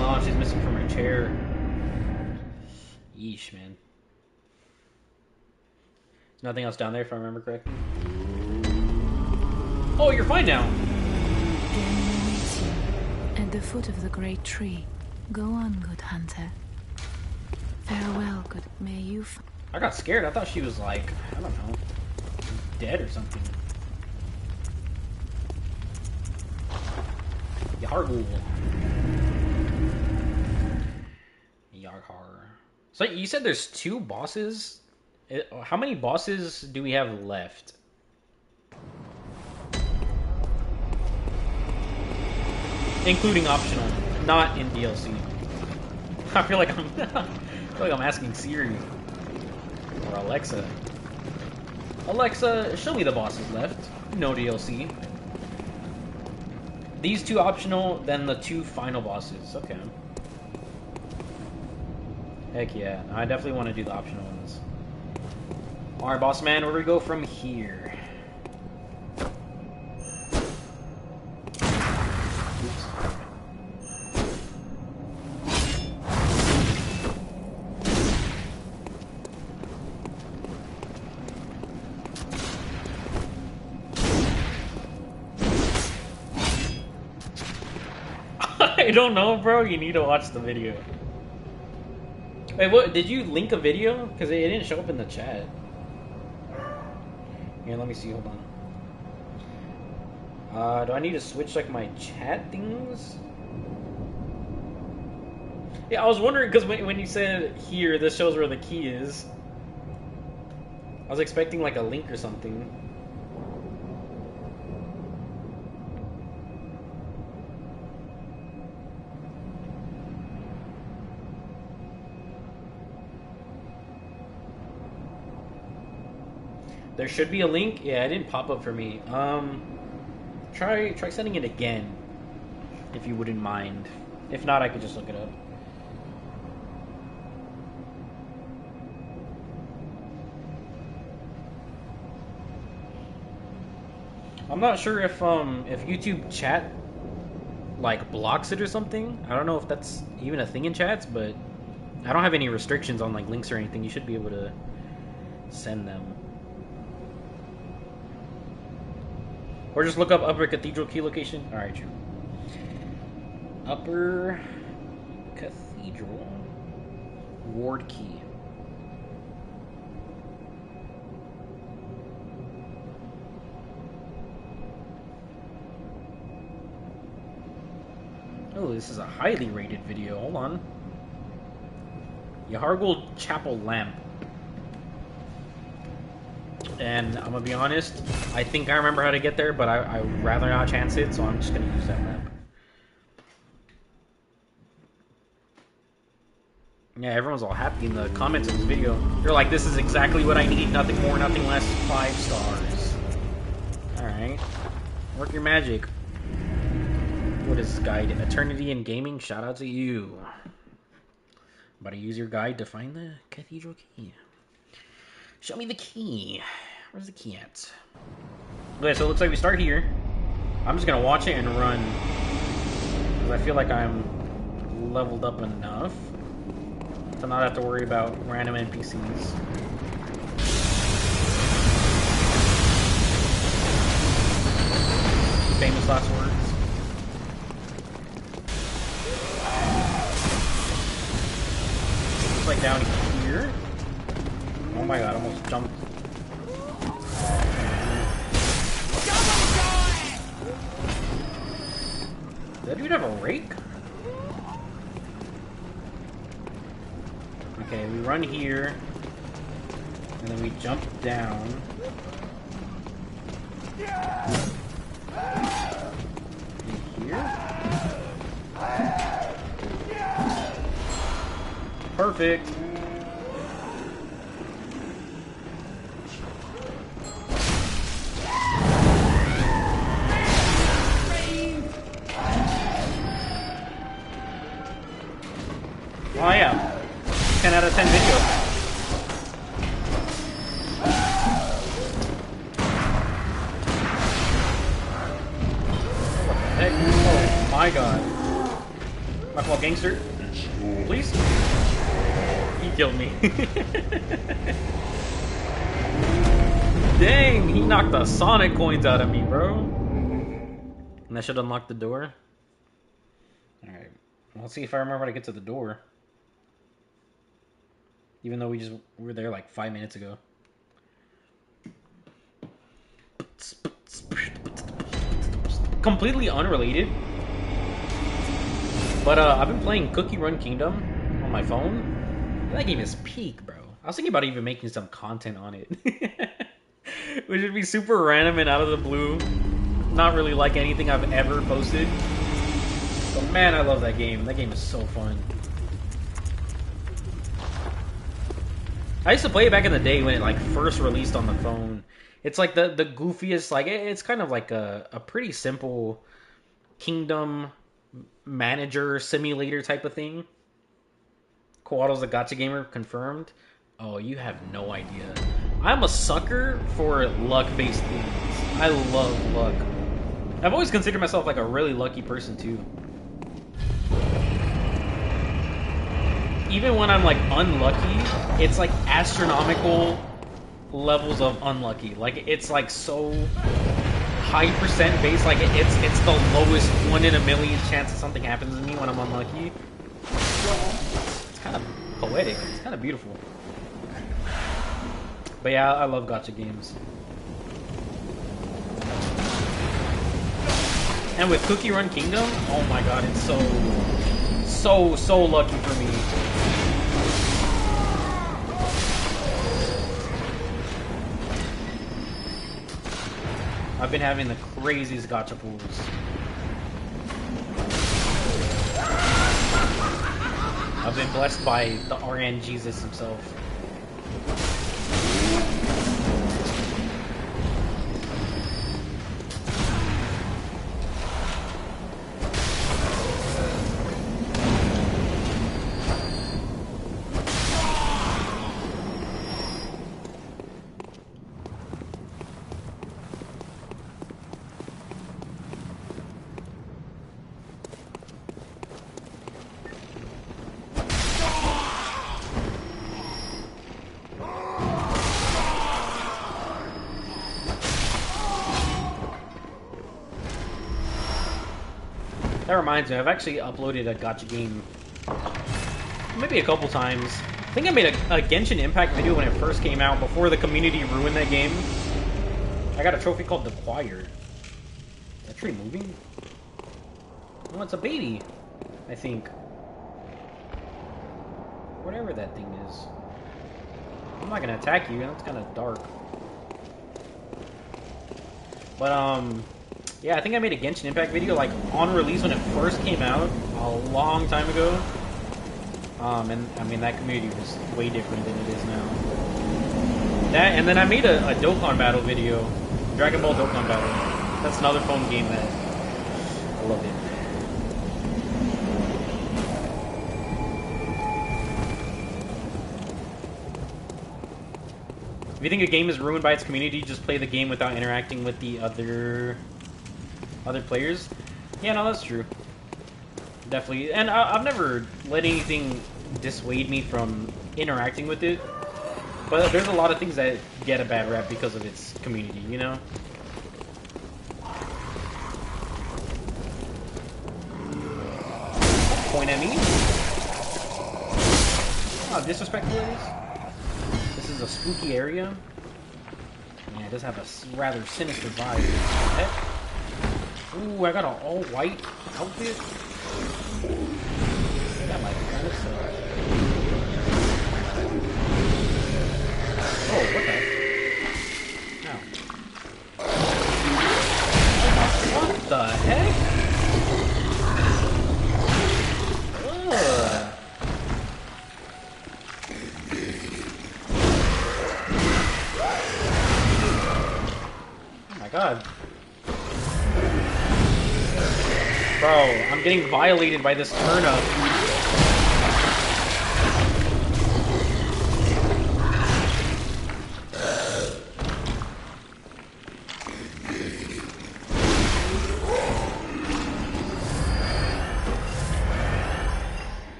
Oh, she's missing from her chair. Yeesh, man. There's nothing else down there if I remember correctly. Oh, you're fine now. Ganon awaits you at the foot of the great tree. Go on, good hunter. Farewell, good. May you. I got scared. I thought she was like, I don't know, dead or something. Yargul. Yarhar. So you said there's 2 bosses? How many bosses do we have left? Including optional, not in DLC. I feel like I'm asking Siri or Alexa. Alexa, show me the bosses left. No DLC. These 2 optional, then the 2 final bosses. Okay. Heck yeah. I definitely want to do the optional ones. Alright, boss man, where do we go from here? Oops. I don't know, bro. You need to watch the video. Wait, what? Did you link a video? Because it didn't show up in the chat. Here, let me see. Hold on. Do I need to switch like my chat things? Yeah, I was wondering because when you said here, this shows where the key is. I was expecting like a link or something. There should be a link. Yeah, it didn't pop up for me. Try sending it again, if you wouldn't mind. If not, I could just look it up. I'm not sure if YouTube chat like blocks it or something. I don't know if that's even a thing in chats, but I don't have any restrictions on like links or anything. You should be able to send them. Or just look up Upper Cathedral key location. Alright, true. Upper Cathedral Ward key. Oh, this is a highly rated video. Hold on. Yahargul Chapel Lamp. And I'm gonna be honest, I think I remember how to get there, but I would rather not chance it, so I'm just gonna use that map. Yeah, everyone's all happy in the comments of this video. They're like, this is exactly what I need, nothing more, nothing less, 5 stars. Alright. Work your magic. What is this guide? Eternity in Gaming? Shout out to you. About to use your guide to find the cathedral key. Show me the key. Where's the key at? Okay, so it looks like we start here. I'm just gonna watch it and run. Because I feel like I'm leveled up enough to not have to worry about random NPCs. Famous last words. Looks like down here. Oh my god, I almost jumped. Does that dude have a rake? Okay, we run here. And then we jump down. In here? Perfect. Oh yeah, 10 out of 10 video. What the heck? Oh my god. My fault, gangster. Please? He killed me. Dang, he knocked the Sonic coins out of me, bro. And that should unlock the door. Alright. Let's see if I remember how to get to the door. Even though we were there like 5 minutes ago. Completely unrelated. But I've been playing Cookie Run Kingdom on my phone. That game is peak, bro. I was thinking about even making some content on it. Which would be super random and out of the blue. Not really like anything I've ever posted. But man, I love that game. That game is so fun. I used to play it back in the day when it like first released on the phone. It's like the goofiest, like it's kind of like a pretty simple kingdom manager simulator type of thing. Koado's a gacha gamer, confirmed. Oh, you have no idea. I'm a sucker for luck-based things. I love luck. I've always considered myself like a really lucky person too. Even when I'm like unlucky, it's like astronomical levels of unlucky. Like it's like so high percent base. Like it's the lowest 1 in a million chance that something happens to me when I'm unlucky. It's kind of poetic. It's kind of beautiful. But yeah, I love gacha games. And with Cookie Run Kingdom, oh my god, it's so lucky for me. I've been having the craziest gacha pulls. I've been blessed by the RN Jesus himself. That reminds me, I've actually uploaded a gacha game maybe a couple times. I think I made a Genshin Impact video when it first came out, before the community ruined that game. I got a trophy called The Choir. Is that tree moving? Oh, it's a baby, I think. Whatever that thing is. I'm not gonna attack you, it's kind of dark. But, yeah, I think I made a Genshin Impact video, like, on release when it first came out, a long time ago. And, I mean, that community was way different than it is now. That, and then I made a Dokkan Battle video, Dragon Ball Dokkan Battle. That's another phone game that I loved it. If you think a game is ruined by its community, just play the game without interacting with the other players. Yeah, no, that's true. Definitely. And I've never let anything dissuade me from interacting with it. But there's a lot of things that get a bad rap because of its community, you know? Don't point at me. How disrespectful it is. This is a spooky area. Yeah, it does have a rather sinister vibe. Heck? Ooh, I got an all-white outfit. That might be kind of sick. Oh, what the? Ow. What the heck? Ugh. my god. Bro, I'm getting violated by this turnip.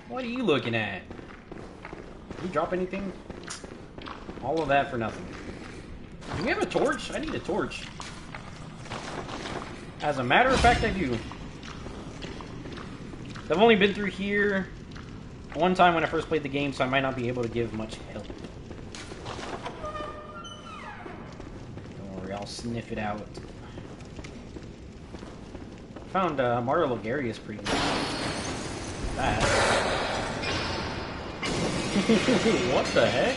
What are you looking at? Did you drop anything? All of that for nothing. Do we have a torch? I need a torch. As a matter of fact, I do. I've only been through here one time when I first played the game, so I might not be able to give much help. Don't worry, I'll sniff it out. I found Mario Logarius pretty good. That. What the heck?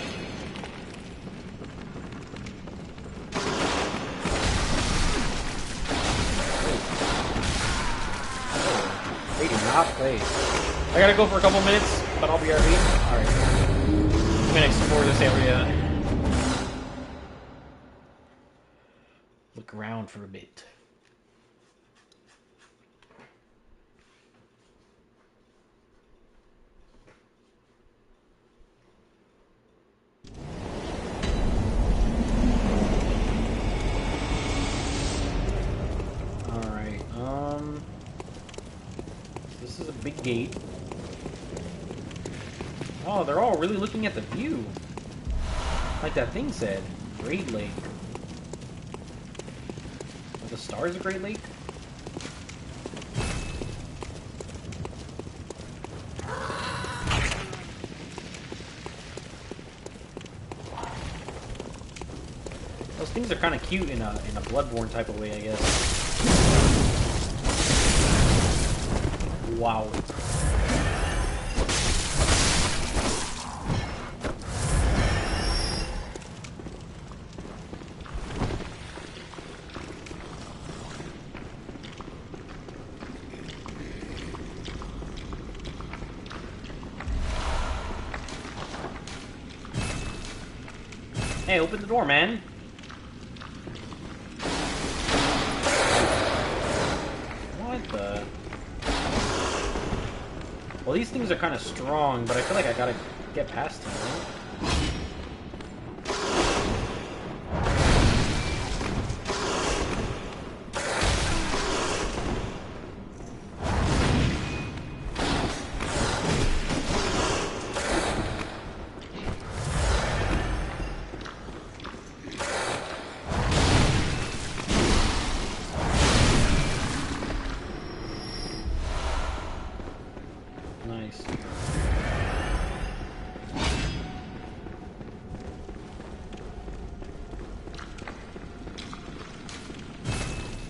They do not play. I gotta go for a couple minutes, but I'll be RV. Alright. I'm gonna explore this area. Look around for a bit. This is a big gate. Oh, they're all really looking at the view. Like that thing said. Great Lake. Are the stars a Great Lake? Those things are kind of cute in a Bloodborne type of way, I guess. Wow. Hey, open the door, man. What the? Well, these things are kind of strong, but I feel like I gotta get past them, right? Nice.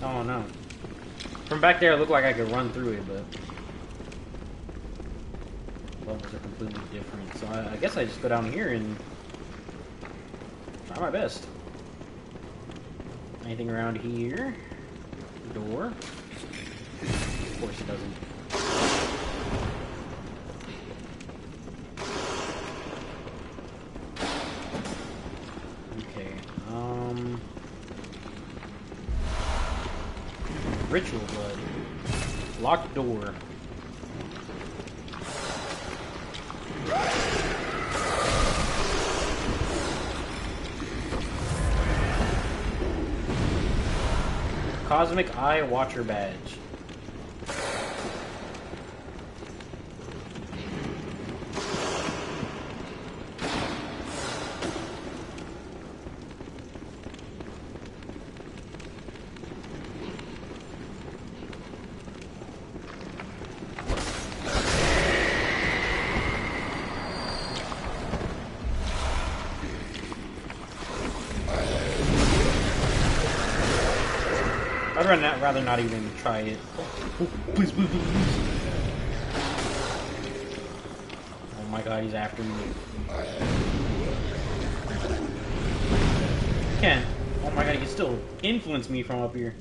Oh no. From back there it looked like I could run through it, but levels are completely different. So I guess I just go down here and try my best. Anything around here? Door. Of course it doesn't. Ritual blood. Locked door. Cosmic Eye Watcher badge. I'd rather not even try it. Oh, please, please, please. Oh my god, he's after me. He can't. Oh my god, he can still influence me from up here.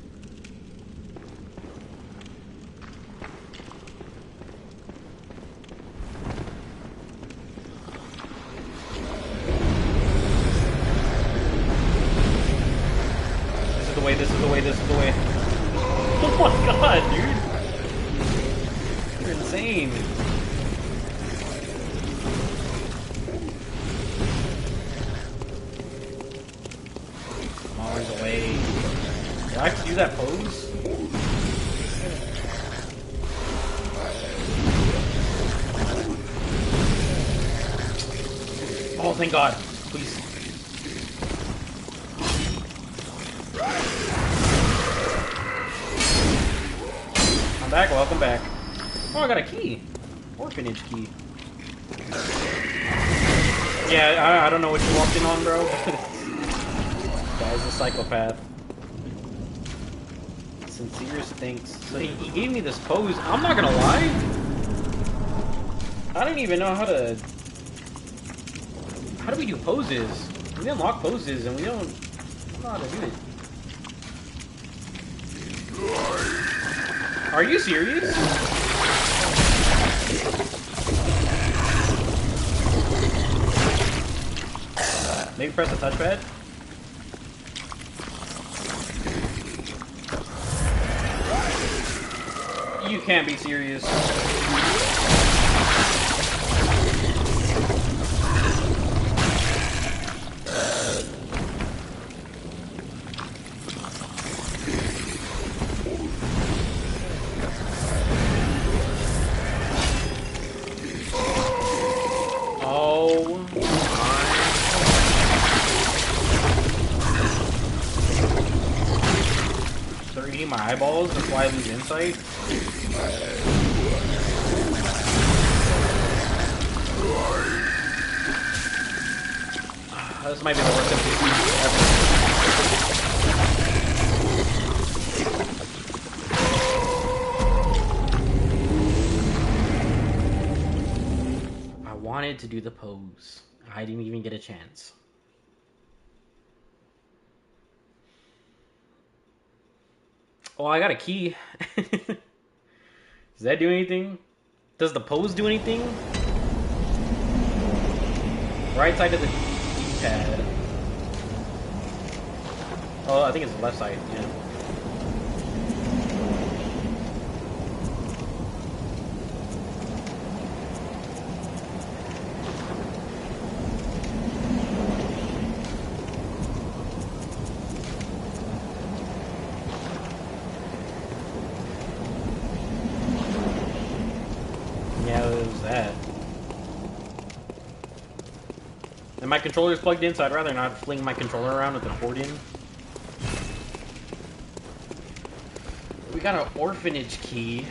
this is the way, this is the way. Oh my god, dude! You're insane. I'm always away. Do I have to do that pose? Oh, thank God. Please. I'm back. Welcome back. Oh, I got a key. Orphanage key. Yeah, I don't know what you walked in on, bro. Guy's a psychopath. Sincere stinks. So he gave me this pose. I'm not gonna lie. I don't even know how to... How do we do poses? We unlock poses and we don't know how to do it. Are you serious? Maybe press the touchpad? You can't be serious. My eyeballs, that's why I lose insight. This might be the worst NPC ever. I wanted to do the pose. I didn't even get a chance. Oh, I got a key. Does that do anything? Does the pose do anything? Right side of the D-pad. Oh, I think it's the left side, yeah. And my controller's plugged in, so I'd rather not fling my controller around with the cord in. We got an orphanage key.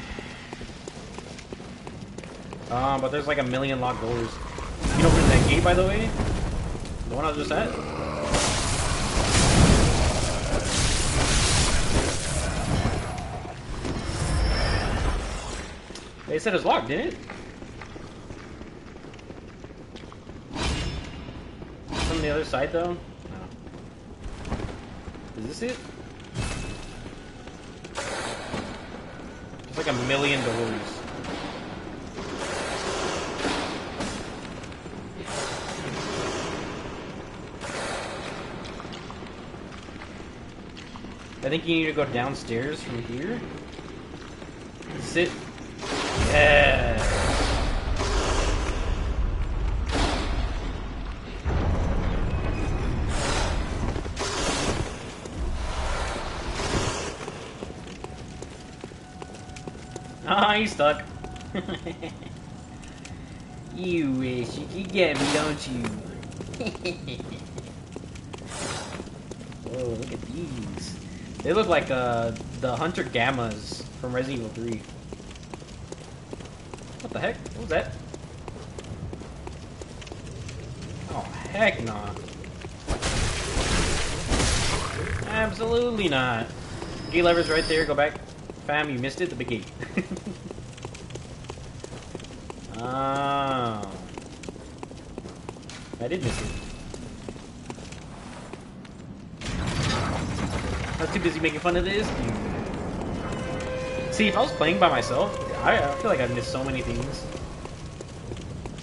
But there's like a million locked doors. You know where's that gate, by the way? The one I was just at? They said it's locked, didn't it? On the other side, though? No. Is this it? It's like a million doors. I think you need to go downstairs from here. Sit. Yeah. Ah, he's stuck. You wish you could get me, don't you? Whoa, look at these. They look like the Hunter Gammas from Resident Evil 3. What the heck? What was that? Oh, heck nah. Absolutely not. Gate lever's right there. Go back. Fam, you missed it. The big gate. Oh. I did miss it. I was too busy making fun of this. See, if I was playing by myself, I feel like I've missed so many things.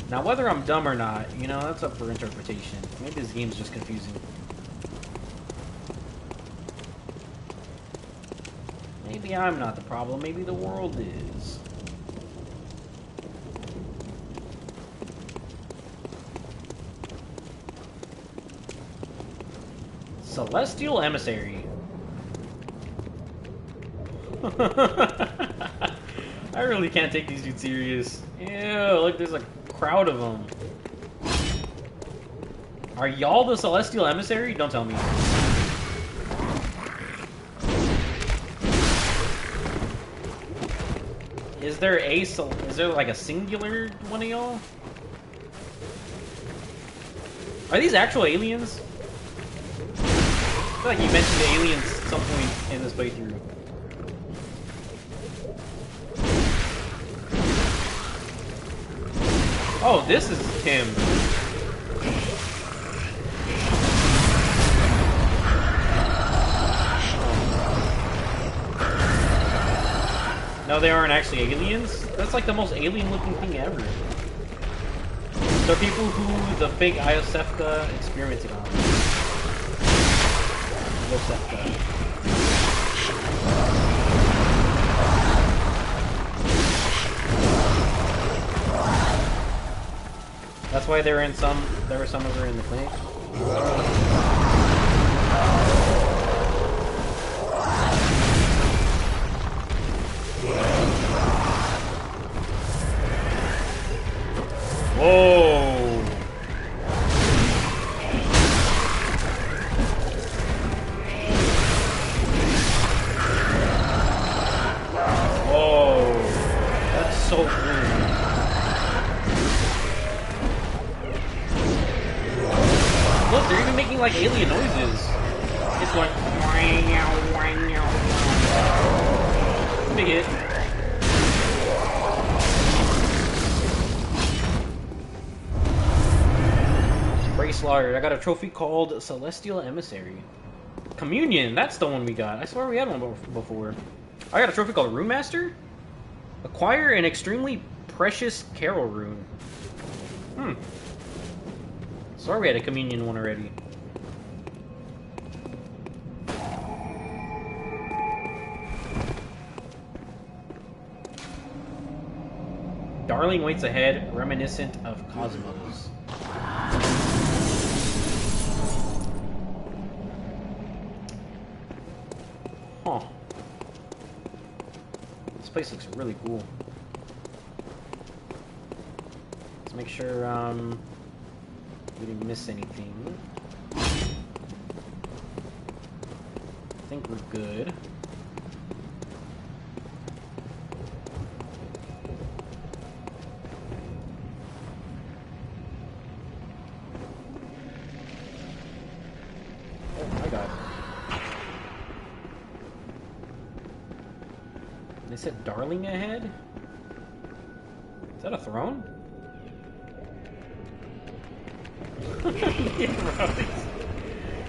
Now, whether I'm dumb or not, you know, that's up for interpretation. Maybe this game's just confusing. Maybe I'm not the problem, maybe the world is. Celestial Emissary. I really can't take these dudes serious. Ew, look, there's a crowd of them. Are y'all the Celestial Emissary? Don't tell me. Is there like a singular one of y'all? Are these actual aliens? I feel like you mentioned the aliens at some point in this playthrough. Oh, this is him. No, they aren't actually aliens? That's like the most alien-looking thing ever. They're people who the fake Iosefka experimented on. Iosefka. That's why there were some of her in the clinic. Whoa! Whoa! That's so weird. Look, they're even making like alien noises. It's going. Big hit. Slaughtered. I got a trophy called Celestial Emissary. Communion, that's the one we got. I swear we had one before. I got a trophy called Rune Master. Acquire an extremely precious Carol rune. Sorry we had a Communion one already. Darling waits ahead, reminiscent of Cosmos. Huh. This place looks really cool. Let's make sure we didn't miss anything. I think we're good. Oh my god. They said darling ahead? Is that a throne?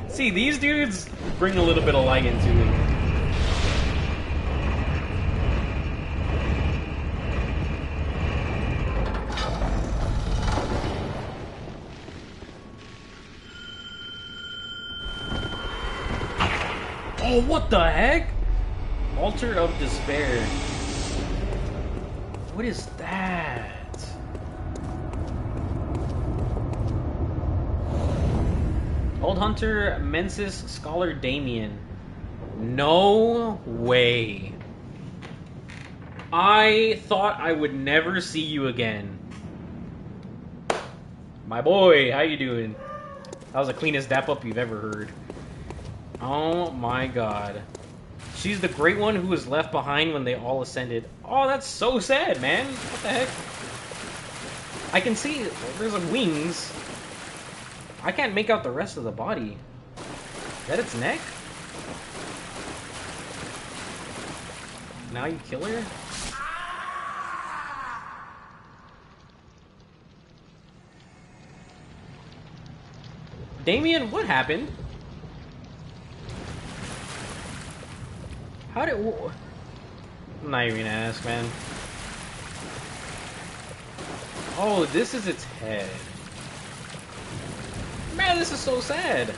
See, these dudes bring a little bit of light into it. Oh, what the heck? Altar of Despair. What is that? Old Hunter, Mensis, Scholar Damien. No way. I thought I would never see you again. My boy, how you doing? That was the cleanest dap up you've ever heard. Oh my god. She's the great one who was left behind when they all ascended. Oh, that's so sad, man. What the heck? I can see there's wings. I can't make out the rest of the body. Is that its neck? Now you kill her? Damien, what happened? How did... I'm not even gonna ask, man. Oh, this is its head. Man, this is so sad.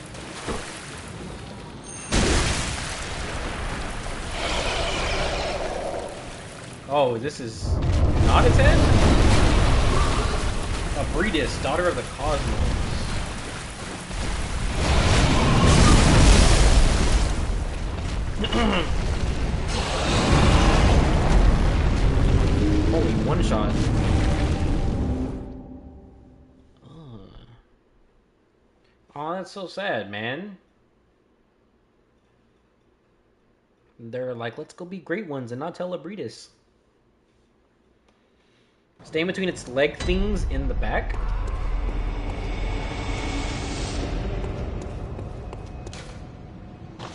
Oh, this is not its head? Abretus, daughter of the cosmos. Holy one shot. Oh, that's so sad, man. They're like, let's go be great ones and not tell Abretus. Stay in between its leg things in the back.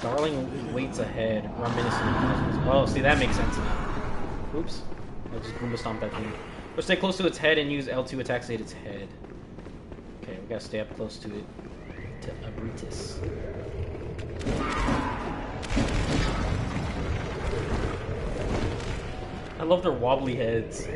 Darling waits ahead. Reminiscent. Oh, see, that makes sense now. Oops. I just Goomba stomped that thing. Or stay close to its head and use L2 attacks to hit its head. Okay, we gotta stay up close to it. To Abretus. I love their wobbly heads.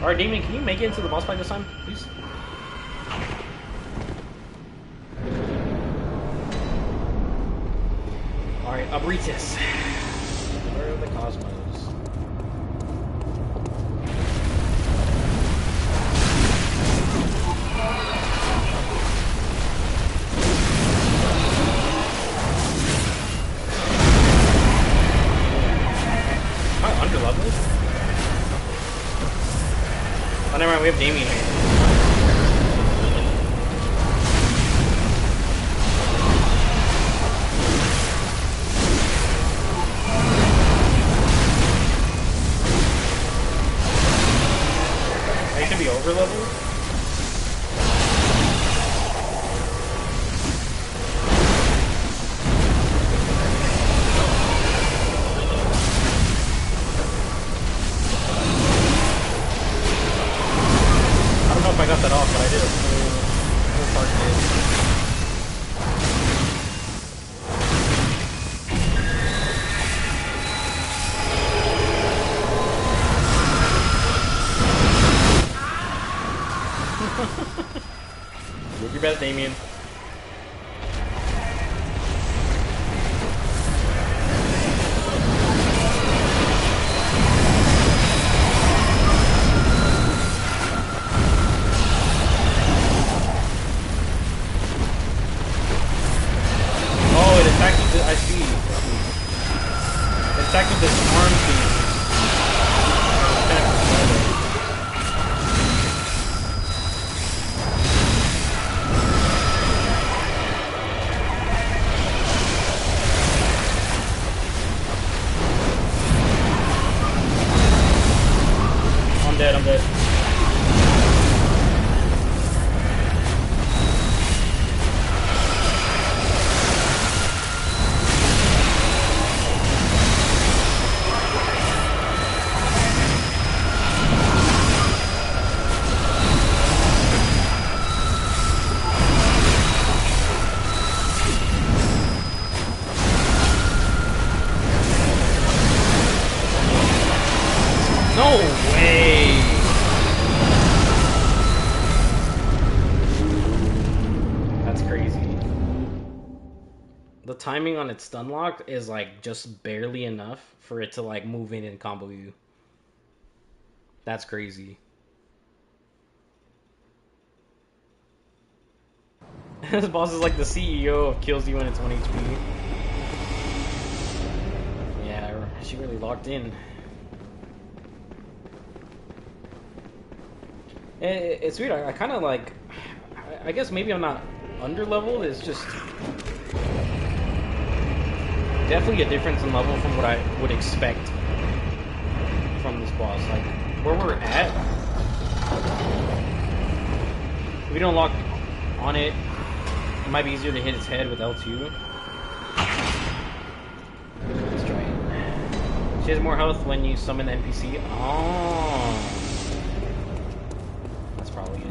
Alright, Damien, can you make it into the boss fight this time, please? Alright, Abretus. Where are the cosmos? Am I underleveled? Oh, never mind, we have Damien here. They should be over leveled. I got that off, but I did a full part hit. Move your best, Damien. I see. It's attacked with this arm thing. I'm dead, I'm dead. No way! That's crazy. The timing on its stun lock is like just barely enough for it to like move in and combo you. That's crazy. This boss is like the CEO of kills you when it's 1 HP. Yeah, she really locked in. It's weird. I kind of like. I guess maybe I'm not underleveled. It's just definitely a difference in level from what I would expect from this boss. Like where we're at, if we don't lock on it, it might be easier to hit its head with L2. Let's try it. She has more health when you summon the NPC. Oh. Probably it.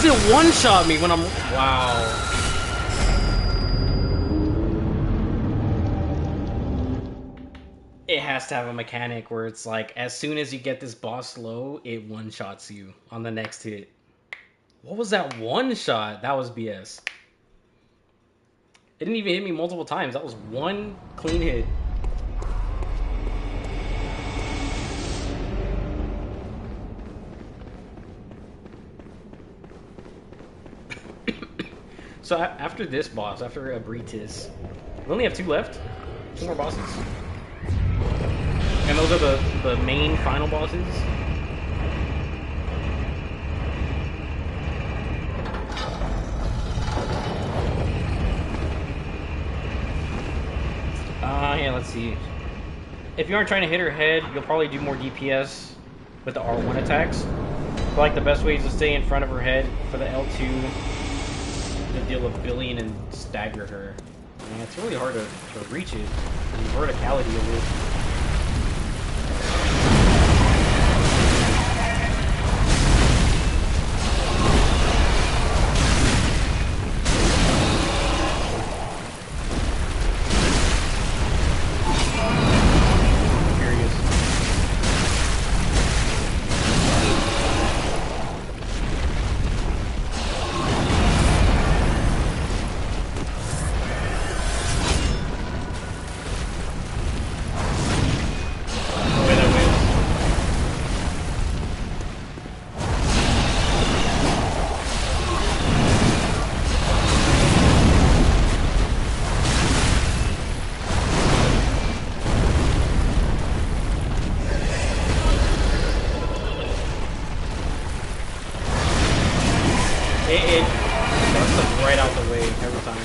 it one-shot me when I'm... Wow. It has to have a mechanic where it's like, as soon as you get this boss low, it one-shots you on the next hit. What was that one-shot? That was BS. It didn't even hit me multiple times. That was one clean hit. So after this boss, after Abritus, we only have 2 left. 2 more bosses. And those are the main final bosses. Yeah, let's see. If you aren't trying to hit her head, you'll probably do more DPS with the R1 attacks. But like the best way is to stay in front of her head for the L2 to deal a billion and stagger her. And it's really hard to reach it. The verticality of it. It starts them right out the way every time.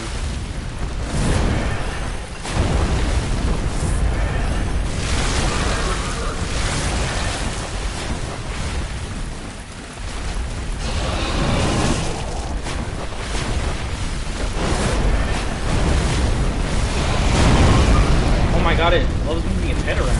Oh my god, it loves moving its head around.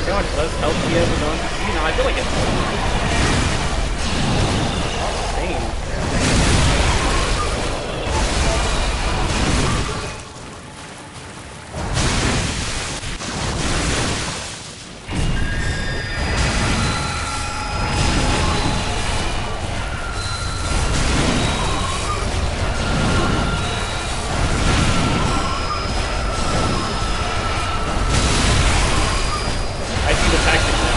How much less health he has on PC? No, I feel like it's insane. I see the tactics now.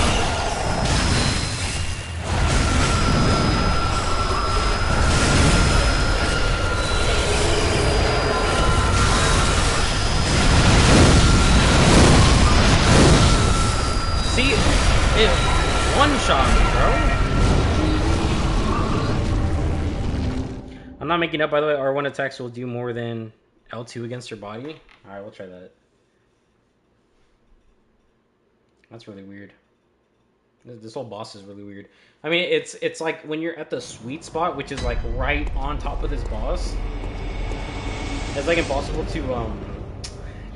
See, it one-shot me, bro. I'm not making up, by the way. R1 attacks will do more than L2 against your body. Alright, we'll try that. That's really weird. This whole boss is really weird. I mean, it's like when you're at the sweet spot, which is like right on top of this boss. It's like impossible to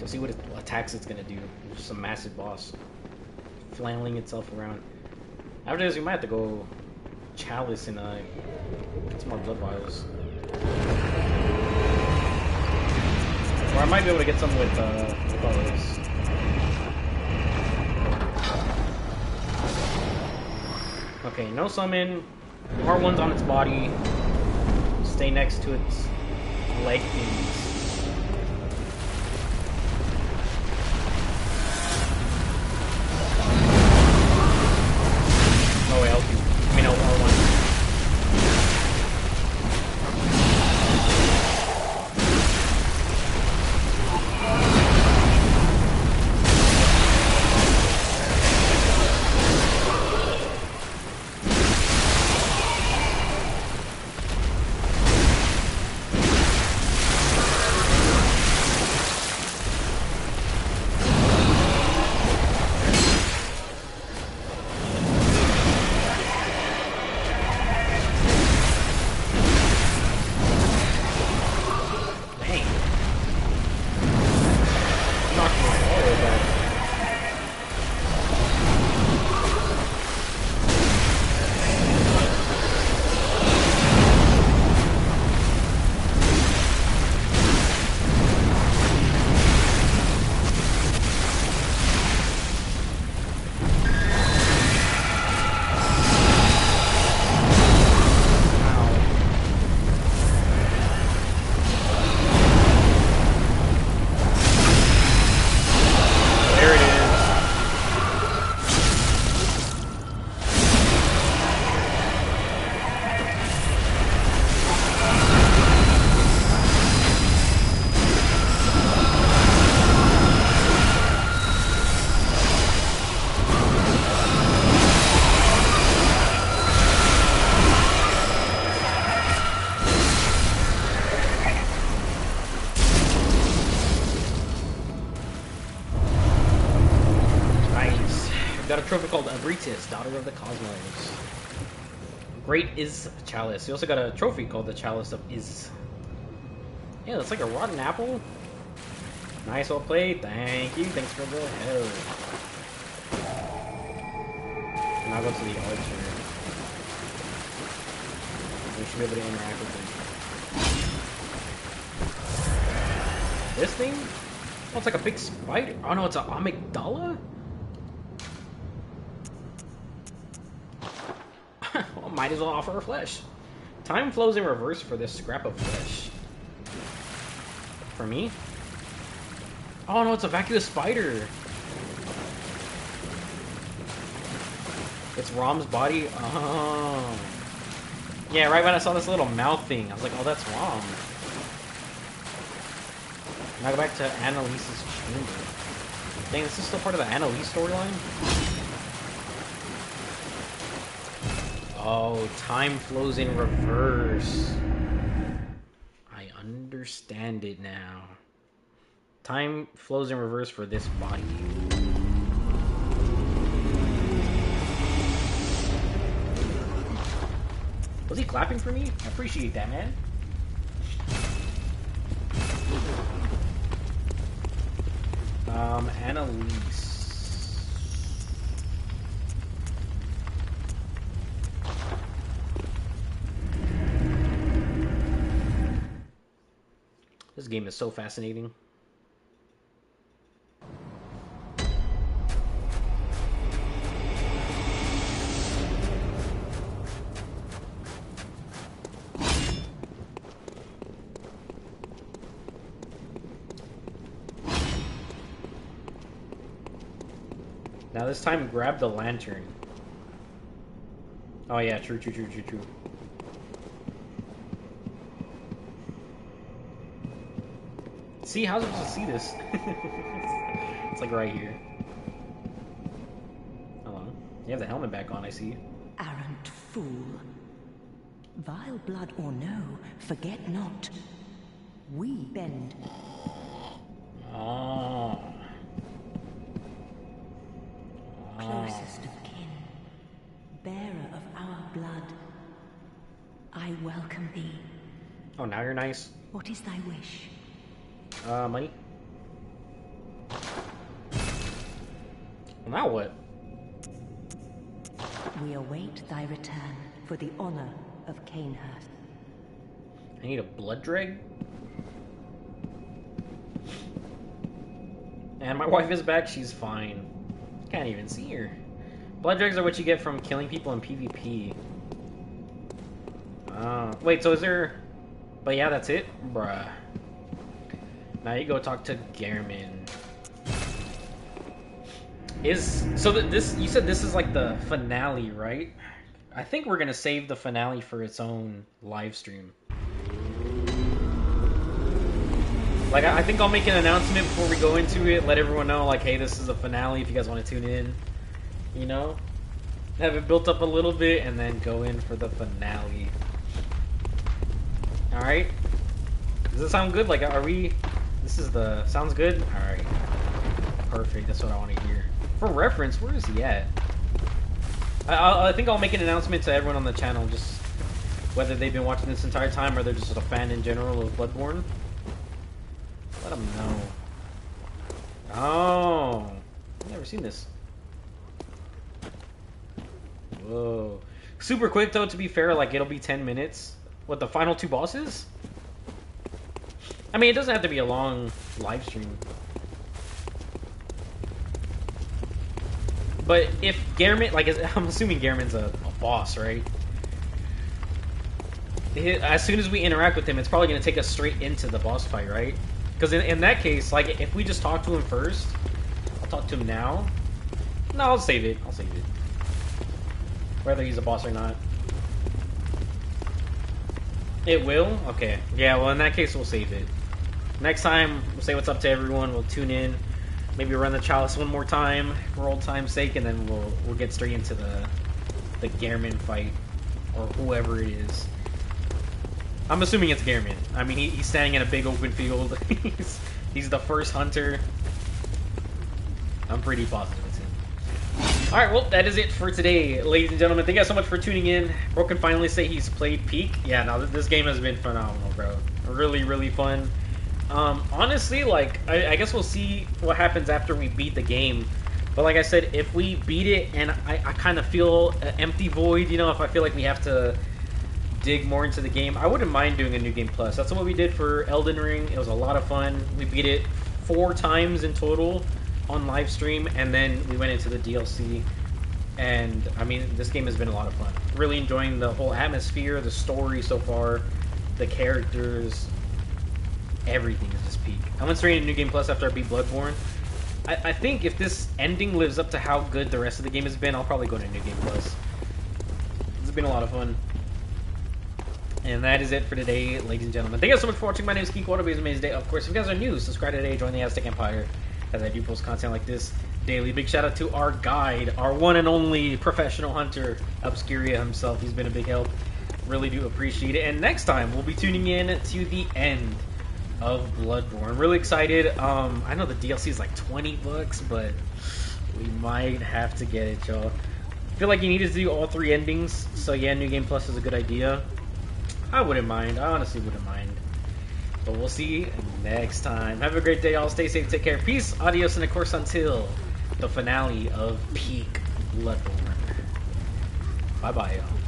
see what attacks it's gonna do. It's just a massive boss, flailing itself around. After this, we might have to go Chalice and get some more blood vials. Or I might be able to get some with all this. Okay, no summon. R1's on its body. Stay next to its leg things. Oh wait, L2. I mean R1. got a trophy called Abritis, Daughter of the Cosmos. Great Is Chalice. You also got a trophy called the Chalice of Is. Yeah, that's like a rotten apple. Nice, well played. Thank you. Thanks for the help. And I'll go to the altar. We should be able to interact with it. This thing? Oh, it's like a big spider. Oh no, it's an amygdala? Well, might as well offer her flesh. Time flows in reverse for this scrap of flesh. For me? Oh no, it's a vacuous spider. It's Rom's body. Oh. Yeah, right when I saw this little mouth thing, I was like, oh, that's Rom. Now go back to Annalise's chamber. Dang, this is still part of the Annalise storyline? Oh, time flows in reverse. I understand it now. Time flows in reverse for this body. Was he clapping for me? I appreciate that, man. Annalise. This game is so fascinating. Now this time, grab the lantern. Oh yeah, true. See, how's I supposed to see this? It's like right here. Hello. You have the helmet back on, I see. Arrant fool. Vile blood or no, forget not. We bend. Oh. Closest of kin, bearer of our blood, I welcome thee. Oh, now you're nice. What is thy wish? Money. Well, now what? We await thy return for the honor of Canehurst. I need a blood drag? And my wife is back, she's fine. Can't even see her. Blood dregs are what you get from killing people in PvP. Wait, so is there... But yeah, that's it? Bruh. Now you go talk to Gehrman. So this... You said this is like the finale, right? I think we're gonna save the finale for its own live stream. Like, I think I'll make an announcement before we go into it, let everyone know, like, hey, this is the finale if you guys want to tune in, you know? Have it built up a little bit, and then go in for the finale. Alright? Does it sound good? Like, are we... This is the... Sounds good? Alright. Perfect, that's what I want to hear. For reference, where is he at? I think I'll make an announcement to everyone on the channel, just whether they've been watching this entire time or they're just a fan in general of Bloodborne. Let them know. Oh, I've never seen this. Whoa. Super quick though, to be fair, like it'll be 10 minutes. What, the final two bosses? I mean, it doesn't have to be a long live stream. But if Gehrman, like, I'm assuming Gehrman's a boss, right? As soon as we interact with him, it's probably going to take us straight into the boss fight, right? Because in that case, like, if we just talk to him first, I'll talk to him now. No, I'll save it. I'll save it. Whether he's a boss or not. It will? Okay. Yeah, well, in that case, we'll save it. Next time, we'll say what's up to everyone. We'll tune in. Maybe run the chalice one more time for old time's sake, and then we'll get straight into the Gehrman fight, or whoever it is. I'm assuming it's Gehrman. I mean, he's standing in a big open field. he's the first hunter. I'm pretty positive it's him. Alright, well, that is it for today, ladies and gentlemen. Thank you guys so much for tuning in. Bro can finally say he's played Peak. Yeah, no, this game has been phenomenal, bro. Really, really fun. Honestly, like, I guess we'll see what happens after we beat the game. But like I said, if we beat it and I kind of feel an empty void, you know, if I feel like we have to dig more into the game, I wouldn't mind doing a New Game Plus. That's what we did for Elden Ring. It was a lot of fun. We beat it 4 times in total on live stream, and then we went into the DLC. And I mean, this game has been a lot of fun. Really enjoying the whole atmosphere, the story so far, the characters, everything is just peak. I'm gonna start a New Game Plus after I beat Bloodborne. I think if this ending lives up to how good the rest of the game has been, I'll probably go to New Game Plus. It's been a lot of fun. And that is it for today, ladies and gentlemen. Thank you guys so much for watching. My name is King Quad. Amazing day. Of course, if you guys are new, subscribe today. Join the Aztec Empire, as I do post content like this daily. Big shout out to our guide, our one and only professional hunter, Obscuria himself. He's been a big help. Really do appreciate it. And next time, we'll be tuning in to the end of Bloodborne. I'm really excited. I know the DLC is like $20, but we might have to get it, y'all. I feel like you need to do all 3 endings, so yeah, New Game Plus is a good idea. I wouldn't mind. I honestly wouldn't mind. But we'll see next time. Have a great day, y'all. Stay safe, take care. Peace, adios, and of course, until the finale of Peak Bloodborne. Bye-bye, y'all.